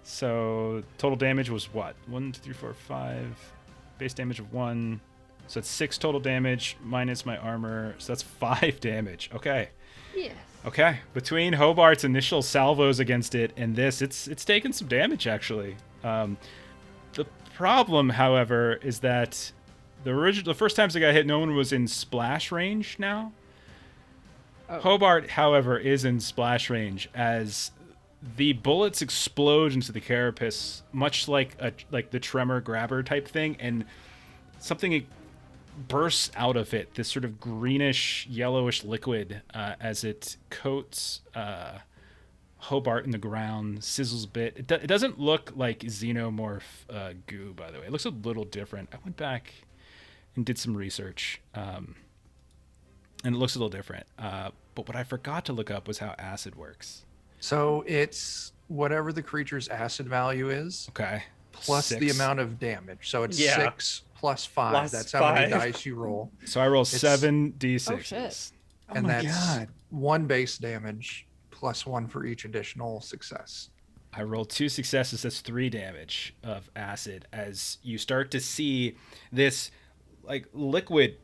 So total damage was what? 1, 2, 3, 4, 5. Base damage of 1. So it's 6 total damage minus my armor. So that's 5 damage. Okay. Yes. Okay. Between Hobart's initial salvos against it and this, it's taken some damage actually. The problem, however, is that the first times I got hit, no one was in splash range now. Oh. Hobart, however, is in splash range as the bullets explode into the carapace, much like the tremor grabber type thing, and something bursts out of it, this sort of greenish, yellowish liquid as it coats Hobart in the ground, sizzles a bit. It doesn't look like xenomorph goo, by the way. It looks a little different. I went back and did some research, and it looks a little different. But what I forgot to look up was how acid works. So it's whatever the creature's acid value is, Okay. plus the 6. amount of damage. So it's Yeah. 6 plus 5. Plus That's how many 5. dice you roll. So I roll It's- 7d6s. Oh, shit. Oh And my that's god. 1 base damage plus 1 for each additional success. I roll 2 successes. That's 3 damage of acid as you start to see this like liquid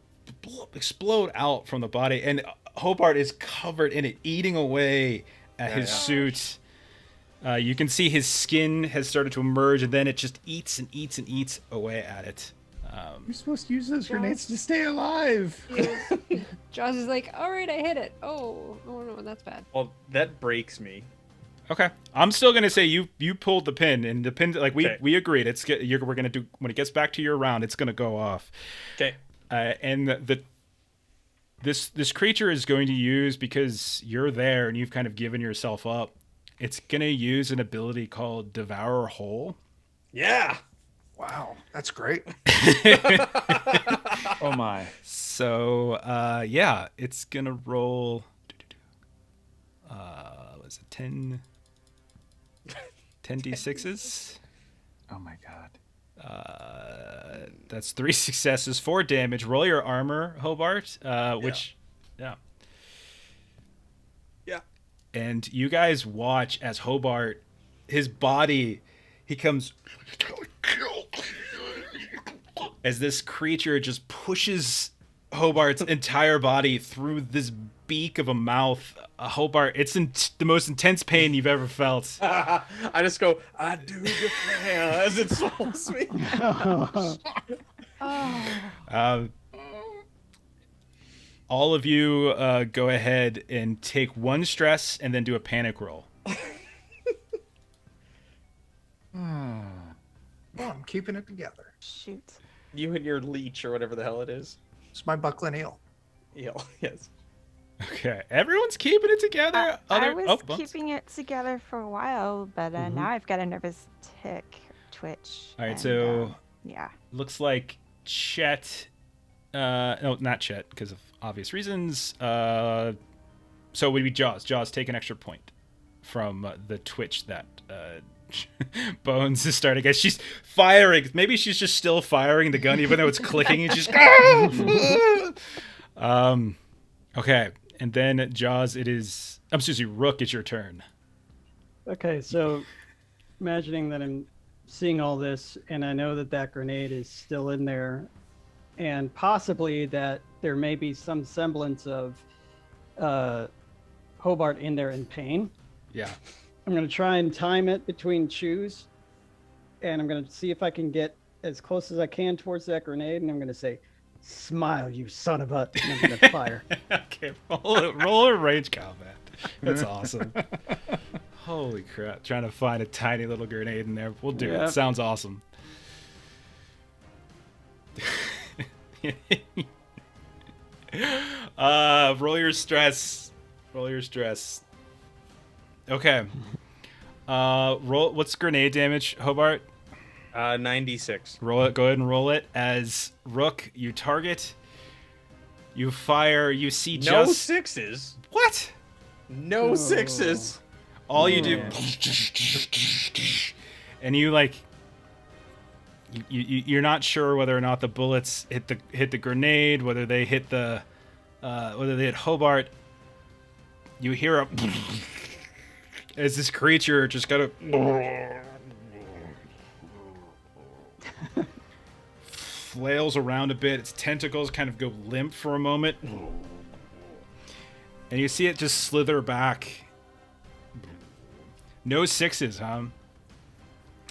explode out from the body, and Hobart is covered in it, eating away at his suit. You can see his skin has started to emerge, and then it just eats and eats and eats away at it. You're supposed to use those grenades to stay alive. Jaws is like, all right, I hit it. Oh no, that's bad. Well, that breaks me. Okay, I'm still gonna say you pulled the pin, and the pin, like Okay. we agreed. We're gonna do when it gets back to your round. It's gonna go off. Okay. And this creature is going to use, because you're there and you've kind of given yourself up, it's going to use an ability called Devour Whole. Yeah. Wow, that's great. Oh my. So, yeah, it's going to roll, what is it, 10 d6s? Oh my god. That's 3 successes, 4 damage. Roll your armor, Hobart, which, yeah. Yeah. And you guys watch as Hobart, his body, he comes as this creature just pushes Hobart's entire body through this beak of a mouth. Hobart, it's the most intense pain you've ever felt. I just go, I do declare, as it swallows me. Oh. All of you go ahead and take 1 stress and then do a panic roll. Well, I'm keeping it together. Shoot. You and your leech or whatever the hell it is. It's my buckling eel. Yes. Okay, everyone's keeping it together. I was Bumps. keeping it together for a while, but now I've got a nervous tick twitch. All right, and, so yeah. looks like Chet. No, not Chet, because of obvious reasons. So it would be Jaws. Jaws, take an extra point from the twitch that Bones is starting. As she's firing, maybe she's just still firing the gun, even though it's clicking. And she's okay, and then Jaws. Rook. It's your turn. Okay, so imagining that I'm seeing all this and I know that that grenade is still in there, and possibly that there may be some semblance of Hobart in there in pain. Yeah. I'm going to try and time it between chews, and I'm going to see if I can get as close as I can towards that grenade, and I'm going to say, "Smile, you son of a," and I'm going to fire. Okay, roll a range combat. That's awesome. Holy crap! Trying to find a tiny little grenade in there. We'll do it. Yep. Sounds awesome. Roll your stress. Roll your stress. Okay. Roll. What's grenade damage, Hobart? 96. Roll it. Go ahead and roll it. As Rook, you target. You fire. You see No just sixes. what? No sixes. all you do, Yeah. and you like, you're not sure whether or not the bullets hit the grenade, whether they hit Hobart. You hear a as this creature just kind of flails around a bit. Its tentacles kind of go limp for a moment, and you see it just slither back. No sixes, huh?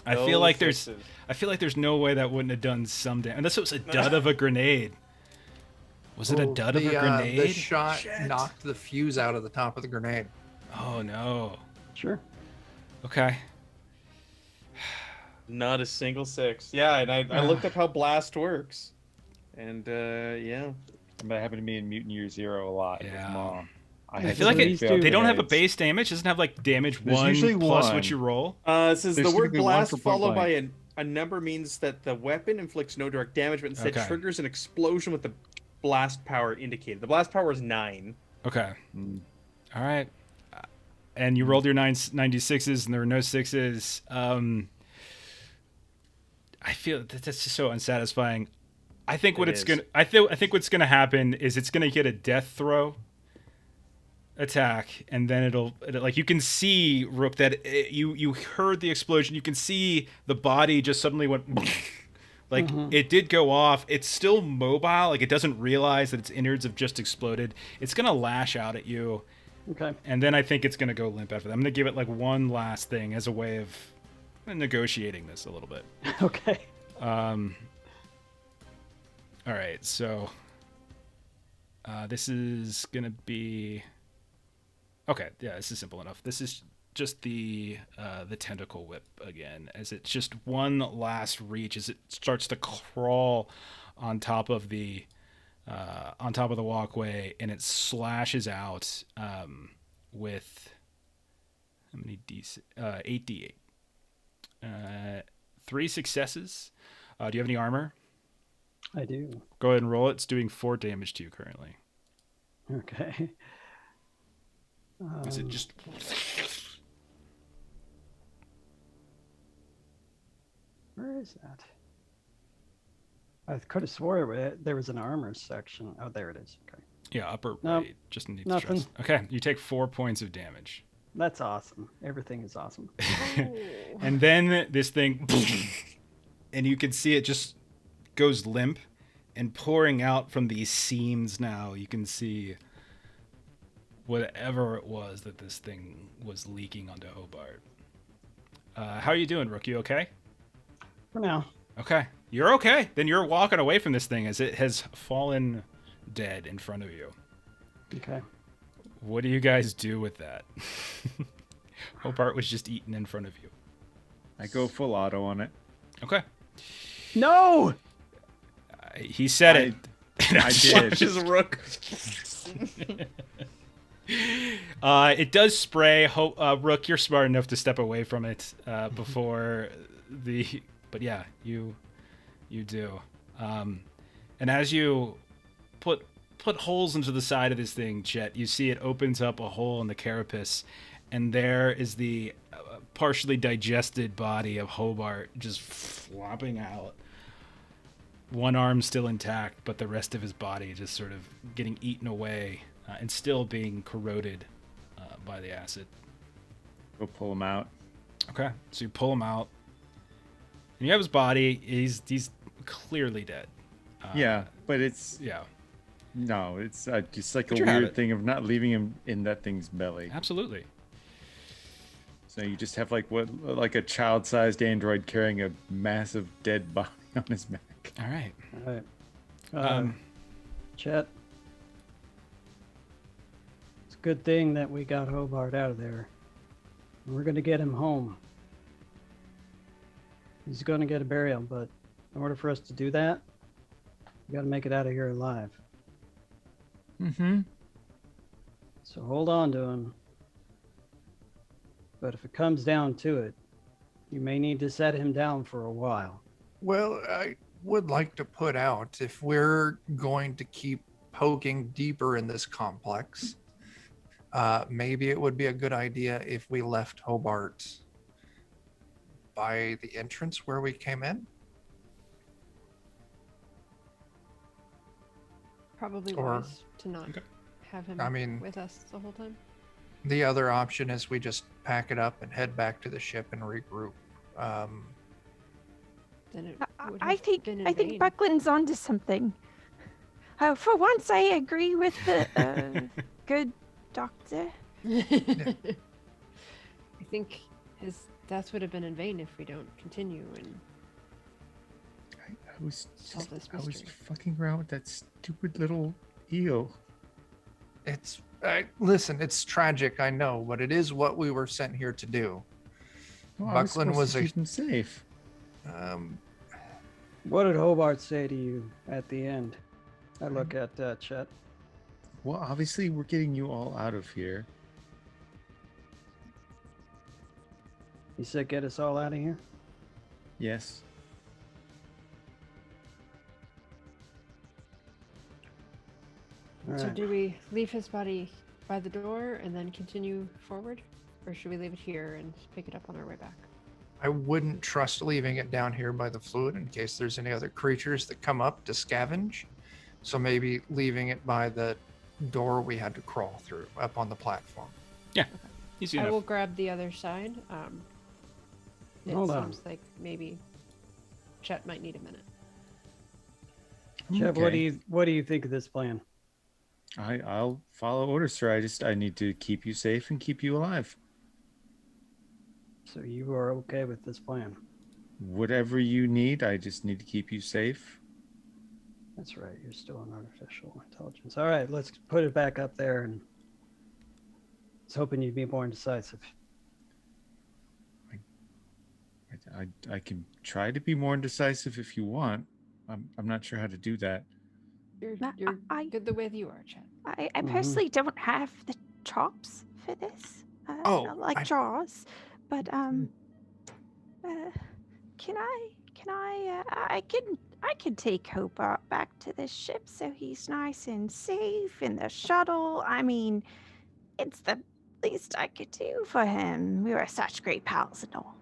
I feel like there's no way that wouldn't have done some damage. Unless it was a dud of a grenade. Was it a dud of a grenade? The shot Shit. knocked the fuse out of the top of the grenade. Oh no. Sure. Okay. Not a single 6. Yeah, and I looked up how blast works, and yeah. That happened to me in Mutant Year Zero a lot. with Yeah. Mom. I feel like These two they don't have a grenades. base damage. It doesn't have like damage There's 1 usually plus one. what you roll. It says There's the word typically one blast for point followed by blank. a number means that the weapon inflicts no direct damage, but instead Okay. triggers an explosion with the blast power indicated. The blast power is 9. Okay. Mm. All right. And you rolled your 96s, and there were no 6s. I feel that's just so unsatisfying. I think what It it's is. gonna. I think what's gonna happen is it's gonna get a death throw attack, and then it'll like, you can see, Rook, that you heard the explosion. You can see the body just suddenly went like, it did go off. It's still mobile. Like, it doesn't realize that its innards have just exploded. It's gonna lash out at you. Okay. And then I think it's going to go limp after that. I'm going to give it like one last thing as a way of negotiating this a little bit. Okay. All right, so this is going to be... Okay, yeah, this is simple enough. This is just the tentacle whip again, as it's just one last reach as it starts to crawl on top of the walkway, and it slashes out with how many 8d8. 3 successes. Do you have any armor? I do. Go ahead and roll it. It's doing 4 damage to you currently. Okay. Is it just... Where is that? I could have swore there was an armor section. Oh, there it is. Okay. Yeah, upper Nope, right. Just need nothing. stress. Okay, you take 4 points of damage. That's awesome. Everything is awesome. And then this thing, and you can see it just goes limp, and pouring out from these seams now, you can see whatever it was that this thing was leaking onto Hobart. How are you doing, Rook? You okay? For now. Okay. You're okay. Then you're walking away from this thing as it has fallen dead in front of you. Okay. What do you guys do with that? Hobart was just eaten in front of you. I go full auto on it. Okay. No! He said it. And I did. Which is Rook. It does spray. Rook, you're smart enough to step away from it before the... But yeah, you do. And as you put holes into the side of this thing, Chet, you see it opens up a hole in the carapace, and there is the partially digested body of Hobart just flopping out. One arm still intact, but the rest of his body just sort of getting eaten away and still being corroded by the acid. Go pull him out. Okay, so you pull him out, and you have his body. He's clearly dead. Yeah, but it's Yeah, no, it's just like But a you have weird it. thing of not leaving him in that thing's belly. absolutely. So you just have like a child-sized android carrying a massive dead body on his back. All right. All right. Chet. It's a good thing that we got Hobart out of there. We're going to get him home. He's going to get a burial, but in order for us to do that, we got to make it out of here alive. Mm-hmm. So hold on to him. But if it comes down to it, you may need to set him down for a while. Well, I would like to put out, if we're going to keep poking deeper in this complex, maybe it would be a good idea if we left Hobart by the entrance where we came in. Probably Or- wise to not Okay. have him I mean- with us the whole time. The other option is we just pack it up and head back to the ship and regroup. Then it I- would I have think been in I think vain. Buckland's onto something. For once, I agree with the good doctor. I think his death would have been in vain if we don't continue. And I was Solve this I was mystery. fucking around with that stupid little eel. It's listen, it's tragic, I know, but it is what we were sent here to do. Well, I was Buckland supposed was to a- keep him safe. What did Hobart say to you at the end? I look at Chet. Well, obviously, we're getting you all out of here. He said, "Get us all out of here." Yes. All so, right. do we leave his body by the door and then continue forward, or should we leave it here and pick it up on our way back? I wouldn't trust leaving it down here by the fluid in case there's any other creatures that come up to scavenge. So maybe leaving it by the door we had to crawl through up on the platform. Easy I enough. will grab the other side. It Hold on. seems like maybe Chet might need a minute. Chet, Okay. what do you think of this plan? I'll follow orders, sir. I need to keep you safe and keep you alive. So you are okay with this plan? Whatever you need, I just need to keep you safe. That's right. You're still an artificial intelligence. All right, let's put it back up there. And I was hoping you'd be more decisive. I can try to be more indecisive if you want. I'm not sure how to do that. You're, Nah, you're I- good the way that you are, Chet. I Mhm. personally don't have the chops for this. Oh, Like I- jaws, but can I can take Hobart back to the ship so he's nice and safe in the shuttle. I mean, it's the least I could do for him. We were such great pals and all.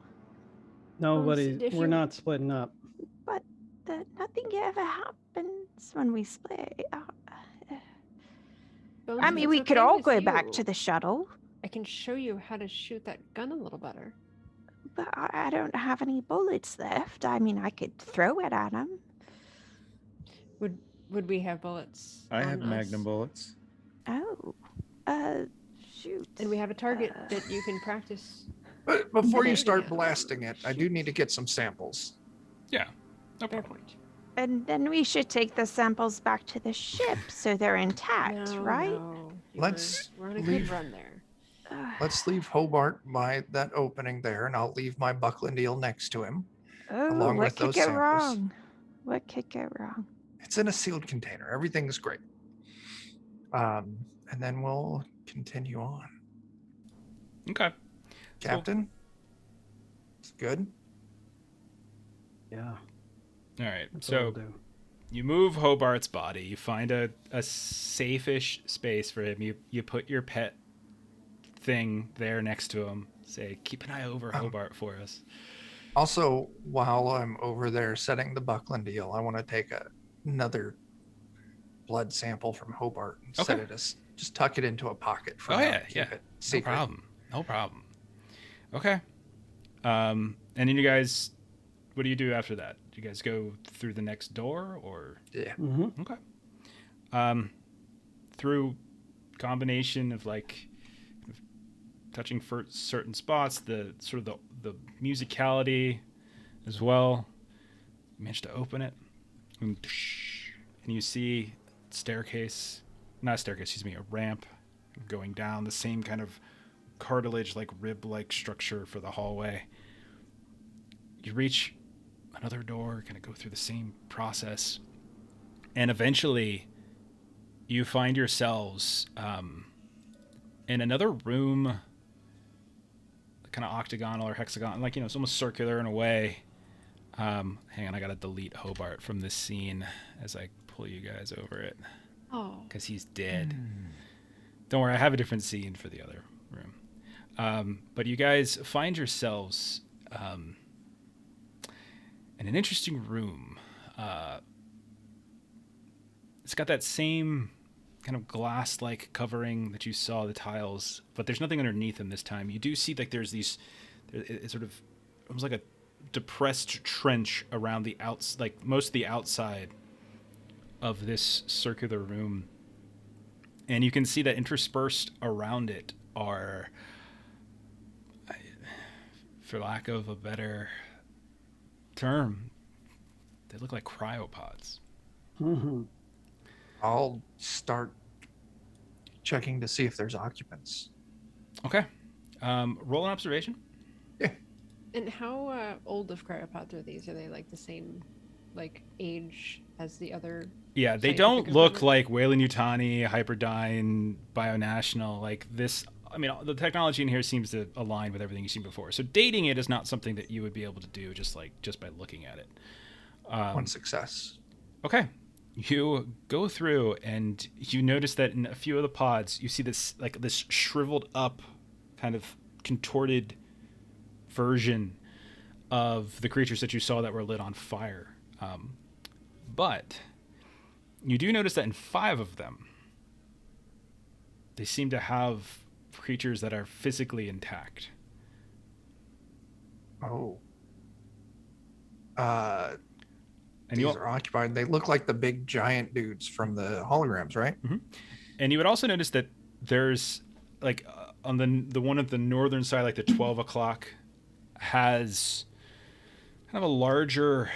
Nobody, if we're you- not splitting up. But nothing ever happens when we split. Bones, I if mean, it's we could okay all with go back you, to the shuttle, I can show you how to shoot that gun a little better. but I don't have any bullets left. I mean, I could throw it at him. Would we have bullets? I on have magnum us? bullets. Oh, shoot. And we have a target that you can practice. But before you Shooting start at. blasting it, I do need to get some samples. Yeah. No Fair problem. point. And then we should take the samples back to the ship so they're intact, No, right? no. Let's We're on a good leave. run there. Ugh. Let's leave Hobart by that opening there, and I'll leave my Buckland eel next to him. Oh, along what with could those go samples. wrong? What could go wrong? It's in a sealed container. Everything's great. And then we'll continue on. Okay. Captain? It's good. Yeah. All right. That's what we'll So do. you move Hobart's body. You find a safe-ish space for him. You put your pet thing there next to him. Say, keep an eye over Hobart for us. Also, while I'm over there setting the Buckland eel, I want to take another blood sample from Hobart and set Okay. it as just tuck it into a pocket for Oh, now. yeah, Keep yeah. it No secret. problem. No problem. Okay. And then you guys, what do you do after that? Do you guys go through the next door or? Yeah. Mm-hmm. Okay. Through combination of like touching for certain spots, the sort of the musicality as well. You manage to open it, and you see a ramp going down the same kind of cartilage, like rib-like structure for the hallway. You reach another door, kind of go through the same process, and eventually you find yourselves in another room, kind of octagonal or hexagon, like, it's almost circular in a way. Hang on, I gotta delete Hobart from this scene as I pull you guys over it Oh, because he's dead. Don't worry, I have a different scene for the other room. But you guys find yourselves in an interesting room. It's got that same kind of glass-like covering that you saw the tiles, but there's nothing underneath them this time. You do see like there's these, it's sort of almost like a depressed trench around the outs, like most of the outside of this circular room, and you can see that interspersed around it are, for lack of a better term, they look like cryopods. Mhm. I'll start checking to see if there's occupants. Okay. Roll an observation. And how old of cryopods are these? Are they like the same like age as the other? Yeah, they scientific don't look equipment? like Weyland-Yutani, Hyperdyne, Bionational, like this. I mean, the technology in here seems to align with everything you've seen before. So dating it is not something that you would be able to do just by looking at it. One success. Okay. You go through and you notice that in a few of the pods, you see this like this shriveled up, kind of contorted version of the creatures that you saw that were lit on fire. But you do notice that in 5 of them, they seem to have creatures that are physically intact. Oh. And These are occupied. They look like the big giant dudes from the holograms, right? And you would also notice that there's like on the one at the northern side, like the 12 o'clock, has kind of a larger,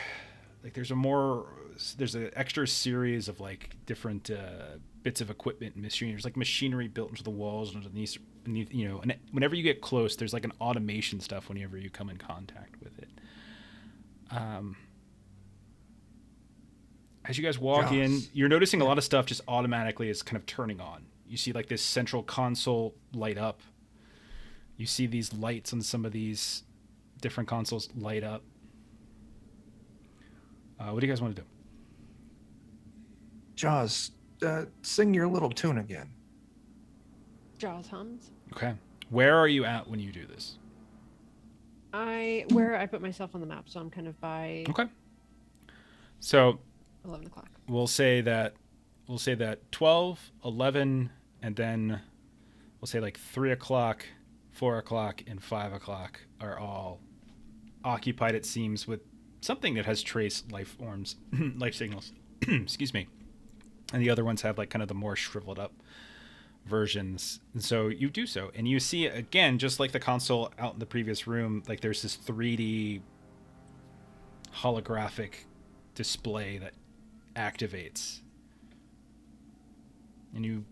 like there's an extra series of like different bits of equipment and machinery. There's like machinery built into the walls underneath, you know, and whenever you get close, there's like an automation stuff whenever you come in contact with it. As you guys walk in, you're noticing a lot of stuff just automatically is kind of turning on. You see like this central console light up. You see these lights on some of these different consoles light up. What do you guys want to do? Jaws, sing your little tune again. Jaws hums. Okay. Where are you at when you do this? Where I put myself on the map, so I'm kind of by Okay. So 11 o'clock. we'll say that 12, 11, and then we'll say like 3 o'clock, 4 o'clock, and 5 o'clock are all occupied, it seems, with something that has trace life forms, life signals. Excuse me. And the other ones have like kind of the more shriveled up versions. And so you do so. And you see, again, just like the console out in the previous room, like there's this 3D holographic display that activates. And you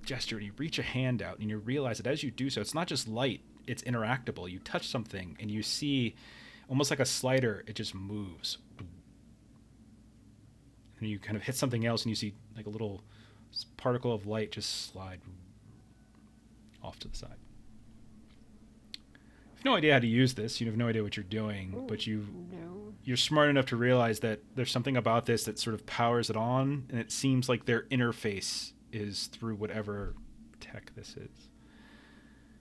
gesture and you reach a hand out and you realize that as you do so, it's not just light, it's interactable. You touch something and you see almost like a slider, it just moves. And you kind of hit something else and you see like a little particle of light just slide off to the side. You have no idea how to use this. You have no idea what you're doing, Ooh, but no. you're smart enough to realize that there's something about this that sort of powers it on, and it seems like their interface is through whatever tech this is.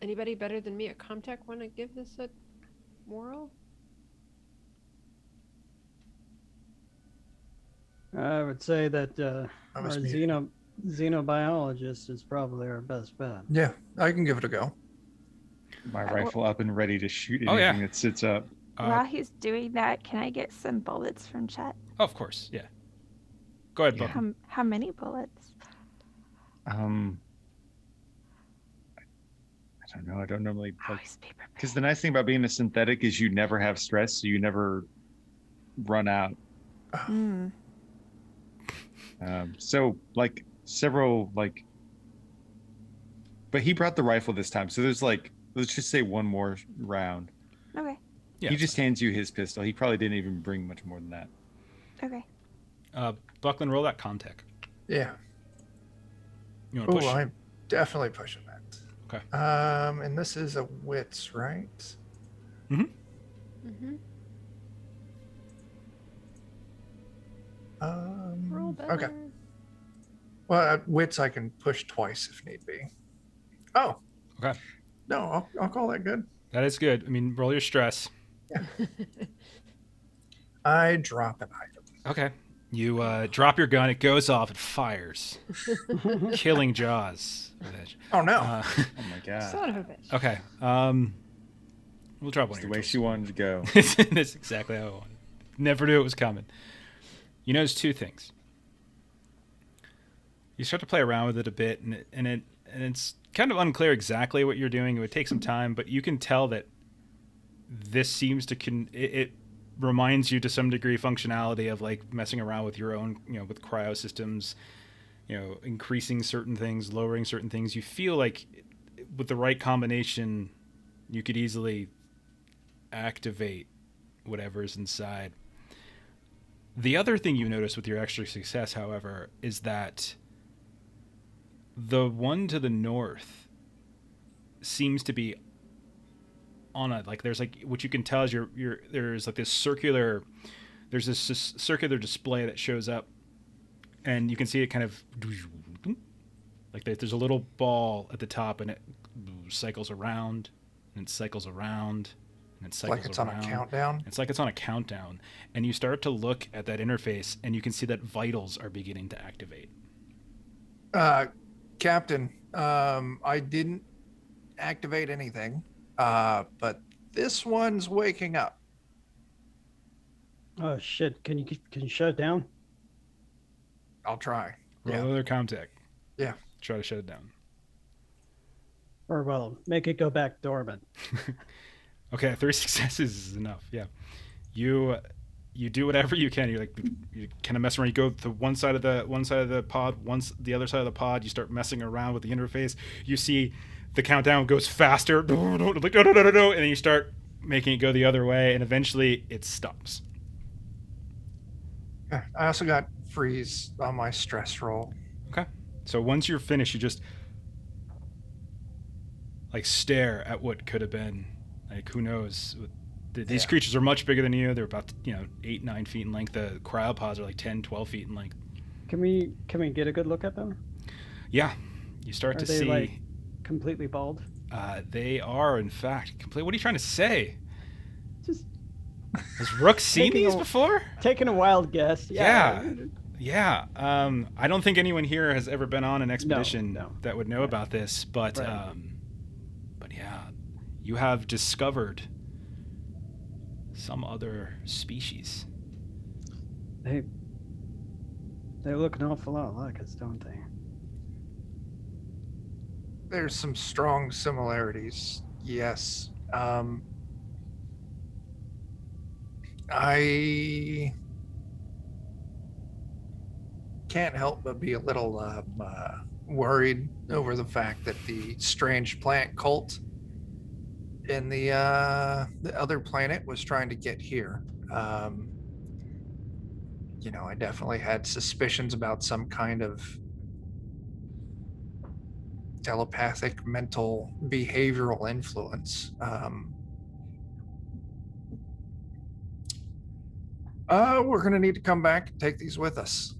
Anybody better than me at Comtech want to give this a whirl? I would say that I our was muted. xenobiologist is probably our best bet. Yeah, I can give it a go. My rifle up and ready to shoot anything Oh, yeah. that sits up. While he's doing that, can I get some bullets from Chet? Of course, yeah. Go ahead, Yeah. Buck. How many bullets? I don't know. I don't normally like, Always be prepared. because the nice thing about being a synthetic is you never have stress, so you never run out. Mm. So like several like, but he brought the rifle this time, so there's like, let's just say one more round. Okay. Yeah, He just hands you his pistol. He probably didn't even bring much more than that. Okay. Buckland, roll that contact. Yeah. You want to Oh, push? I'm definitely pushing that. Okay. And this is a wits, right? Mm-hmm. Roll better. Okay. Well, wits I can push twice if need be. Oh, Okay. no, I'll call that good. That is good. I mean, roll your stress. I drop an item. Okay. You drop your gun. It goes off. It fires, killing Jaws. with it. Oh no. Oh my god. Son of a bitch. Okay. We'll drop one That's of the your way she wanted to go. That's exactly how I wanted. Never knew it was coming. You notice two things. You start to play around with it a bit, and it's kind of unclear exactly what you're doing. It would take some time, but you can tell that this seems to it reminds you to some degree functionality of like messing around with your own, with cryo systems, increasing certain things, lowering certain things. You feel like with the right combination, you could easily activate whatever's inside. The other thing you notice with your extra success, however, is that the one to the north seems to be on a, like, there's like, what you can tell is there's like this circular display that shows up, and you can see it kind of like there's a little ball at the top, and it cycles around and it cycles around and it cycles Like it's on a countdown. It's like it's on a countdown, and you start to look at that interface, and you can see that vitals are beginning to activate. Captain, I didn't activate anything, but this one's waking up. Oh shit! Can you shut it down? I'll try. Roll Yeah. another comtech. Yeah. Try to shut it down. Or well, make it go back dormant. Okay, 3 successes is enough. Yeah, you do whatever you can. You kind of mess around. You go to one side of the pod, the other side of the pod. You start messing around with the interface. You see the countdown goes faster. Like no, and then you start making it go the other way, and eventually it stops. I also got freeze on my stress roll. Okay, so once you're finished, you just like stare at what could have been. Like, who knows? These creatures are much bigger than you. They're about 8-9 feet in length. The cryopods are like 10-12 feet in length. Can we get a good look at them? Yeah, you start Are to they see like completely bald? they are in fact complete. What are you trying to say? Just Has Rook seen Taking these a- before? taking a wild guess. Yeah. I don't think anyone here has ever been on an expedition no. that would know about this, but Right. but yeah, you have discovered some other species. They look an awful lot like us, don't they? There's some strong similarities. Yes. I can't help but be a little worried over the fact that the strange plant cult in the other planet was trying to get here. I definitely had suspicions about some kind of telepathic mental behavioral influence. We're going to need to come back and take these with us.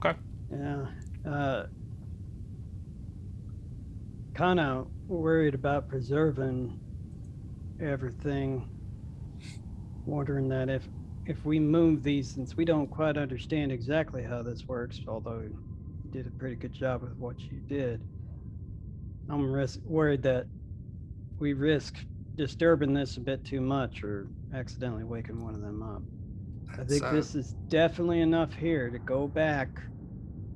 Okay. Yeah. Kind of worried about preserving everything. Wondering that if we move these, since we don't quite understand exactly how this works, although you did a pretty good job with what you did, I'm worried that we risk disturbing this a bit too much or accidentally waking one of them up. I think this is definitely enough here to go back,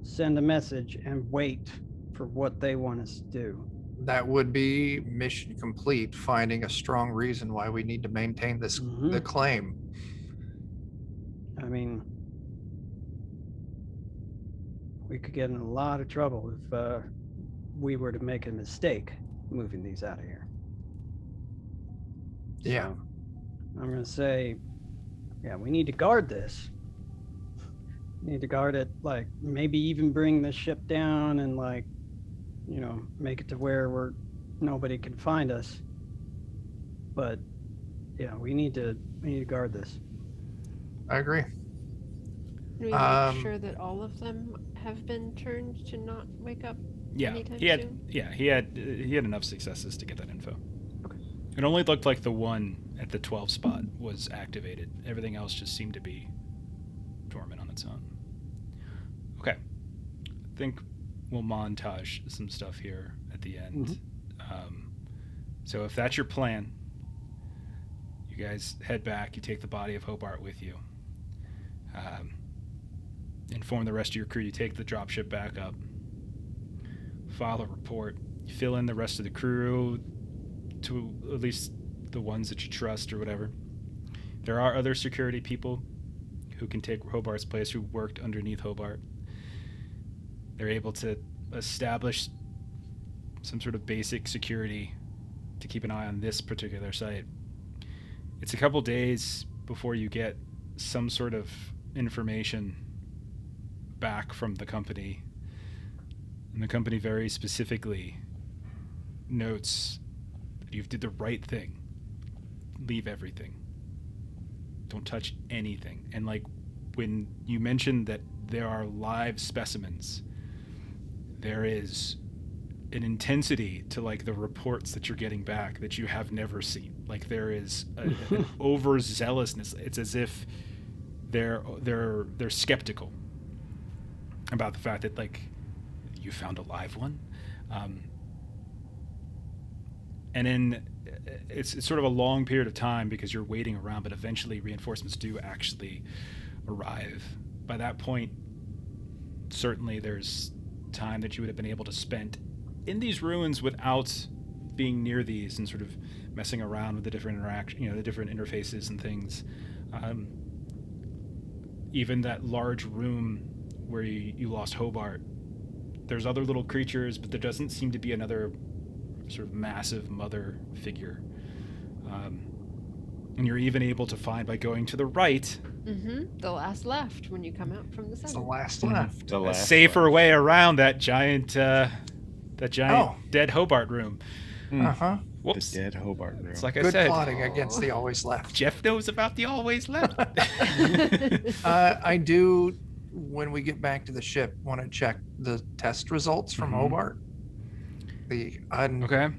send a message, and wait for what they want us to do. That would be mission complete, finding a strong reason why we need to maintain this the claim. I mean, we could get in a lot of trouble if we were to make a mistake moving these out of here. Yeah. So, I'm going to say, yeah, we need to guard this. We need to guard it, like maybe even bring the ship down and make it to where nobody can find us. But yeah, we need to guard this. I agree. Can we make sure that all of them have been turned to not wake up Yeah, anytime he had. soon? Yeah, he had enough successes to get that info. Okay. It only looked like the one at the 12 spot was activated. Everything else just seemed to be dormant on its own. Okay, I think we'll montage some stuff here at the end. So if that's your plan, you guys head back. You take the body of Hobart with you. Inform the rest of your crew. You take the dropship back up. File a report. You fill in the rest of the crew, to at least the ones that you trust or whatever. There are other security people who can take Hobart's place, who worked underneath Hobart. They're able to establish some sort of basic security to keep an eye on this particular site. It's a couple days before you get some sort of information back from the company. And the company very specifically notes that you did the right thing. Leave everything. Don't touch anything. And like when you mentioned that there are live specimens, there is an intensity to like the reports that you're getting back that you have never seen. Like there is an overzealousness. It's as if they're skeptical about the fact that like you found a live one. And then it's sort of a long period of time because you're waiting around, but eventually reinforcements do actually arrive. By that point, certainly there's time that you would have been able to spend in these ruins without being near these and sort of messing around with the different the different interfaces and things. Even that large room where you lost Hobart, there's other little creatures, but there doesn't seem to be another sort of massive mother figure. And you're even able to find, by going to the right, The last left when you come out from the It's the center. last left. The a last safer one. way around that giant dead Hobart room. Uh-huh. Whoops. The dead Hobart room. It's like I Good said, plotting against the always left. Jeff knows about the always left. I do, when we get back to the ship, want to check the test results from Mhm. Hobart. The Okay.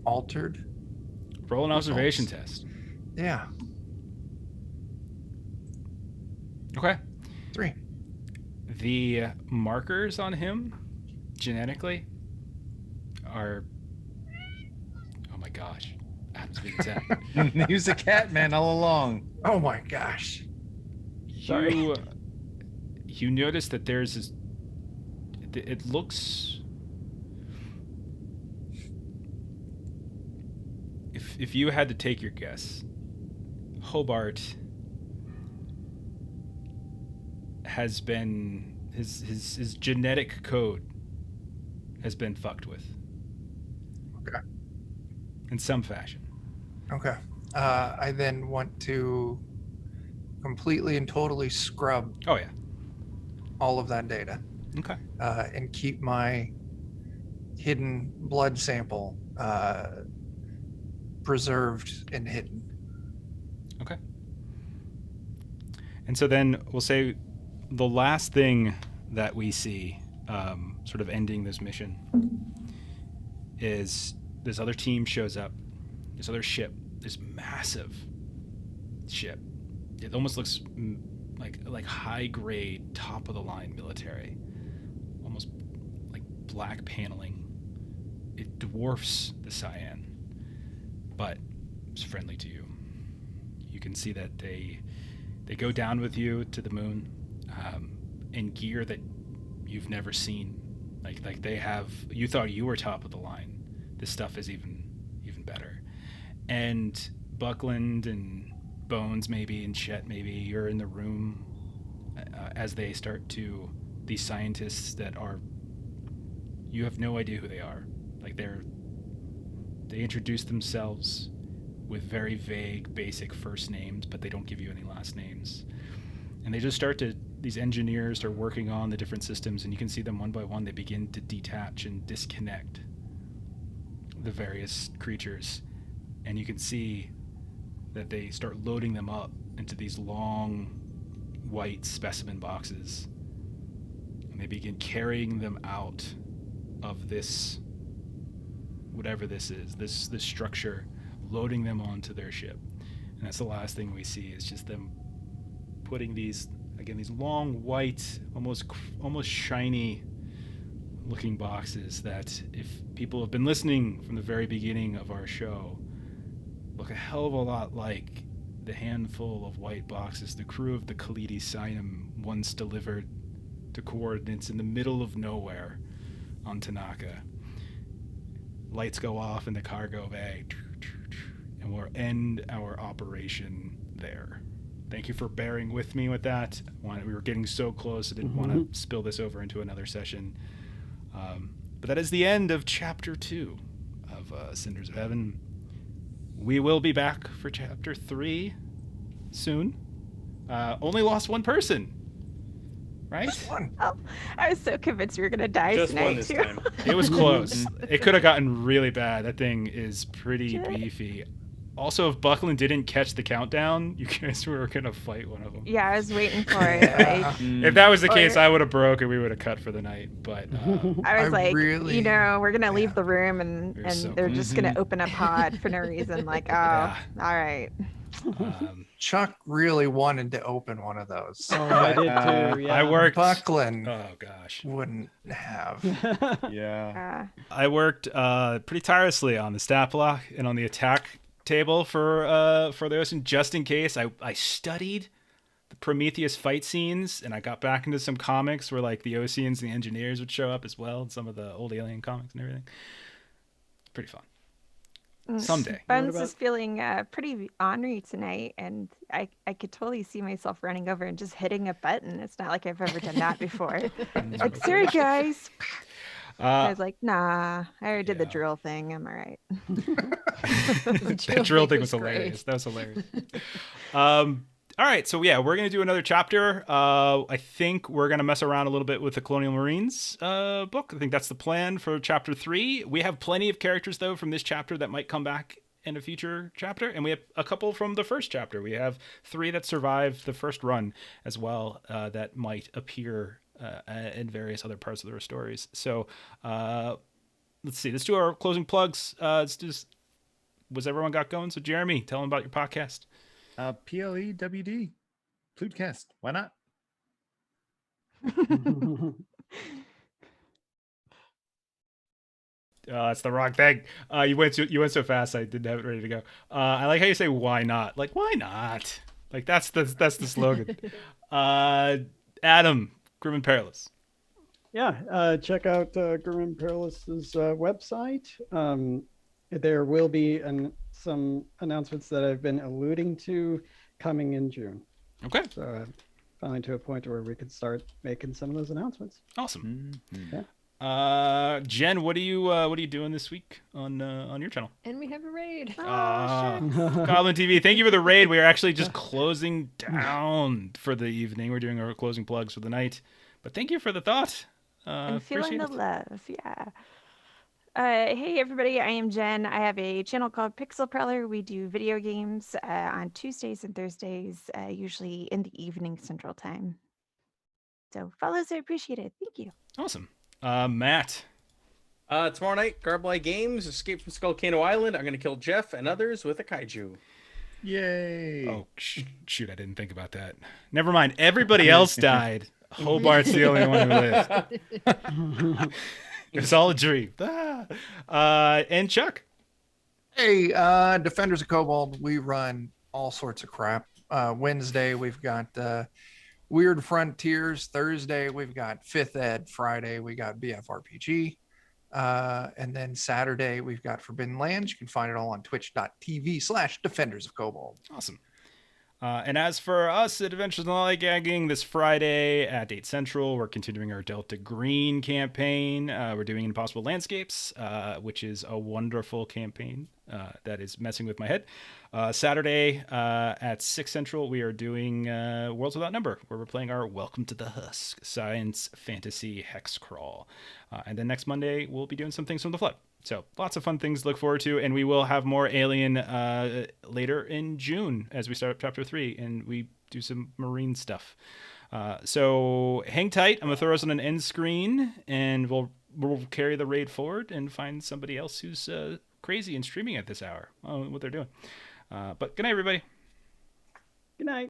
unaltered. Roll an observation Results. test. Yeah. Okay. 3. The markers on him, genetically, are... Oh my gosh. Adam's being attacked. He was a cat man all along. Oh my gosh. Sorry. You notice that there's this... It looks... If you had to take your guess, Hobart has been... His genetic code has been fucked with. Okay. In some fashion. Okay. I then want to completely and totally scrub Oh, yeah. all of that data Okay. and keep my hidden blood sample preserved and hidden. Okay. And so then we'll say the last thing that we see, sort of ending this mission, is this other team shows up, this other ship, this massive ship. It almost looks like high grade, top of the line military, almost like black paneling. It dwarfs the Cyan, but it's friendly to you. You can see that they go down with you to the moon in gear that you've never seen. Like they have. You thought you were top of the line. This stuff is even better. And Buckland and Bones maybe and Chet maybe, you're in the room as they start to, these scientists that are, you have no idea who they are. Like they introduce themselves with very vague basic first names, but they don't give you any last names. And they just start to, these engineers are working on the different systems, and you can see them one by one, they begin to detach and disconnect the various creatures. And you can see that they start loading them up into these long white specimen boxes, and they begin carrying them out of this, whatever this is, this structure, loading them onto their ship. And that's the last thing we see, is just them putting these long white, almost shiny looking boxes that, if people have been listening from the very beginning of our show, look a hell of a lot like the handful of white boxes the crew of the Khalidi Sinam once delivered to coordinates in the middle of nowhere on Tanaka. Lights go off in the cargo bay, and we'll end our operation there. Thank you for bearing with me with that. We were getting so close, I didn't want to spill this over into another session. But that is the end of Chapter 2 of Cinders of Heaven. We will be back for Chapter 3 soon. Only lost one person, right? Just one. Oh, I was so convinced we were gonna die Just one tonight this too. time. It was close. It could have gotten really bad. That thing is pretty Shit. beefy. Also, if Buckland didn't catch the countdown, you guys were going to fight one of them. Yeah, I was waiting for it. Like, If that was the case, Or- I would have broke and we would have cut for the night. But I was I like, really- you know, we're gonna leave yeah. the room and You're so they're just gonna open a pod for no reason. Like, oh, Yeah. all right. Chuck really wanted to open one of those. Oh, I did too. Yeah. I worked. Buckland Oh gosh, wouldn't have. Yeah. I worked pretty tirelessly on the stat block and on the attack table for the Ocean, just in case. I studied the Prometheus fight scenes, and I got back into some comics where like the Oceans and the engineers would show up as well, and some of the old Alien comics and everything. Pretty fun. Someday. Buns about- is feeling pretty ornery tonight, and I could totally see myself running over and just hitting a button. It's not like I've ever done that before. Like, sorry guys. I was like, nah, I already did the yeah. drill thing. I'm all right. That drill thing was hilarious. That was hilarious. All right, so yeah, we're gonna do another chapter. I think we're gonna mess around a little bit with the Colonial Marines book. I think that's the plan for chapter 3. We have plenty of characters though from this chapter that might come back in a future chapter, and we have a couple from the first chapter. We have 3 that survived the first run as well, that might appear in various other parts of their stories. So let's see. Let's do our closing plugs. Was everyone got going? So Jeremy, tell them about your podcast. PLEWD. Plutecast. Why not? That's the wrong thing. You went so fast, I didn't have it ready to go. I like how you say "why not." Like, why not? Like that's the slogan. Adam, Grim and Perilous. Yeah, check out Grim and Perilous's website. There will be some announcements that I've been alluding to coming in June. Okay, So I'm finally to a point where we can start making some of those announcements. awesome. Yeah. Jen, what are you doing this week on your channel? And we have a raid. Goblin TV, thank you for the raid. We are actually just closing down for the evening. We're doing our closing plugs for the night, but thank you for the thought. And feeling Appreciate the it. love. Yeah. Hey everybody, I am Jen. I have a channel called Pixel Prowler. We do video games on Tuesdays and Thursdays, usually in the evening Central Time. So follows are appreciated. Thank you. Awesome. Matt. Tomorrow night, Garblight Games, Escape from Skullcano Island. I'm going to kill Jeff and others with a kaiju. Yay. Oh, shoot, I didn't think about that. Never mind. Everybody else died. Hobart's the only one who lived. It's all a dream. And Chuck. Hey, Defenders of Cobalt, we run all sorts of crap. Wednesday, we've got Weird Frontiers. Thursday, we've got 5th Ed. Friday, we got BFRPG. And then Saturday, we've got Forbidden Lands. You can find it all on twitch.tv/Defenders of Cobalt. Awesome. And as for us at Adventures in Lollygagging, this Friday at 8 Central, we're continuing our Delta Green campaign. We're doing Impossible Landscapes, which is a wonderful campaign that is messing with my head. Saturday at 6 Central, we are doing Worlds Without Number, where we're playing our Welcome to the Husk science fantasy hex crawl. And then next Monday, we'll be doing some things from the Flood. So lots of fun things to look forward to, and we will have more Alien later in June as we start up Chapter 3, and we do some marine stuff. So hang tight. I'm going to throw us on an end screen, and we'll carry the raid forward and find somebody else who's crazy and streaming at this hour. I don't know what they're doing. But good night, everybody. Good night.